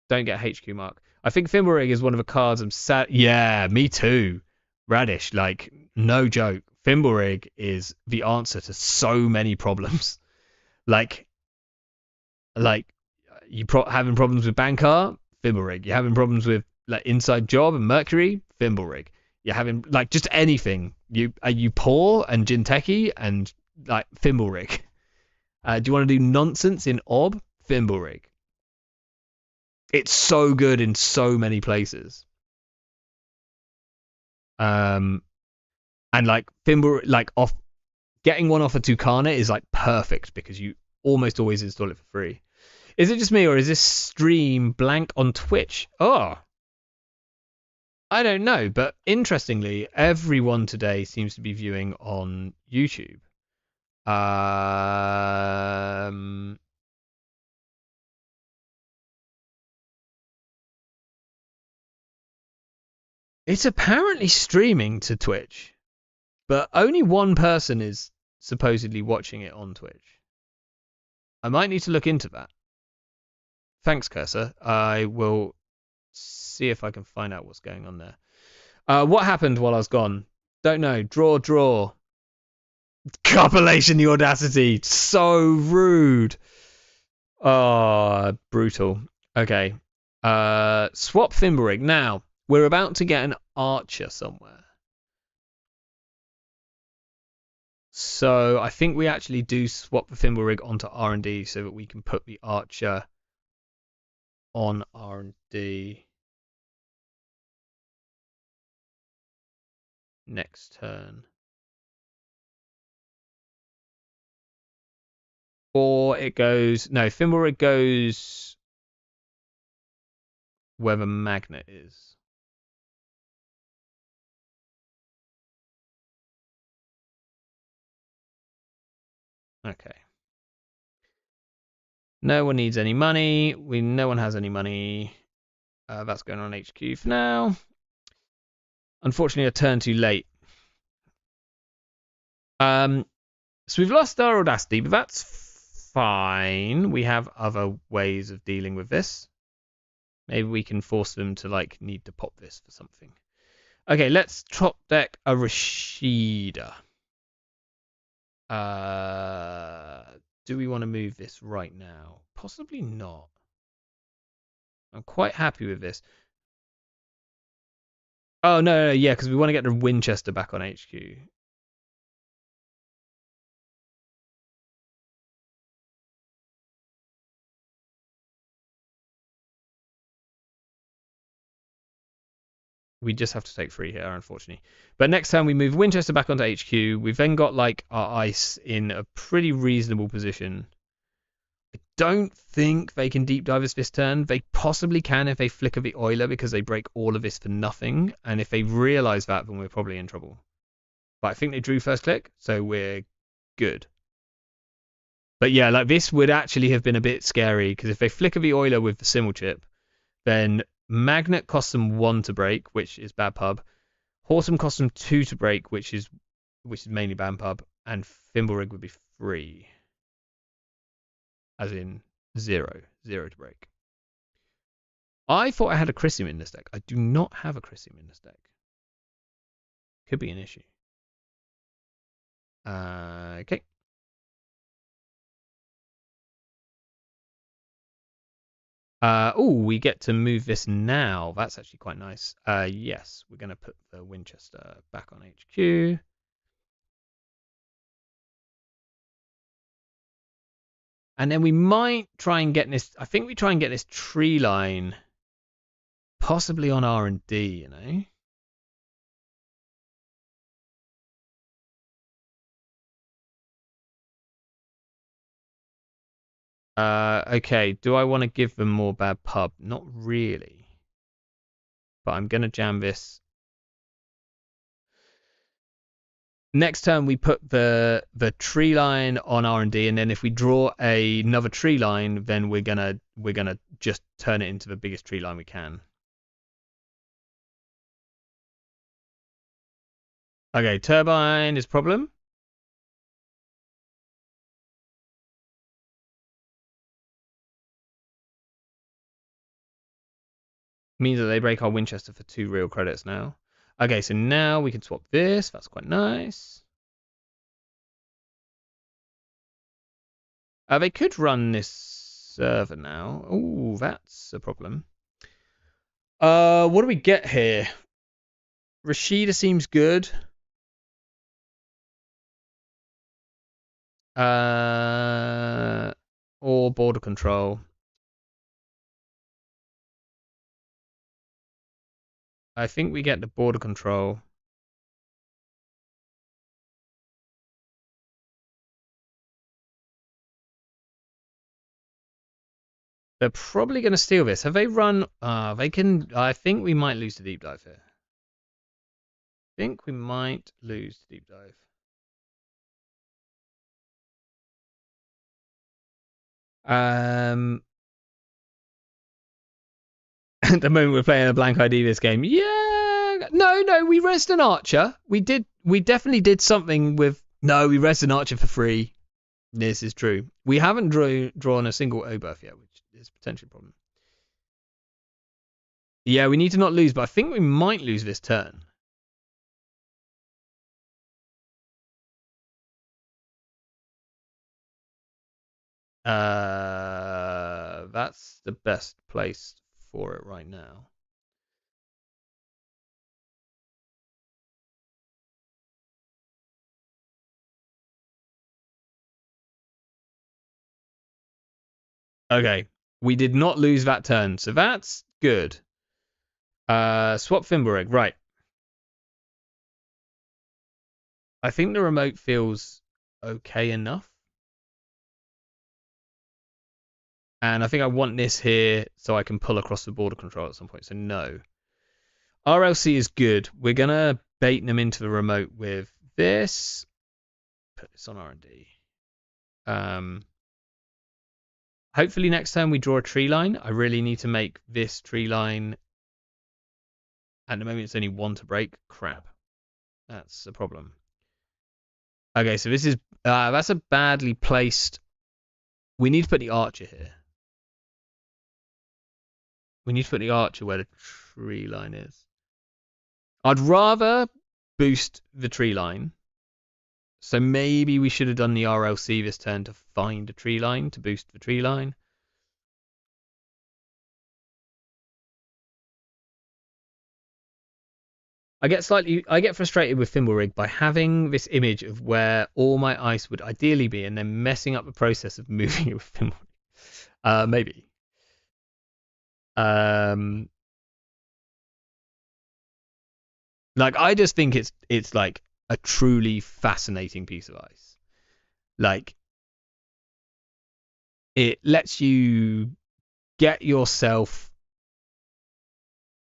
Speaker 2: Don't get HQ mark. I think Fimbulrig is one of the cards I'm sad. Yeah, me too. Radish, like, no joke. Fimbulrig is the answer to so many problems. like you having problems with Bankar, Fimbulrig. You're having problems with like Inside Job and Mercury, Fimbulrig. You're having like just anything. You poor and Jinteki and like Fimbulrig. Do you want to do nonsense in Ob? Fimbulrig. It's so good in so many places. And like Fimbulrig, like off getting one off a Tucana is like perfect because you almost always install it for free. Is it just me or is this stream blank on Twitch? Oh, I don't know, but interestingly, everyone today seems to be viewing on YouTube. It's apparently streaming to Twitch, but only one person is supposedly watching it on Twitch. I might need to look into that. Thanks, Cursor. I will see if I can find out what's going on there. What happened while I was gone? Don't know. Draw. Copulation, the audacity. So rude. Oh, brutal. Okay. Swap Fimbulrig. Now, we're about to get an archer somewhere. So I think we actually do swap the Fimbulrig onto R&D so that we can put the archer on R&D next turn. Or it goes... No, Fimbulrig goes where the magnet is. Okay. No one needs any money. No one has any money. That's going on HQ for now. Unfortunately, a turn too late. So we've lost our audacity, but that's fine. We have other ways of dealing with this. Maybe we can force them to like need to pop this for something. Okay, let's top deck a Rashida. Do we want to move this right now? Possibly not. I'm quite happy with this. Oh, no, yeah, because we want to get the Winchester back on HQ. We just have to take 3 here, unfortunately. But next time we move Winchester back onto HQ, we've then got like our ice in a pretty reasonable position. I don't think they can deep dive us this turn. They possibly can if they flicker the Oiler because they break all of this for nothing. And if they realise that, then we're probably in trouble. But I think they drew first click, so we're good. But yeah, like this would actually have been a bit scary because if they flicker the Oiler with the Simmel chip, then Magnet costs them 1 to break, which is bad pub. Horsem costs them 2 to break, which is mainly bad pub, and Fimbulrig would be 3. As in 0 to break. I thought I had a Chrysium in this deck. I do not have a Chrysium in this deck. Could be an issue. Okay. We get to move this now. That's actually quite nice. Yes, we're going to put the Winchester back on HQ. And then we might try and get this... I think we try and get this tree line possibly on R&D, you know? Okay, do I want to give them more bad pub? Not really. But I'm going to jam this. Next turn we put the tree line on R&D, and then if we draw another tree line, then we're gonna just turn it into the biggest tree line we can. Okay, turbine is problem. Means that they break our Winchester for 2 real credits now. Okay, so now we can swap this. That's quite nice. They could run this server now. Oh, that's a problem. What do we get here? Rashida seems good. Or border control. I think we get the border control. They're probably going to steal this. Have they run? They can. I think we might lose the deep dive here. I think we might lose the deep dive. At the moment we're playing a blank ID this game. Yeah. No, we resed an archer. We definitely did something with. No, we resed an archer for free. This is true. We haven't drawn a single Oberth yet, which is potentially a problem. Yeah, we need to not lose, but I think we might lose this turn. That's the best place for it right now. Okay, we did not lose that turn, so that's good. Swap Fimbulwinkel, right. I think the remote feels okay enough. And I think I want this here so I can pull across the border control at some point. So no. RLC is good. We're going to bait them into the remote with this. Put this on R&D. Hopefully next time we draw a tree line. I really need to make this tree line. At the moment, it's only one to break. Crap. That's a problem. Okay, so this is that's a badly placed. We need to put the archer here. We need to put the archer where the tree line is. I'd rather boost the tree line. So maybe we should have done the RLC this turn to find a tree line, to boost the tree line. I get frustrated with Fimbulwinkel by having this image of where all my ice would ideally be and then messing up the process of moving it with Fimbulwinkel. Maybe. Like I just think it's like a truly fascinating piece of ice. Like it lets you get yourself.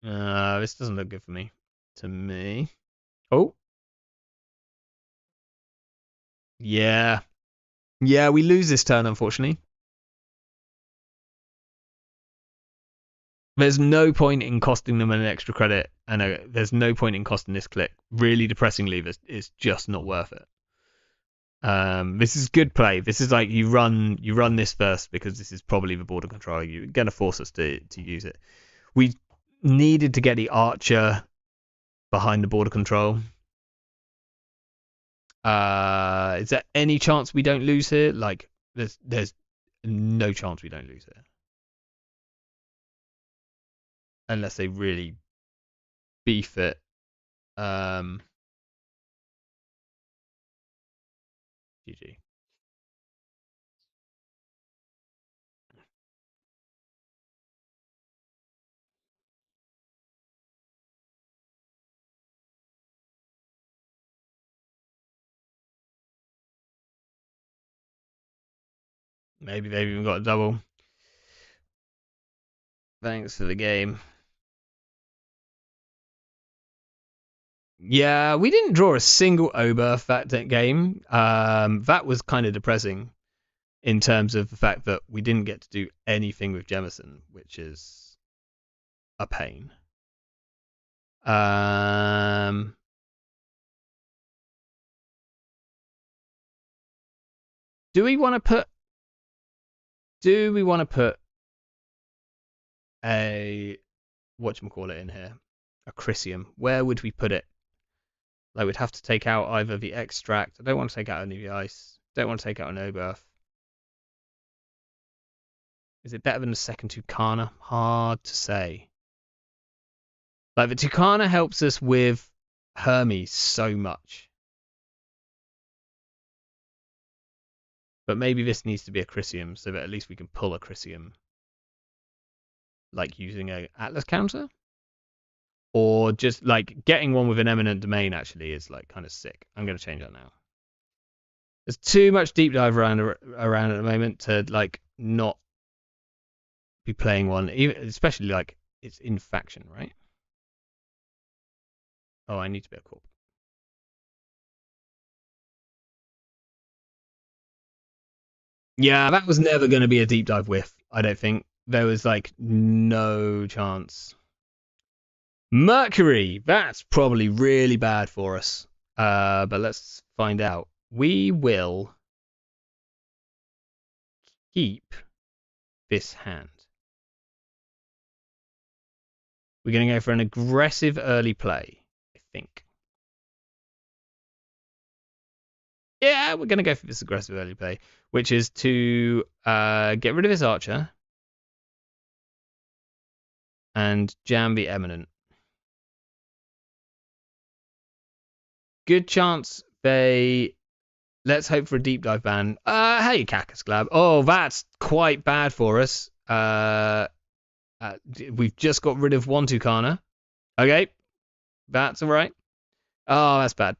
Speaker 2: This doesn't look good for me. To me. Oh. Yeah. Yeah, we lose this turn, unfortunately. There's no point in costing them an extra credit, and there's no point in costing this click. Really depressingly, this is just not worth it. This is good play. This is like you run this first because this is probably the border control. You're gonna force us to use it. We needed to get the archer behind the border control. Is there any chance we don't lose here? Like there's no chance we don't lose here. Unless they really beef it. GG. Maybe they've even got a double. Thanks for the game. Yeah, we didn't draw a single Oberth that game. That was kind of depressing in terms of the fact that we didn't get to do anything with Jemison, which is a pain. Do we want to put a whatchamacallit in here? A Chrysium. Where would we put it? Like we'd have to take out either the extract. I don't want to take out any of the ice. Don't want to take out an Oberth. Is it better than the second Tucana? Hard to say. Like the Tucana helps us with Hermes so much. But maybe this needs to be a Chrysium so that at least we can pull a Chrysium. Like using a Atlas counter? Or just like getting one with an eminent domain actually is like kind of sick. I'm going to change that now. There's too much deep dive around at the moment to like not be playing one, even especially like it's in faction, right? Oh, I need to be a corp. Yeah, that was never going to be a deep dive whiff. I don't think there was like no chance. Mercury, that's probably really bad for us. But let's find out. We will keep this hand. We're going to go for an aggressive early play, I think. Yeah, we're going to go for this aggressive early play. which is to get rid of his archer and jam the eminent. Good chance they. Let's hope for a deep dive ban. Hey, Cactus Glab. Oh, that's quite bad for us. We've just got rid of one Tucana. Okay, that's all right. Oh, that's bad.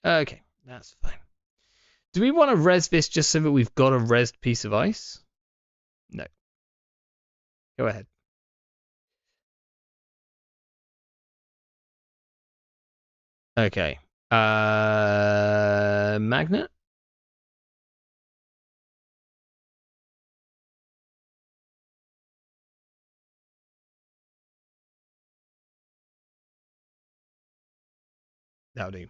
Speaker 2: Okay, that's fine. Do we want to res this just so that we've got a resed piece of ice? No. Go ahead. Okay. Magnet? That'll do.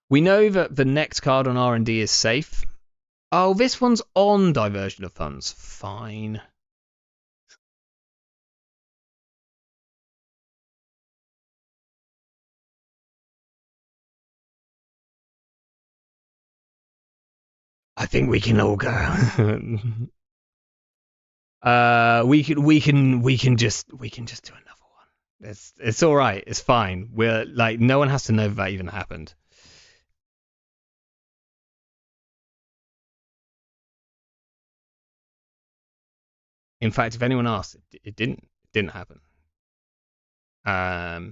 Speaker 2: We know that the next card on R&D is safe. Oh, this one's on diversion of funds. Fine. I think we can all go. we can just do another one. It's all right. It's fine. We're like no one has to know that even happened. In fact, if anyone asked, it didn't happen. I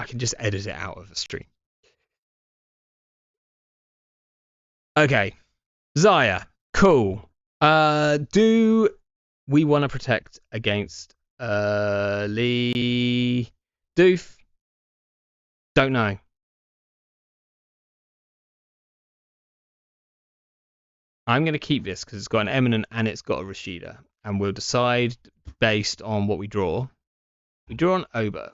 Speaker 2: can just edit it out of the stream. Okay, Zaya, cool. Do we want to protect against Lee Doof? Don't know. I'm going to keep this because it's got an eminent and it's got a Rashida, and we'll decide based on what we draw. We draw on Oberth.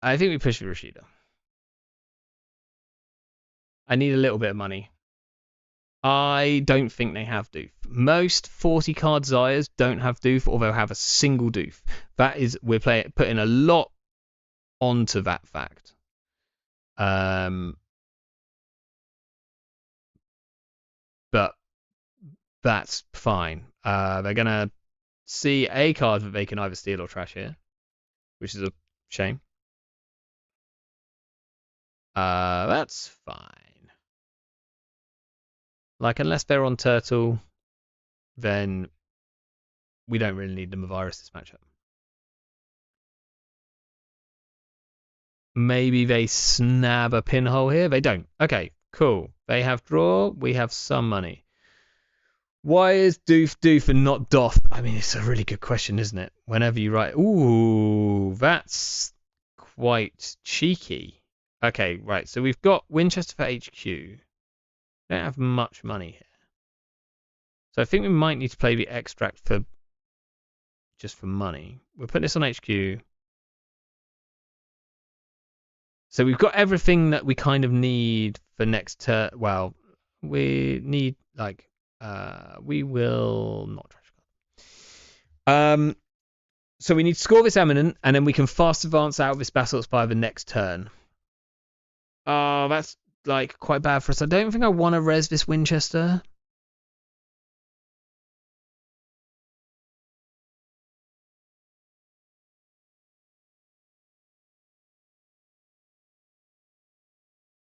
Speaker 2: I think we push for Rashida. I need a little bit of money. I don't think they have Doof. Most 40 card Zayas don't have Doof, or they'll have a single Doof. That is, we're putting a lot onto that fact. But that's fine. They're gonna see a card that they can either steal or trash here, which is a shame. That's fine. Like, unless they're on turtle, then we don't really need them with Iris this matchup. Maybe they snab a pinhole here. They don't. Okay, cool. They have draw. We have some money. Why is Doof and not Doff? I mean, it's a really good question, isn't it? Whenever you write, ooh, that's quite cheeky. Okay, right. So we've got Winchester for HQ. Don't have much money here. So I think we might need to play the extract for just for money. We'll put this on HQ. So we've got everything that we kind of need for next turn. Well, we need like we will not trash card. So we need to score this eminent, and then we can fast advance out of this basalt by the next turn. Oh, that's like quite bad for us. I don't think I want to res this Winchester.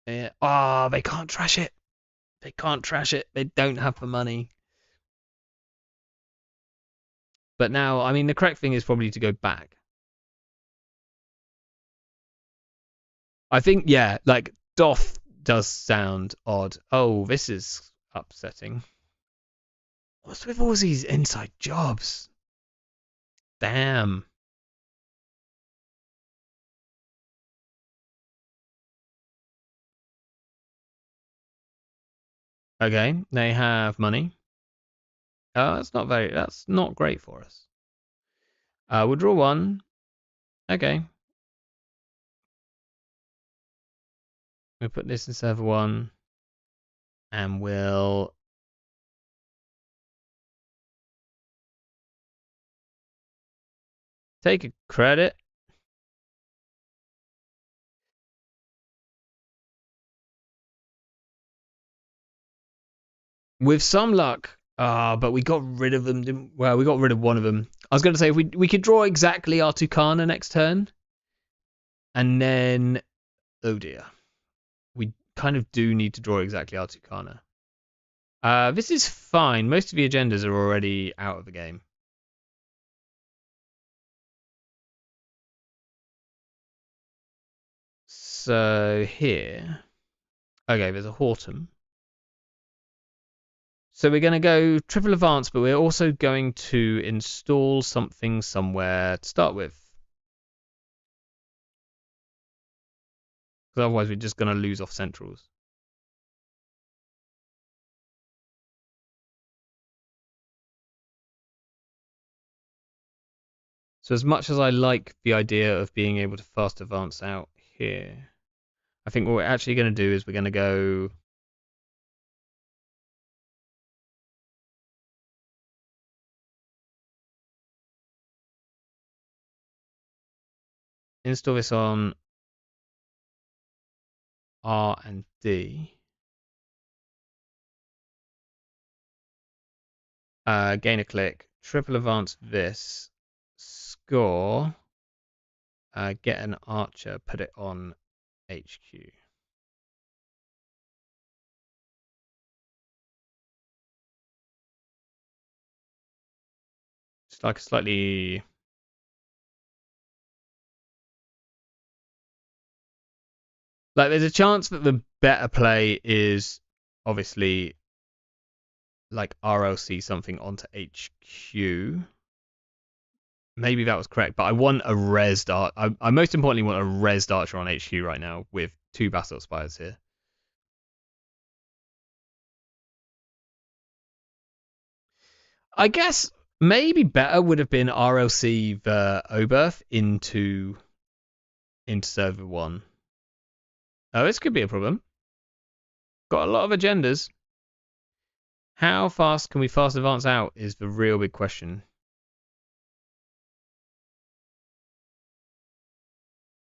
Speaker 2: Yeah. Oh, they can't trash it. They can't trash it. They don't have the money. But now, I mean, the correct thing is probably to go back. I think, yeah, like Doff does sound odd. Oh, this is upsetting. What's with all these inside jobs? Damn. Okay, they have money. Oh, that's not great for us. We'll draw one. Okay. We'll put this in server one. And we'll take a credit. With some luck, but we got rid of them. Well, we got rid of one of them. I was going to say if we could draw exactly our Tucana next turn, and then oh dear, we kind of do need to draw exactly our Tucana. This is fine. Most of the agendas are already out of the game. So here, okay, there's a Horton. So we're going to go triple advance, but we're also going to install something somewhere to start with. Because otherwise we're just going to lose off centrals. So as much as I like the idea of being able to fast advance out here, I think what we're actually going to do is we're going to go install this on R and D. Gain a click, triple advance this, score, get an archer, put it on HQ. It's like a slightly... Like, there's a chance that the better play is obviously like RLC something onto HQ. Maybe that was correct, but I want a res dart. I most importantly want a res archer on HQ right now with 2 Basalt Spires here. I guess maybe better would have been RLC the Oberth into server 1. Oh, this could be a problem. Got a lot of agendas. How fast can we fast advance out is the real big question.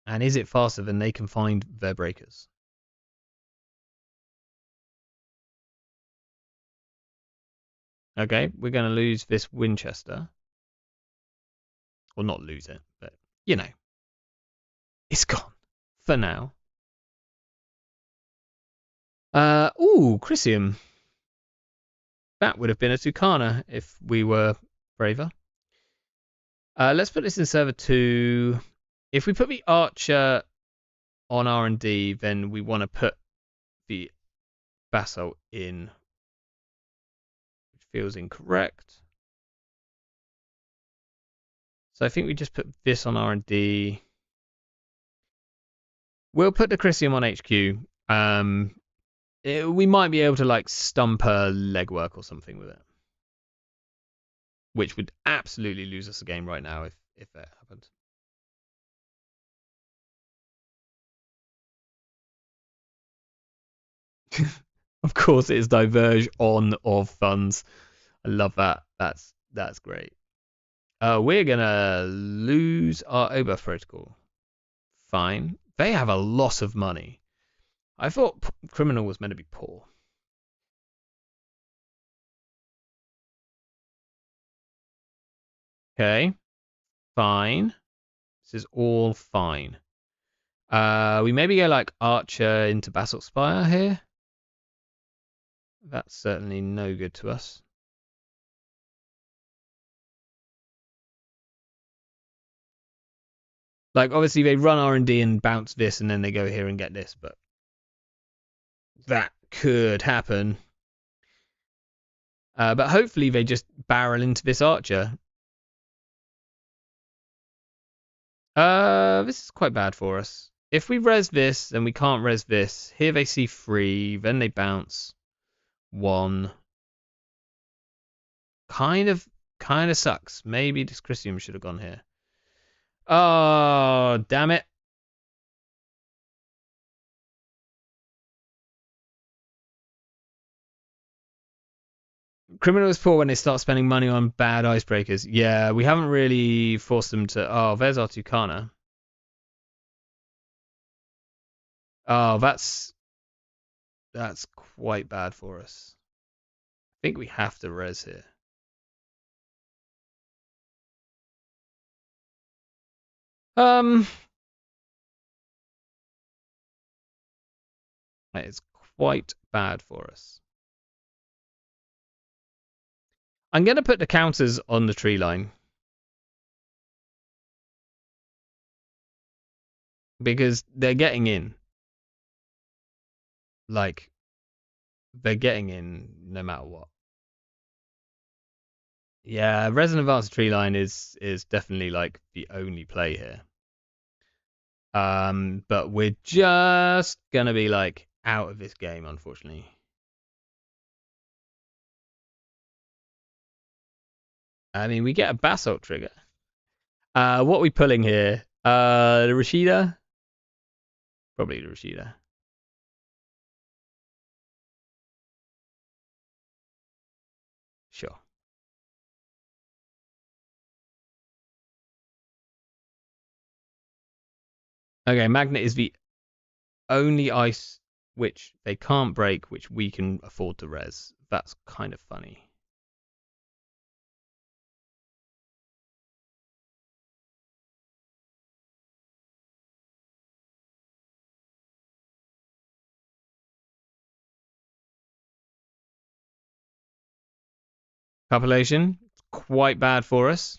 Speaker 2: And is it faster than they can find their breakers? Okay, we're going to lose this Winchester. Well, not lose it, but, you know. It's gone. For now. Chrysium. That would have been a Tucana if we were braver. Let's put this in server 2. If we put the Archer on R&D, then we want to put the Basalt in, which feels incorrect. So I think we just put this on R&D. We'll put the Chrysium on HQ. We might be able to like stump a legwork or something with it, which would absolutely lose us a game right now if that happened. Of course, it is diverge on of funds. I love that. That's great. We're gonna lose our Oberth protocol. Fine. They have a lot of money. I thought criminal was meant to be poor. Okay. Fine. This is all fine. We maybe go like Archer into Basalt Spire here. That's certainly no good to us. Like, obviously, they run R&D and bounce this, and then they go here and get this, but that could happen. But hopefully they just barrel into this Archer. This is quite bad for us. If we res this, then we can't res this. Here they see 3, then they bounce 1. Kind of sucks. Maybe this Chrysium should have gone here. Oh, damn it. Criminal is poor when they start spending money on bad icebreakers. Yeah, we haven't really forced them to... Oh, there's our Tucana. Oh, that's quite bad for us. think we have to res here. It's quite bad for us. I'm going to put the counters on the tree line. Because they're getting in. Like, they're getting in no matter what. Yeah, Resident Advanced Tree Line is definitely like the only play here. But we're just gonna be like out of this game, unfortunately. I mean, we get a basalt trigger. What are we pulling here? The Rashida? Probably the Rashida. Sure. Okay, Magnet is the only ice which they can't break, which we can afford to res. That's kind of funny. Population, quite bad for us.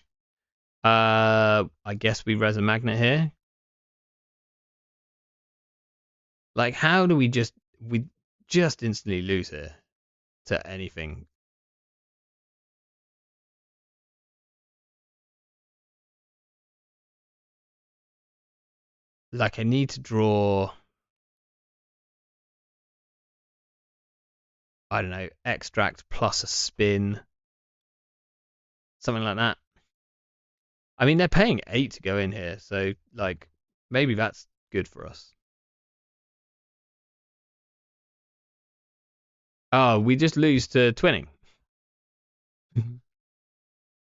Speaker 2: I guess we res a magnet here. Like, how do we just instantly lose here to anything? Like, I need to draw, I don't know, extract plus a spin, something like that. I mean, they're paying 8 to go in here, so like maybe that's good for us. Oh, we just lose to twinning.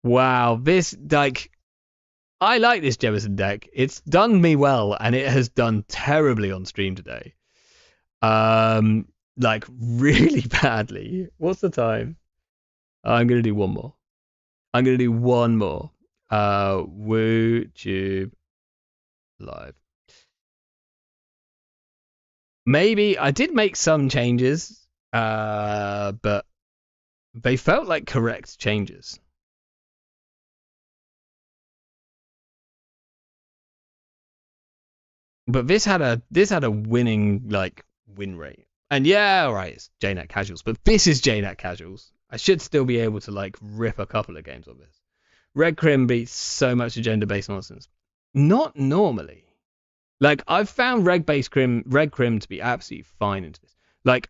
Speaker 2: Wow, this like I like this Jemison deck. It's done me well, and it has done terribly on stream today. Like really badly. What's the time? I'm gonna do one more. I'm gonna do one more. Woo Tube live. Maybe I did make some changes, but they felt like correct changes. But this had a winning like win rate. And yeah, all right, it's JNAT casuals, but this is JNAT casuals. I should still be able to like rip a couple of games of this. Red Crim beats so much agenda-based nonsense. Not normally. Like I've found Red Crim to be absolutely fine into this. Like,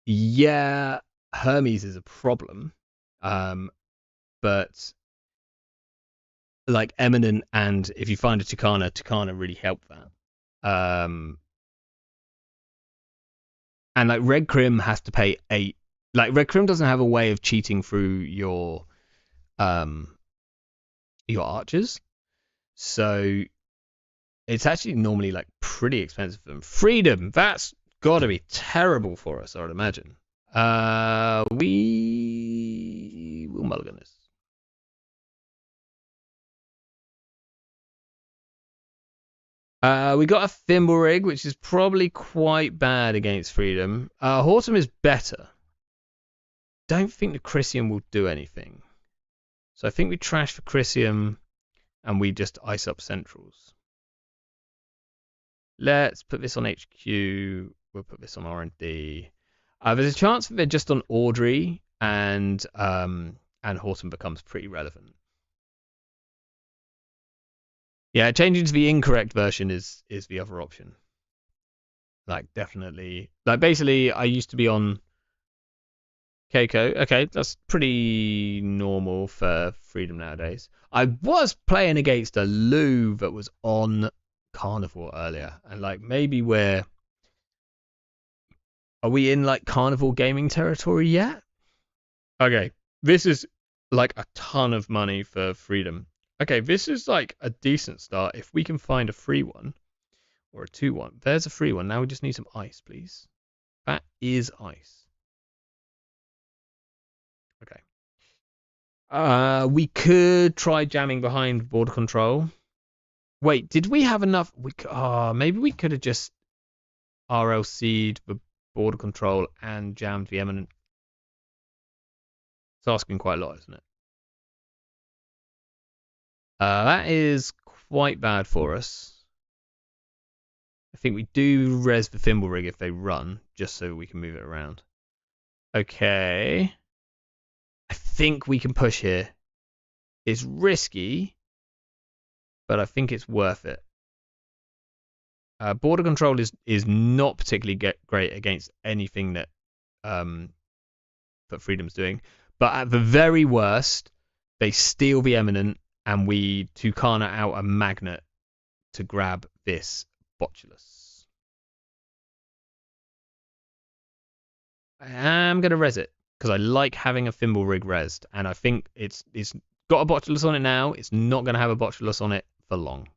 Speaker 2: yeah, Hermes is a problem, but like Eminent and if you find a Tucana really help that. And like Red Crim has to pay 8. Like Red Crim doesn't have a way of cheating through your archers, so it's actually normally like pretty expensive for them. Freedom, that's got to be terrible for us, I would imagine. We will mulligan this. We got a Thimble Rig, which is probably quite bad against Freedom. Hortum is better. Don't think the Chrysium will do anything. So I think we trash for Chrysium and we just ice up Centrals. Let's put this on HQ. We'll put this on R&D. There's a chance that they're just on Audrey and Horton becomes pretty relevant. Yeah, changing to the incorrect version is the other option. Like definitely. Like basically I used to be on Keiko. Okay, that's pretty normal for Freedom nowadays. I was playing against a Lou that was on Carnival earlier, and like maybe are we in like Carnival gaming territory yet? Okay, this is like a ton of money for Freedom. Okay, this is like a decent start. If we can find a free one or a 2-1, there's a free one. Now we just need some ice, please. That is ice. We could try jamming behind border control. Wait, did we have enough? Maybe we could have just RLC'd the border control and jammed the eminent. It's asking quite a lot, isn't it? That is quite bad for us. I think we do res the thimble rig if they run, just so we can move it around. Okay. I think we can push here. It's risky, but I think it's worth it. Border control is not particularly great against anything that Freedom's doing. But at the very worst, they steal the eminent and we Tucana out a magnet to grab this Botulus. I am going to res it because I like having a thimble rig resed, and I think it's got a Botulus on it now. It's not going to have a Botulus on it for long.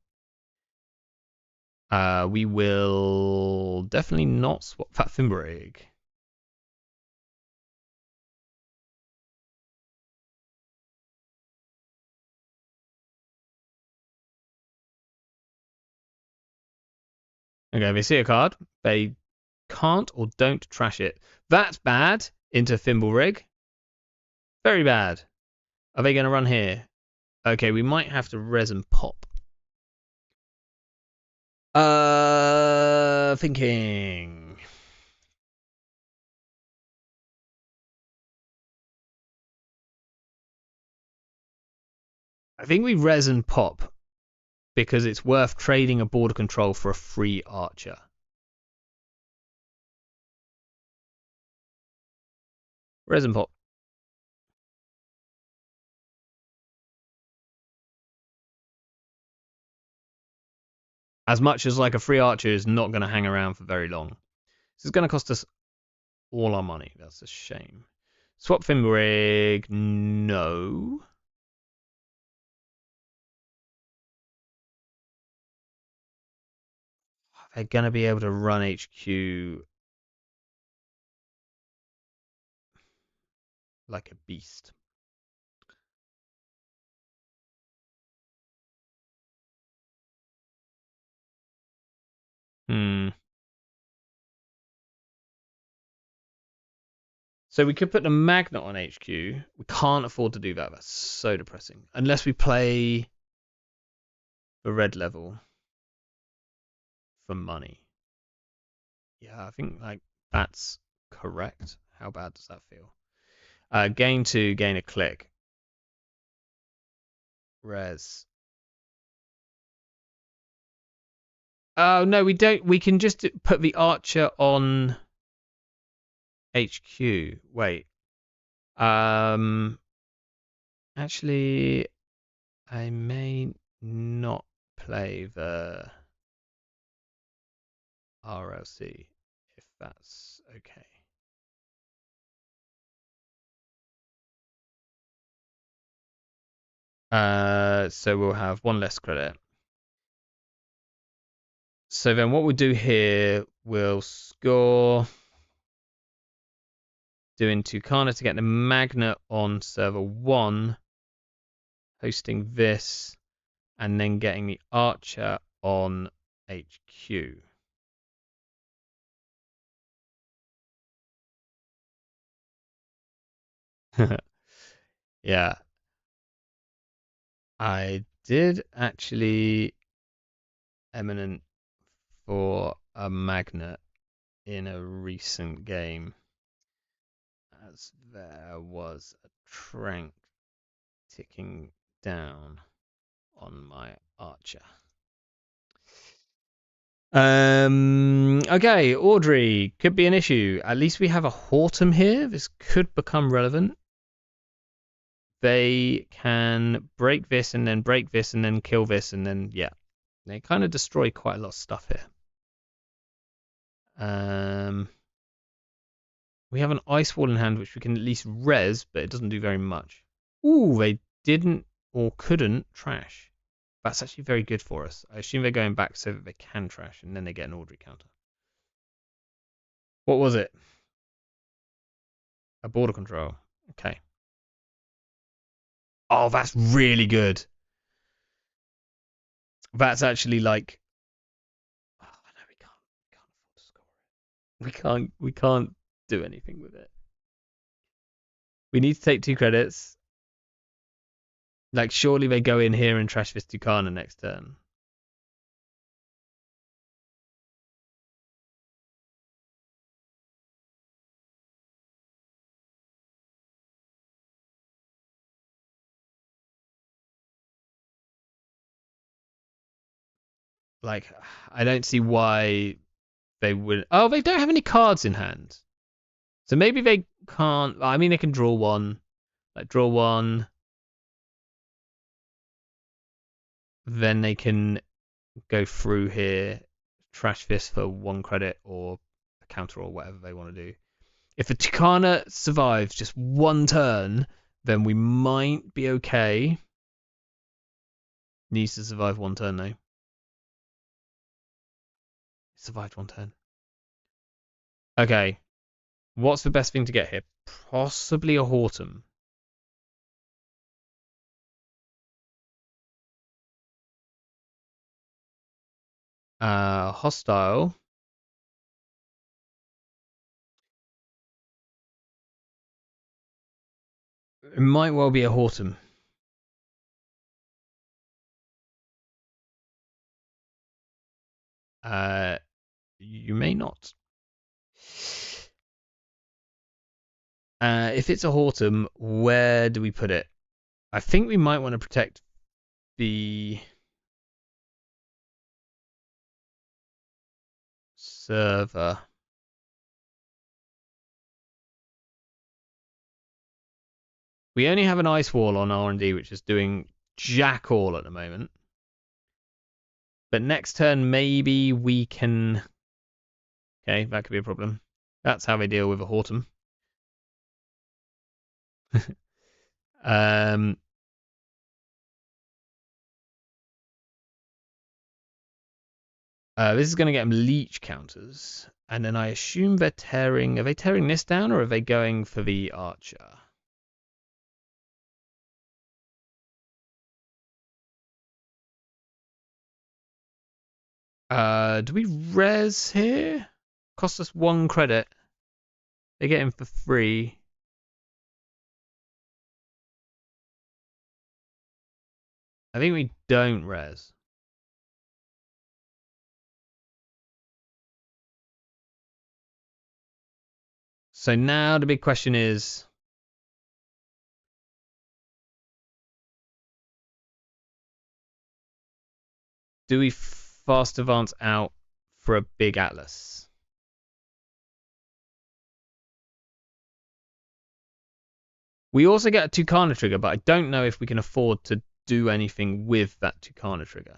Speaker 2: We will definitely not swap that thimble rig. Okay, they see a card. They can't or don't trash it. That's bad into thimble rig. Very bad. Are they going to run here? Okay, we might have to res and pop. Thinking. I think we res and pop because it's worth trading a border control for a free archer. Res and pop. As much as like a free archer is not going to hang around for very long. This is going to cost us all our money. That's a shame. Swap thimble rig. No. They're going to be able to run HQ like a beast. So we could put the magnet on HQ. We can't afford to do that. That's so depressing. Unless we play the red level for money. Yeah, I think like that's correct. How bad does that feel? Gain 2, gain a click. Res. Oh no, we don't. We can just put the archer on HQ. Wait. Actually, I may not play the RLC if that's okay. So we'll have one less credit. So then what we'll do here, we'll score doing Tucana to get the magnet on server 1, hosting this, and then getting the archer on HQ. Yeah. I did actually eminent for a magnet in a recent game, as there was a trank ticking down on my archer. Okay, Audrey could be an issue. At least we have a Hortum here. This could become relevant. They can break this and then break this and then kill this and then yeah. They kind of destroy quite a lot of stuff here. We have an ice wall in hand which we can at least res, but it doesn't do very much. Ooh, they didn't or couldn't trash. That's actually very good for us. I assume they're going back so that they can trash and then they get an Audrey counter. What was it? A border control. Okay. Oh, that's really good. That's actually like. Oh, no, we can't afford to score it. We can't do anything with it. We need to take 2 credits. Like, surely they go in here and trash this Tucana next turn. Like, I don't see why they would. Oh, they don't have any cards in hand. So maybe they can't. I mean, they can draw one. Like, draw one. Then they can go through here, trash this for 1 credit or a counter or whatever they want to do. If the Tucana survives just 1 turn, then we might be okay. Needs to survive 1 turn though. Survived 1 turn. Okay. What's the best thing to get here? Possibly a Hortum. Hostile. It might well be a Hortum. You may not. If it's a Hortum, where do we put it? I think we might want to protect the server. We only have an ice wall on R&D, which is doing jack all at the moment. But next turn, maybe we can. Okay, that could be a problem. That's how they deal with a Hortum. This is going to get them leech counters. And then I assume they're tearing. Are they tearing this down or are they going for the archer? Do we res here? Cost us 1 credit. They get him for free. I think we don't res. So now the big question is, do we fast advance out for a big Atlas? We also get a Tucana trigger, but I don't know if we can afford to do anything with that Tucana trigger.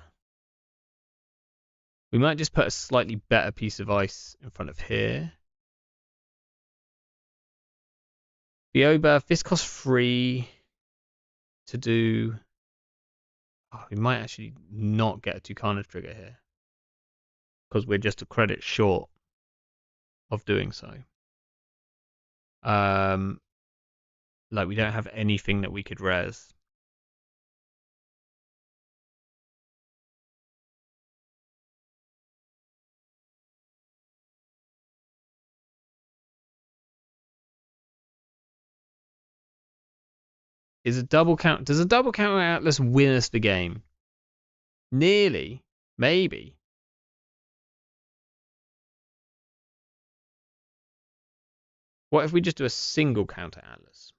Speaker 2: We might just put a slightly better piece of ice in front of here. The Oberth, this costs 3 to do. Oh, we might actually not get a Tucana trigger here because we're just a credit short of doing so. Like we don't have anything that we could res. Is a double count? Does a double counter Atlas win us the game? Nearly, maybe. What if we just do a single counter Atlas?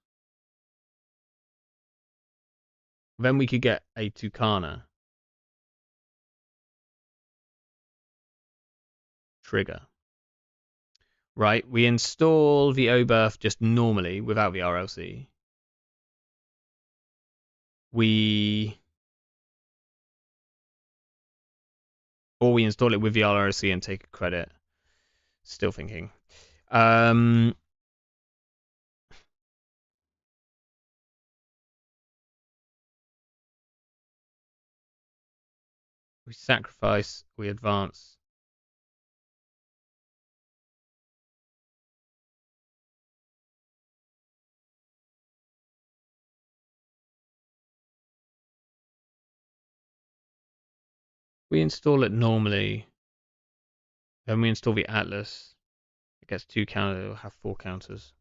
Speaker 2: Then we could get a Tucana trigger. Right, we install the Oberth just normally without the RLC. Or we install it with the RLC and take a credit. Still thinking. We sacrifice, we advance. We install it normally. Then we install the Atlas. It gets 2 counters. It'll have 4 counters.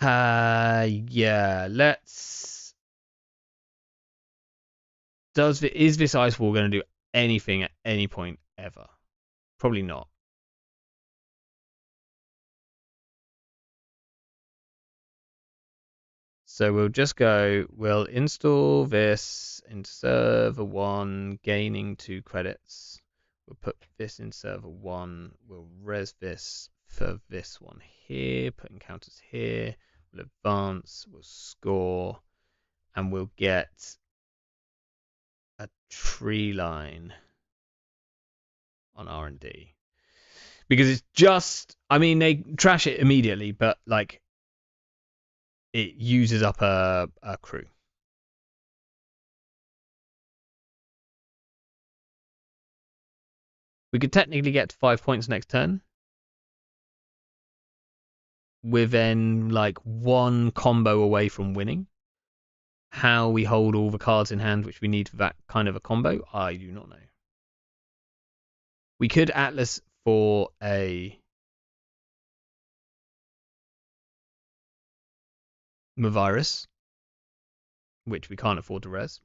Speaker 2: Yeah. Let's. Is this ice wall going to do anything at any point ever? Probably not. So we'll just go, we'll install this in server 1, gaining 2 credits. We'll put this in server 1. We'll res this for this one here, put encounters here. We'll advance, we'll score, and we'll get a tree line on R&D. Because it's just, I mean, they trash it immediately, but like, it uses up a crew. We could technically get to 5 points next turn. We're then like 1 combo away from winning. How we hold all the cards in hand which we need for that kind of a combo, I do not know. We could Atlas for a Mavirus, which we can't afford to res.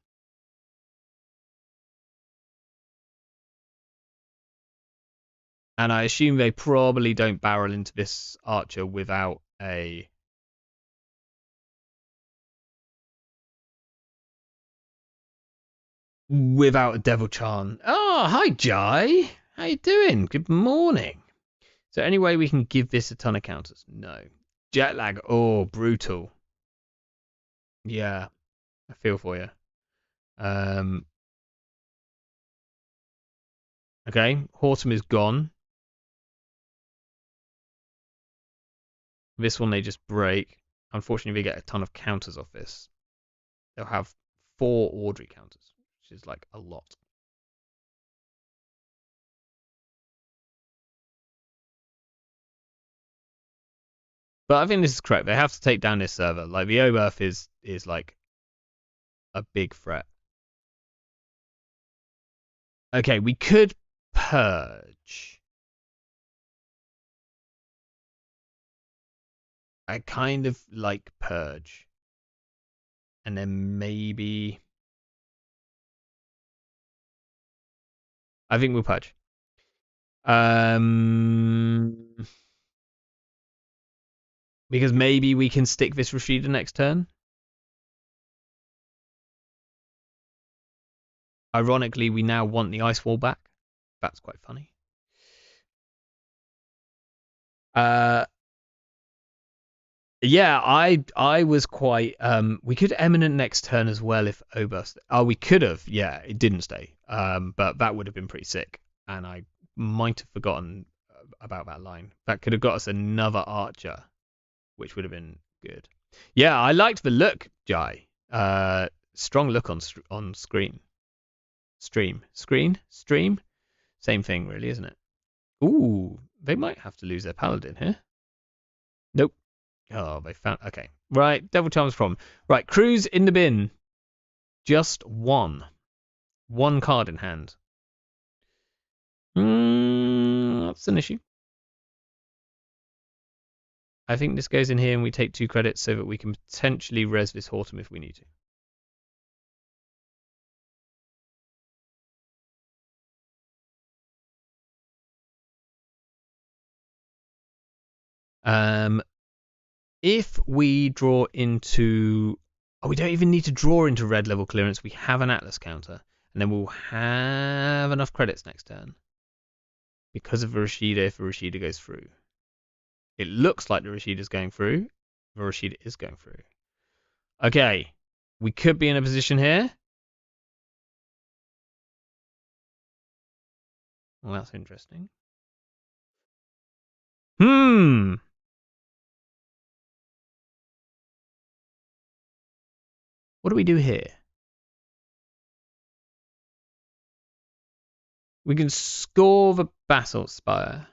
Speaker 2: And I assume they probably don't barrel into this Archer without a Devil Charm. Oh, hi Jai. How you doing? Good morning. So any way we can give this a ton of counters? No. Jet lag. Oh, brutal. Yeah, I feel for you. Okay, Hortum is gone. This one they just break. Unfortunately, they get a ton of counters off this. They'll have 4 Audrey counters, which is like a lot. But I think this is correct. They have to take down this server. Like the Oberth is like a big threat. Okay, we could purge. I kind of like purge. And then maybe I think we'll purge. Because maybe we can stick this Rashida next turn. Ironically, we now want the ice wall back. That's quite funny. Yeah, I was quite. We could Eminent next turn as well if Oberst. Oh, we could have. Yeah, it didn't stay. But that would have been pretty sick, and I might have forgotten about that line. That could have got us another Archer, which would have been good. Yeah, I liked the look, Jai. Strong look on screen. Stream. Same thing, really, isn't it? Ooh, they might have to lose their Paladin here. Nope. Oh, they found. Okay. Right. Devil Charm's problem. Right. Crews in the bin. Just one. One card in hand. That's an issue. I think this goes in here and we take 2 credits so that we can potentially res this Hortum if we need to. If we draw into... Oh, we don't even need to draw into red level clearance. We have an Atlas counter. And then we'll have enough credits next turn. Because of the Rashida, if the Rashida goes through. It looks like the Rashida's going through. The Rashida is going through. Okay. We could be in a position here. Well, that's interesting. What do we do here? We can score the Basalt Spire.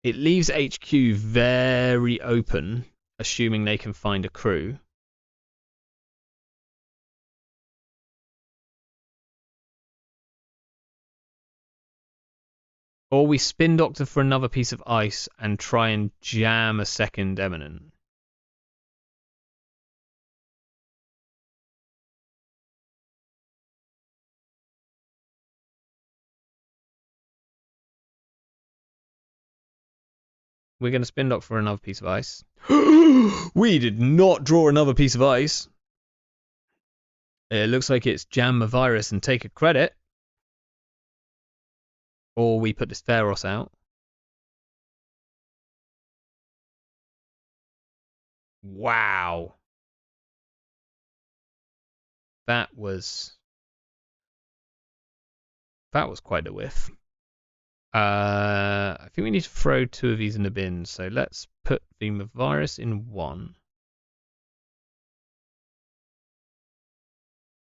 Speaker 2: It leaves HQ very open, assuming they can find a crew. Or we spin doctor for another piece of ice and try and jam a second eminent. We're going to spin dock for another piece of ice. We did not draw another piece of ice. It looks like it's jam a virus and take a credit. Or we put this Pharos out. Wow. That was quite a whiff. I think we need to throw 2 of these in the bin. So let's put the virus in 1.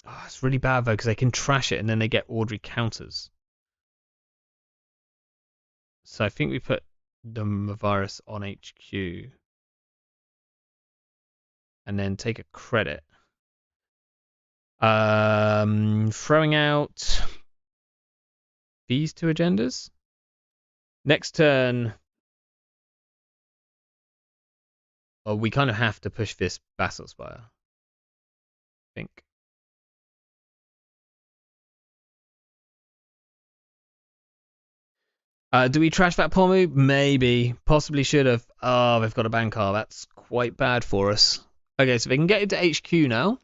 Speaker 2: Oh, it's really bad though because they can trash it and then they get Audrey counters. So I think we put the virus on HQ and then take a credit. Throwing out these 2 agendas. Next turn, we kind of have to push this Basalt Spire, I think. Do we trash that Pomu? Maybe. Possibly should have. Oh, they've got a Bankar. That's quite bad for us. Okay, so they can get into HQ now.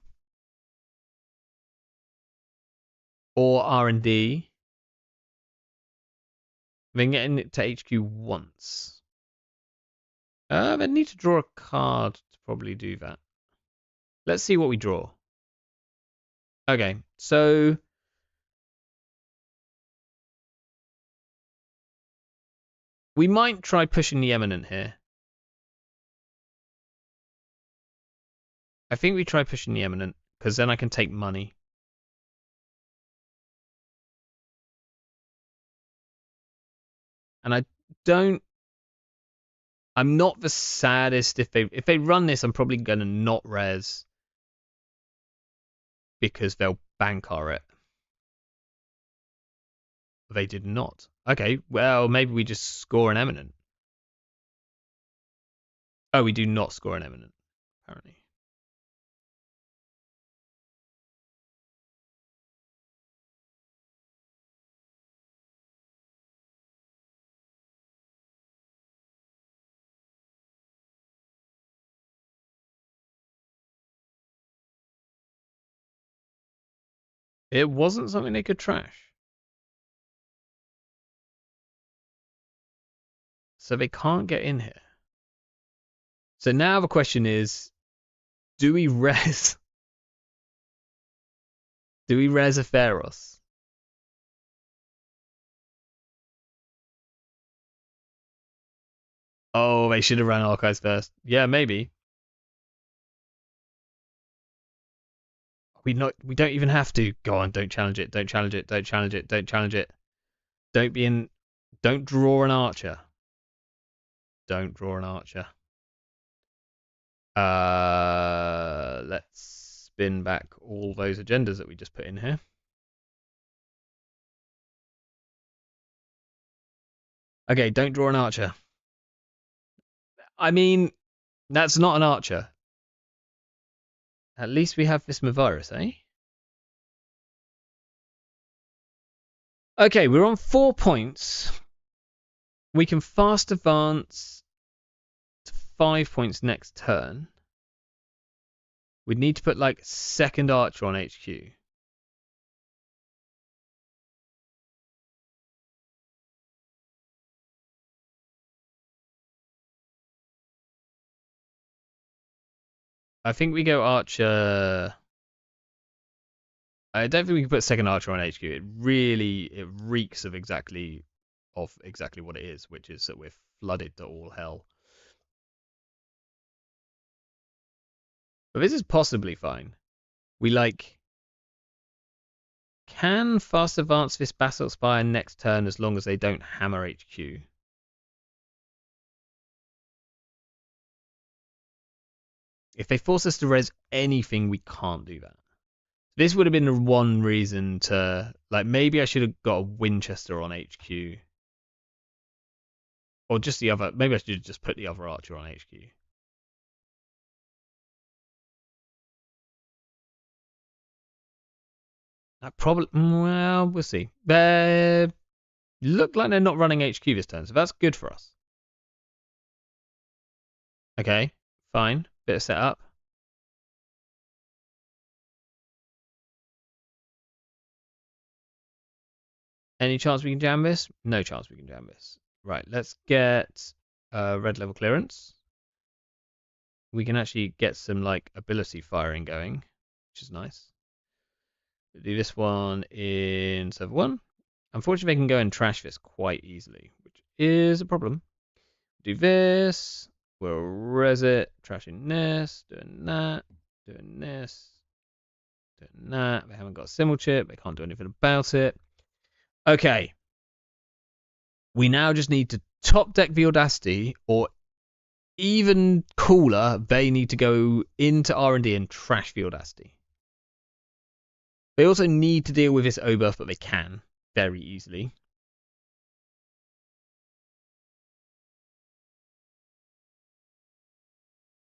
Speaker 2: Or R&D. They can get into HQ once. They need to draw a card to probably do that. Let's see what we draw. Okay, so we might try pushing the Eminent here. I think we try pushing the Eminent, because then I can take money. And I'm not the saddest if they run this, I'm probably gonna not res because they'll Bankar it. They did not. Okay, well maybe we just score an Eminent. Oh, we do not score an Eminent, apparently. It wasn't something they could trash. So they can't get in here. So now the question is, do we res? Do we res a Pharos? Oh, they should have ran Archives first. Yeah, maybe. We don't even have to. Go on, don't challenge it. Don't challenge it. Don't challenge it. Don't challenge it. Don't draw an archer. Don't draw an archer. Let's spin back all those agendas that we just put in here. Okay, don't draw an archer. I mean, that's not an archer. At least we have this Mavirus, eh? Okay, we're on 4 points. We can fast advance to 5 points next turn. We'd need to put like second archer on HQ. I think we go archer. I don't think we can put second archer on HQ. It reeks of exactly what it is, which is that we're flooded to all hell. But this is possibly fine. We can fast advance this Basalt Spire next turn as long as they don't hammer HQ. If they force us to res anything, we can't do that. This would have been the one reason to, like, maybe I should have got a Winchester on HQ. Or just the other, maybe I should have just put the other archer on HQ. That probably, well, we'll see. They look like they're not running HQ this turn, so that's good for us. Okay, fine. Bit of setup. Any chance we can jam this? No chance we can jam this. Right, let's get red level clearance. We can actually get some like ability firing going, which is nice. We'll do this one in server 1. Unfortunately, they can go and trash this quite easily, which is a problem. Do this. We'll res it. Trashing this. Doing that. Doing this. Doing that. They haven't got a symbol chip. They can't do anything about it. Okay. We now just need to top deck the Audacity, or even cooler, they need to go into R&D and trash the Audacity. They also need to deal with this O-buff, but they can very easily.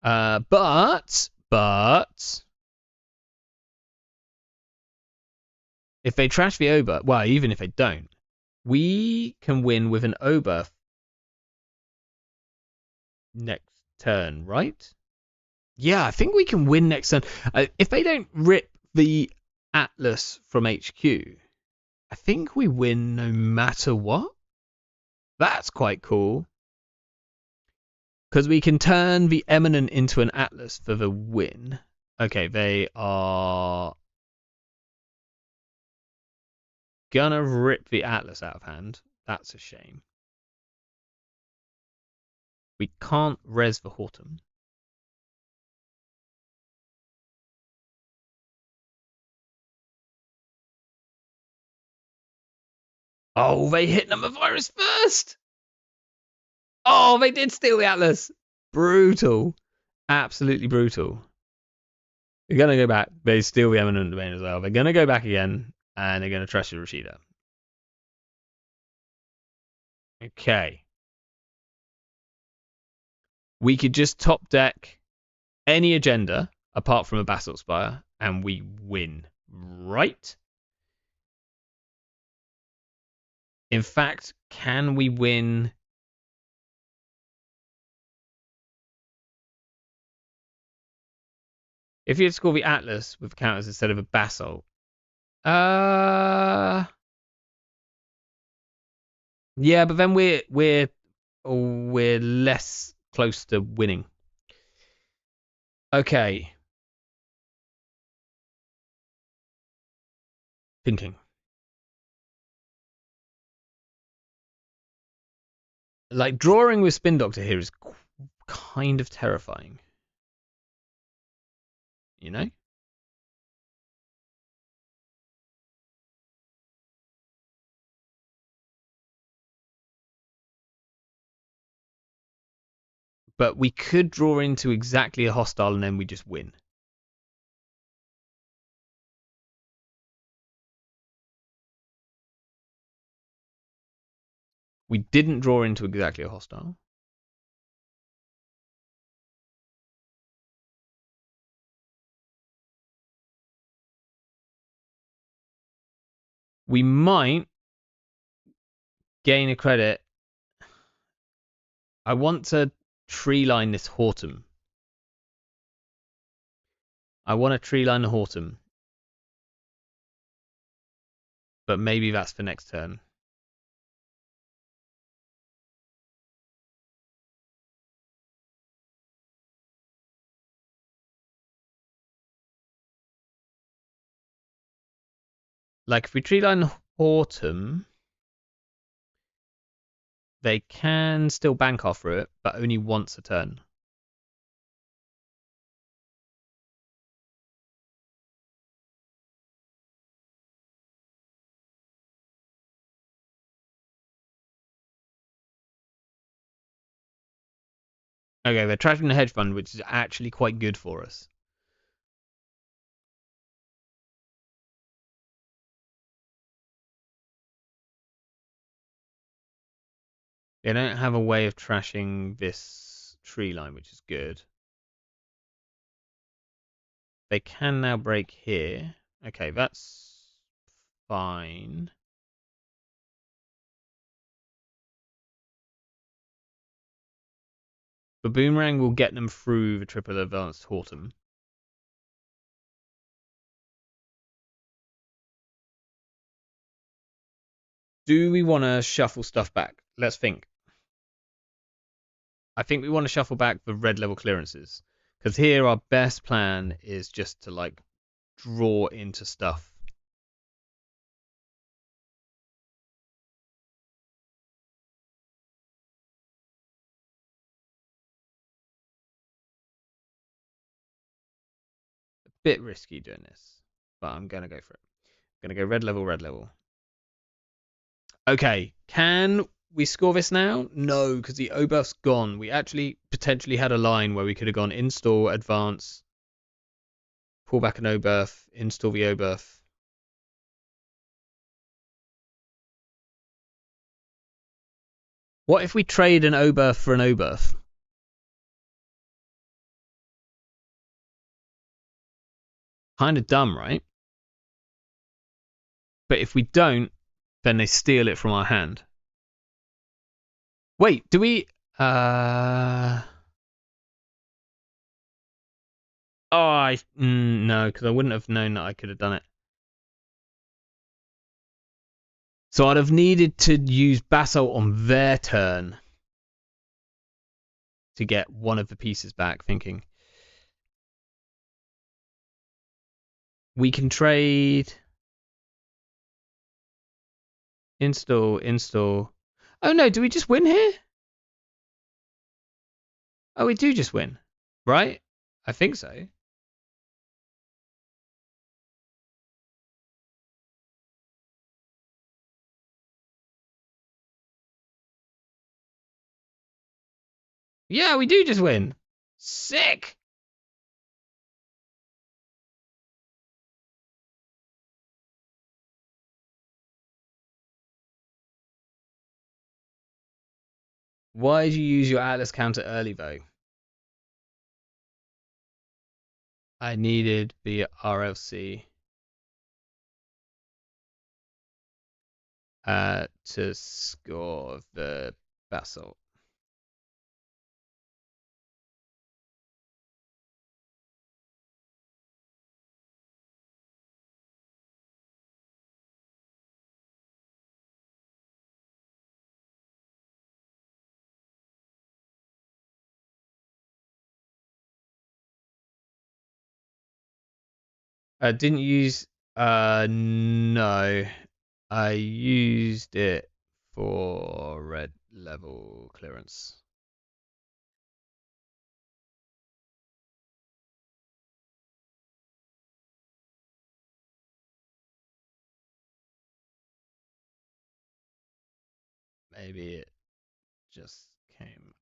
Speaker 2: But if they trash the O-buff, well, even if they don't, we can win with an O-buff next turn, right? Yeah, I think we can win next turn. If they don't rip the Atlas from HQ, I think we win no matter what. That's quite cool. Because we can turn the Eminent into an Atlas for the win. Okay, they are gonna rip the Atlas out of hand. That's a shame. We can't res the Hortum. Oh, they hit number virus first. Oh, they did steal the Atlas. Brutal. Absolutely brutal. They're going to go back. They steal the Eminent Domain as well. They're going to go back again, and they're going to trash the Rashida. Okay. We could just top deck any agenda apart from a Basalt Spire, and we win. Right? In fact, can we win? If you had to score the Atlas with counters instead of a Basalt. Yeah, but then we're less close to winning. Okay. Thinking. Like, drawing with Spin Doctor here is kind of terrifying. You know? But we could draw into exactly a hostile and then we just win. We didn't draw into exactly a hostile. We might gain a credit. I want to tree line this Hortum. I want to tree line the Hortum. But maybe that's for next turn. Like, if we tree line Hortum, they can still bank offer it, but only once a turn. Okay, they're trashing the hedge fund, which is actually quite good for us. They don't have a way of trashing this tree line, which is good. They can now break here. Okay, that's fine. The boomerang will get them through the triple advanced Horton. Do we want to shuffle stuff back? Let's think. I think we want to shuffle back the red level clearances. Because here our best plan is just to like draw into stuff. A bit risky doing this, but I'm going to go for it. I'm going to go red level, red level. Okay, can we score this now? No, because the O-buff's gone. We actually potentially had a line where we could have gone install, advance, pull back an O-buff, install the O-buff. What if we trade an O-buff for an O-buff? Kind of dumb, right? But if we don't, then they steal it from our hand. Wait, do we... Oh, no, because I wouldn't have known that I could have done it. So I'd have needed to use Basalt on their turn to get one of the pieces back, thinking. We can trade... Install. Oh no, do we just win here? Oh, we do just win, right? I think so. Yeah, we do just win. Sick. Why did you use your Atlas counter early, though? I needed the RLC to score the Basalt. Didn't use... no. I used it for red level clearance. Maybe it just came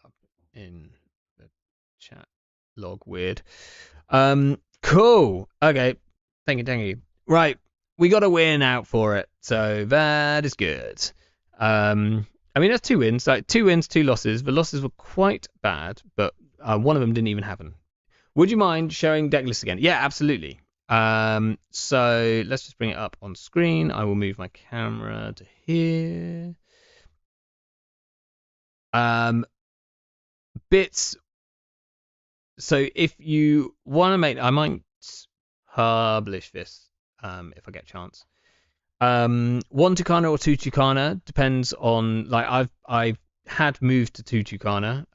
Speaker 2: up in the chat log. Weird. Cool. Okay. Thank you. Right. We got a win out for it. So that is good. I mean, that's 2 wins. Like 2 wins, 2 losses. The losses were quite bad, but one of them didn't even happen. Would you mind showing deck list again? Yeah, absolutely. So let's just bring it up on screen. I will move my camera to here. Bits. So if you want to make, I might publish this if I get a chance. 1 Tucana or 2 Tucana depends on, like, I've had moved to 2 Tucana.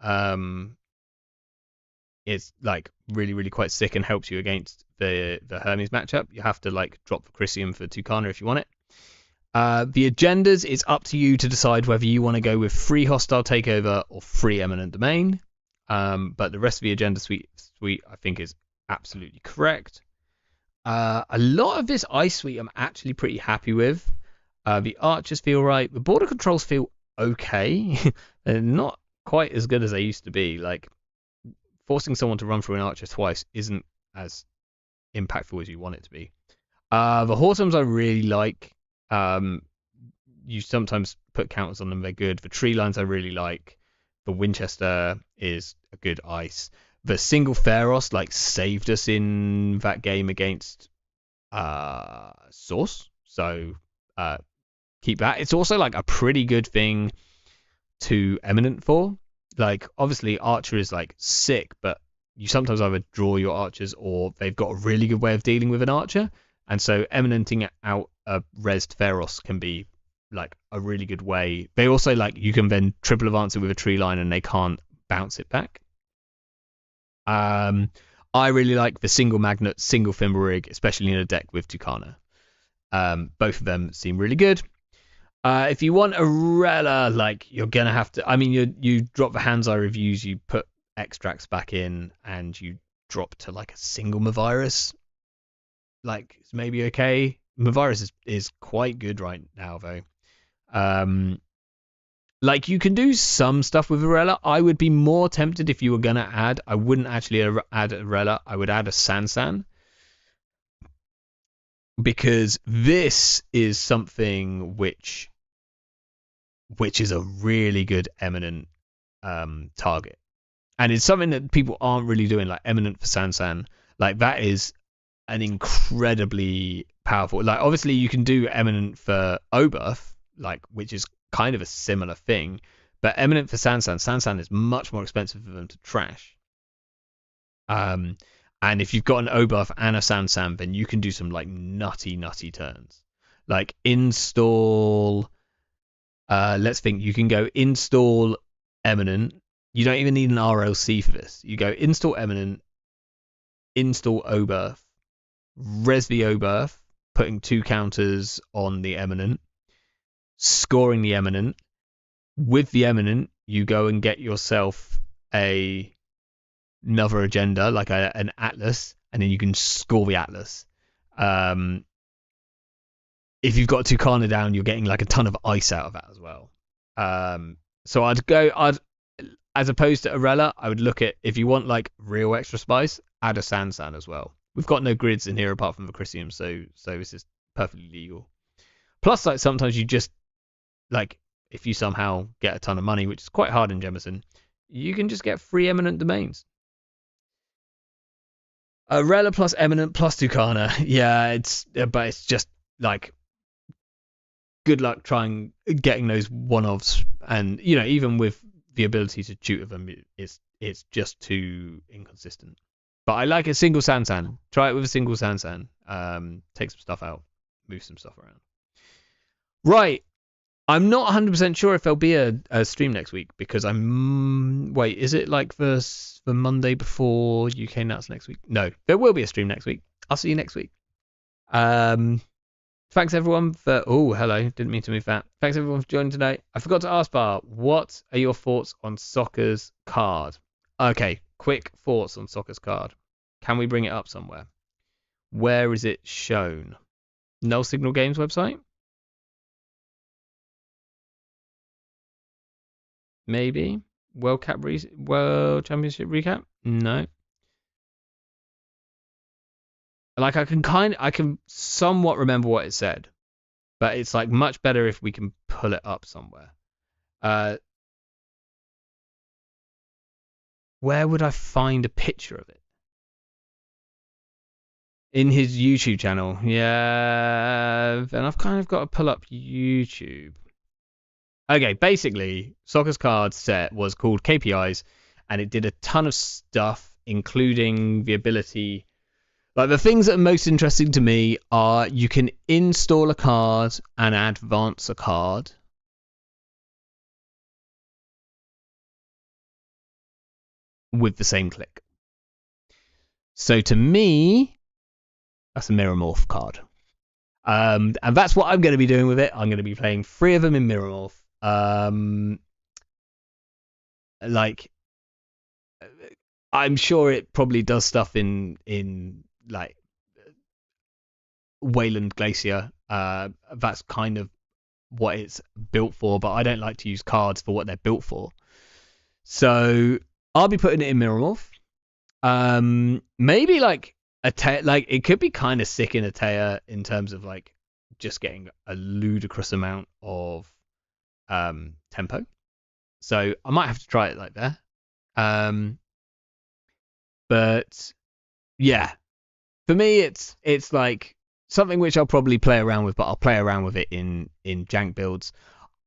Speaker 2: It's like really quite sick and helps you against the Hermes matchup. You have to like drop the Chrysium for Tucana if you want it. The agendas, it's up to you to decide whether you want to go with free hostile takeover or free eminent domain. But the rest of the agenda suite I think is absolutely correct. A lot of this ice suite I'm actually pretty happy with. The archers feel right. The border controls feel okay. They're not quite as good as they used to be. Like forcing someone to run through an archer twice isn't as impactful as you want it to be. The Hortons I really like. Um, you sometimes put counters on them; they're good. The tree lines I really like. The Winchester is a good ice. The single Pharos like saved us in that game against Source, so keep that. It's also like a pretty good thing to Eminent for. Like obviously Archer is like sick, but you sometimes either draw your archers or they've got a really good way of dealing with an archer. And so eminenting out a resed Pharos can be like a really good way. They also like you can then triple advance it with a tree line and they can't bounce it back. I really like the single magnet, single thimble rig, especially in a deck with Tucana. Both of them seem really good. If you want a Rella, like you're gonna have to. I mean, you drop the Hands Eye reviews, you put extracts back in, and you drop to like a single Mavirus. Like it's maybe okay. Mavirus is quite good right now though. Like you can do some stuff with Rella. I would be more tempted if you were gonna add. I wouldn't actually add a Rella. I would add a Sansan because this is something which is a really good eminent target. And it's something that people aren't really doing, like eminent for Sansan. Like that is an incredibly powerful. Like obviously you can do eminent for Oberth, like which is kind of a similar thing. But eminent for Sansan is much more expensive for them to trash. And if you've got an Oberth and a Sansan, then you can do some like nutty turns. Like install let's think. You can go install Eminent. You don't even need an RLC for this. You go install Eminent, install Oberth, res the Oberth, putting 2 counters on the Eminent, scoring the Eminent. With the Eminent, you go and get yourself another agenda, like an Atlas, and then you can score the Atlas. If you've got Tucana down, you're getting like a ton of ice out of that as well. So I'd as opposed to Arella, I would look at if you want like real extra spice, add a Sansan as well. We've got no grids in here apart from the Chrysium, so this is perfectly legal. Plus, like sometimes you just like if you somehow get a ton of money, which is quite hard in Jemison, you can just get free eminent domains. Arella plus eminent plus Tucana, yeah, but it's just like good luck trying getting those one-offs, and you know even with the ability to tutor them, it's just too inconsistent. But I like a single Sansan. Try it with a single Sansan. Take some stuff out, move some stuff around. Right, I'm not 100% sure if there'll be a stream next week because wait, is it like the Monday before UK Nuts next week? No, there will be a stream next week. I'll see you next week. Thanks everyone for. Oh, hello. Didn't mean to move that. Thanks everyone for joining today. I forgot to ask Bar, what are your thoughts on Soccer's card? Okay, quick thoughts on Soccer's card. Can we bring it up somewhere? Where is it shown? Null Signal Games website? Maybe. World Championship recap? No. Like I can somewhat remember what it said. But it's like much better if we can pull it up somewhere. Where would I find a picture of it? In his YouTube channel. Yeah, and I've kind of got to pull up YouTube. Okay, basically, Soccer's card set was called KPIs, and it did a ton of stuff, including the ability. Like the things that are most interesting to me are you can install a card and advance a card. With the same click. So to me, that's a Mirror Morph card. And that's what I'm going to be doing with it. I'm going to be playing 3 of them in Mirror Morph. Like, I'm sure it probably does stuff in like Wayland Glacier. That's kind of what it's built for, but I don't like to use cards for what they're built for. So I'll be putting it in Mirror Morph. Maybe like like it could be kind of sick in Atea in terms of like just getting a ludicrous amount of tempo. So I might have to try it like that. But yeah, for me it's like something which I'll probably play around with, but I'll play around with it in jank builds.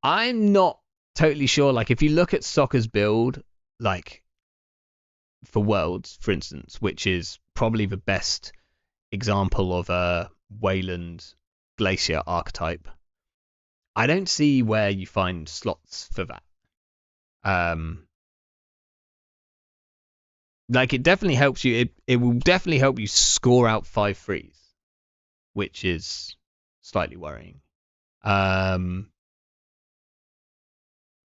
Speaker 2: I'm not totally sure. Like if you look at Soccer's build, like for Worlds, for instance, which is probably the best example of a Wayland Glacier archetype, I don't see where you find slots for that. Like it definitely helps you. It will definitely help you score out 5-3s, which is slightly worrying.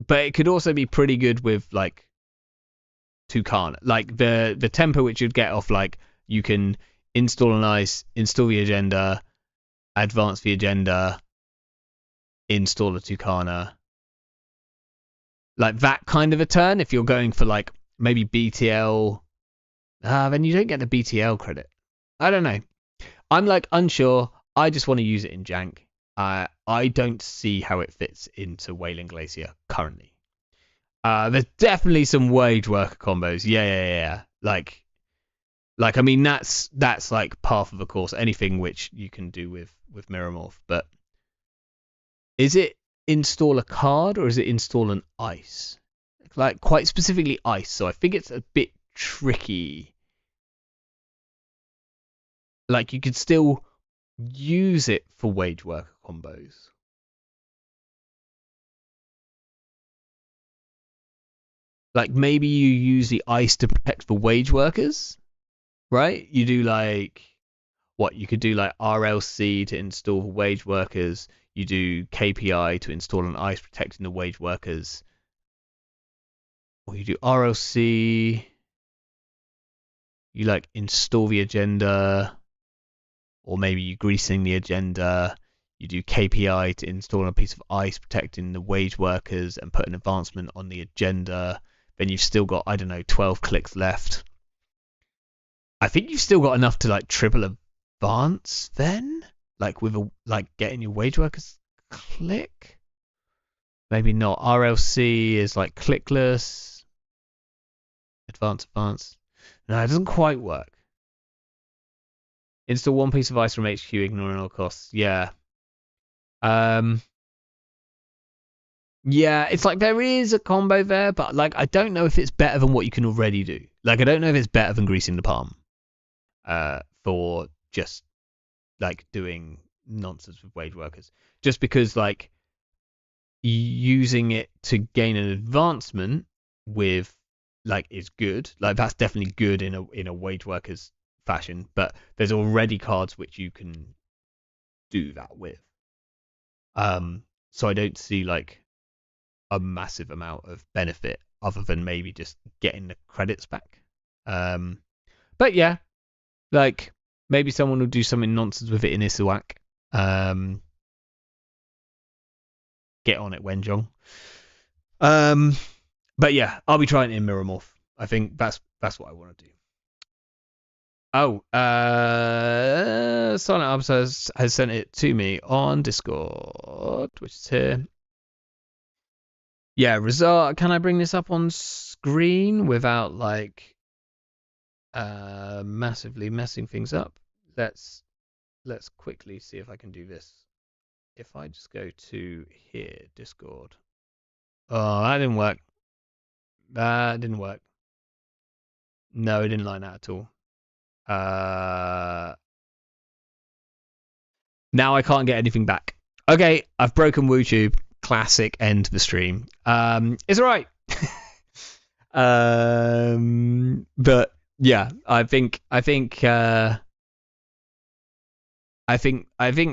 Speaker 2: But it could also be pretty good with like Tucana, like the tempo which you'd get off like you can install an ice, install the agenda, advance the agenda, install a Tucana, like that kind of a turn. If you're going for like maybe BTL, then you don't get the BTL credit. I don't know. I'm like unsure. I just want to use it in jank. I don't see how it fits into Wailing Glacier currently. There's definitely some wage worker combos. Yeah. Like I mean that's like path of the course. Anything which you can do with Mirror Morph. But is it install a card or is it install an ice? Like quite specifically ice. So I think it's a bit tricky. Like you could still use it for wage worker combos. Like maybe you use the ice to protect the wage workers, right? You do like what you could do like RLC to install wage workers. You do KPI to install an ice protecting the wage workers. Or you do RLC. You like install the agenda. Or maybe you greasing the agenda. You do KPI to install a piece of ice protecting the wage workers and put an advancement on the agenda. Then you've still got, I don't know, 12 clicks left. I think you've still got enough to like triple advance then? Like with getting your wage workers click? Maybe not. RLC is like clickless. Advance. No, it doesn't quite work. Install one piece of ice from HQ, ignoring all costs. Yeah. Yeah, it's like there is a combo there, but like I don't know if it's better than what you can already do. Like I don't know if it's better than greasing the palm. For just like doing nonsense with wage workers. Just because like using it to gain an advancement with like is good. Like that's definitely good in a wage workers fashion, but there's already cards which you can do that with. So I don't see like a massive amount of benefit other than maybe just getting the credits back. But yeah, like maybe someone will do something nonsense with it in Isuak. Get on it, Wenjong. But yeah, I'll be trying it in Mirror Morph. I think that's what I want to do. Oh, Silent Arms has sent it to me on Discord, which is here. Yeah, Razar, can I bring this up on screen without like massively messing things up? Let's quickly see if I can do this. If I just go to here, Discord. Oh, that didn't work. That didn't work. No, it didn't like that at all. Now I can't get anything back. Okay, I've broken WooTube. Classic end to the stream. It's alright. But yeah, I think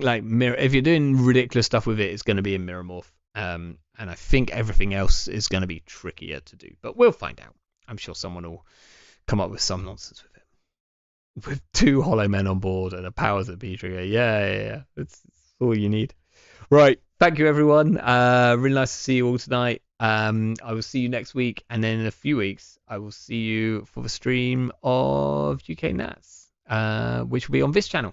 Speaker 2: like mirror. If you're doing ridiculous stuff with it, it's going to be in Mirror Morph. And I think everything else is going to be trickier to do. But we'll find out. I'm sure someone will come up with some nonsense with it. With 2 Hollow Men on board and a Powers of B trigger. Yeah. That's all you need. Right. Thank you, everyone. Really nice to see you all tonight. I will see you next week, and then in a few weeks, I will see you for the stream of UK Nats, which will be on this channel.